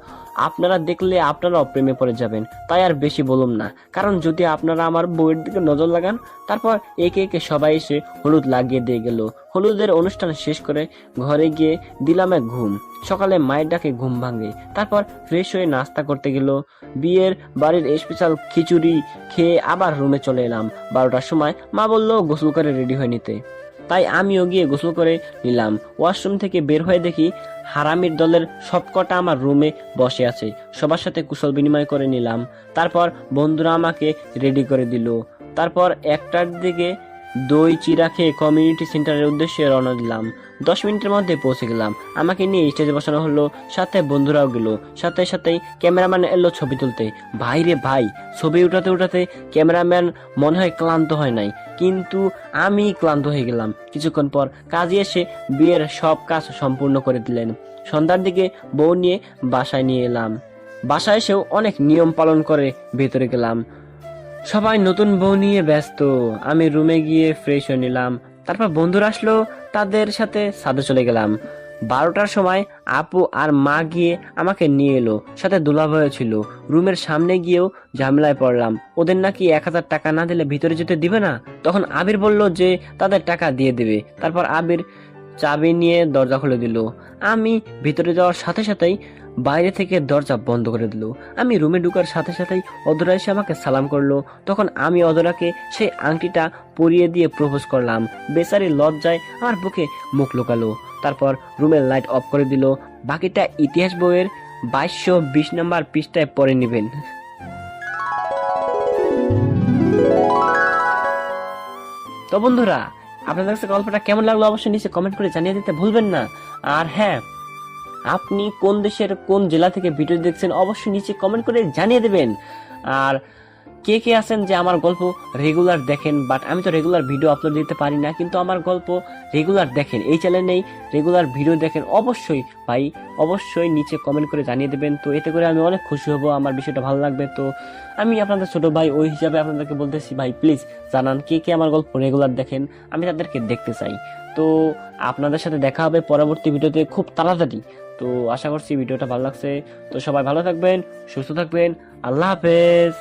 S1: আপনারা দেখলে আপনারাও প্রেমে পড়ে যাবেন, তাই আর বেশি বলুম না। কারণ যদি আপনারা আমার বউয়ের দিকে নজর লাগান। তারপর একে একে সবাই এসে হলুদ লাগিয়ে দিয়ে গেল। হলুদের অনুষ্ঠান শেষ করে ঘরে গিয়ে দিলাম এক ঘুম। সকালে মায়ের ডাকে ঘুম ভাঙে। তারপর ফ্রেশ হয়ে নাস্তা করতে গেল। বিয়ের বাড়ির স্পেশাল খিচুড়ি খেয়ে আবার রুমে চলে এলাম। 12টার সময় মা বললো গোসল করে রেডি হয়ে নিতে, তাই আমিও গিয়ে গোসল করে নিলাম। ওয়াশরুম থেকে বের হয়ে দেখি হারামির দলের সবকটা আমার রুমে বসে আছে। সবার সাথে কুশল বিনিময় করে নিলাম। তারপর বন্ধুরা আমাকে রেডি করে দিল। তারপর 1টার দিকে দই চিরা খেয়ে কমিউনিটি সেন্টারের উদ্দেশ্যে রওনা দিলাম। 10 মিনিটের মধ্যে পৌঁছে গেলাম। আমাকে নিয়ে স্টেজে বসানো হলো, সাথে বন্ধুরাও গেল। সাথে সাথেই ক্যামেরাম্যান এলো ছবি তুলতে। ভাই রে ভাই, ছবি উঠাতে উঠাতে ক্যামেরাম্যান মনে হয় ক্লান্ত হয় নাই, কিন্তু আমি ক্লান্ত হয়ে গেলাম। কিছুক্ষণ পর কাজী এসে বিয়ের সব কাজ সম্পূর্ণ করে দিলেন। সন্ধ্যার দিকে বউ নিয়ে বাসায় নিয়ে এলাম। বাসায় এসেও অনেক নিয়ম পালন করে ভেতরে গেলাম। সবাই নতুন বউ নিয়ে ব্যস্ত। আমি রুমে গিয়ে ফ্রেশ হয়ে নিলাম। তারপর বন্ধুরা আসলো, তাদের সাথে ছাদে চলে গেলাম। 12টার সময় আপু আর মা গিয়ে আমাকে নিয়ে এলো, সাথে দুলাভাইও ছিল। রুমের সামনে গিয়েও ঝামেলায় পড়লাম। ওদের নাকি 1000 টাকা না দিলে ভিতরে যেতে দিবে না। তখন আবির বলল যে তাদের টাকা দিয়ে দেবে। তারপর আবির চাবি নিয়ে দরজা খুলে দিল। আমি ভিতরে যাওয়ার সাথে সাথেই বাইরে থেকে দরজা বন্ধ করে দিল। আমি রুমে ঢুকার সাথে সাথেই অধরা এসে আমাকে সালাম করলো। তখন আমি অধরাকে সেই আংটিটা পরিয়ে দিয়ে প্রপোজ করলাম। বেচারি লজ্জায় আমার বুকে মুখ লুকালো। তারপর রুমের লাইট অফ করে দিল। বাকিটা ইতিহাস বইয়ের 2220 নম্বর পৃষ্ঠায় পড়ে নেবেন। তো বন্ধুরা, আপনাদের কাছে গল্পটা কেমন লাগলো অবশ্যই নিচে কমেন্ট করে জানিয়ে দিতে ভুলবেন না। আর হ্যাঁ, আপনি কোন দেশের কোন জেলা থেকে ভিডিও দেখছেন অবশ্যই নিচে কমেন্ট করে জানিয়ে দেবেন। আর কে কে আছেন যে আমার গল্প রেগুলার দেখেন, বাট আমি তো রেগুলার ভিডিও আপলোড দিতে পারি না, কিন্তু আমার গল্প রেগুলার দেখেন, এই চ্যানেলেই রেগুলার ভিডিও দেখেন, অবশ্যই ভাই অবশ্যই নিচে কমেন্ট করে জানিয়ে দেবেন। তো এতে করে আমি অনেক খুশি হব, আমার বিষয়টা ভালো লাগবে। তো আমি আপনাদের ছোট ভাই ওই হিসাবে আপনাদেরকে বলতেছি, ভাই প্লিজ জানান কে কে আমার গল্প রেগুলার দেখেন, আমি তাদেরকে দেখতে চাই। তো আপনাদের সাথে দেখা হবে পরবর্তী ভিডিওতে খুব তাড়াতাড়ি। তো আশা করছি ভিডিওটা ভালো লাগছে। তো সবাই ভালো থাকবেন, সুস্থ থাকবেন, আল্লাহ হাফেজ।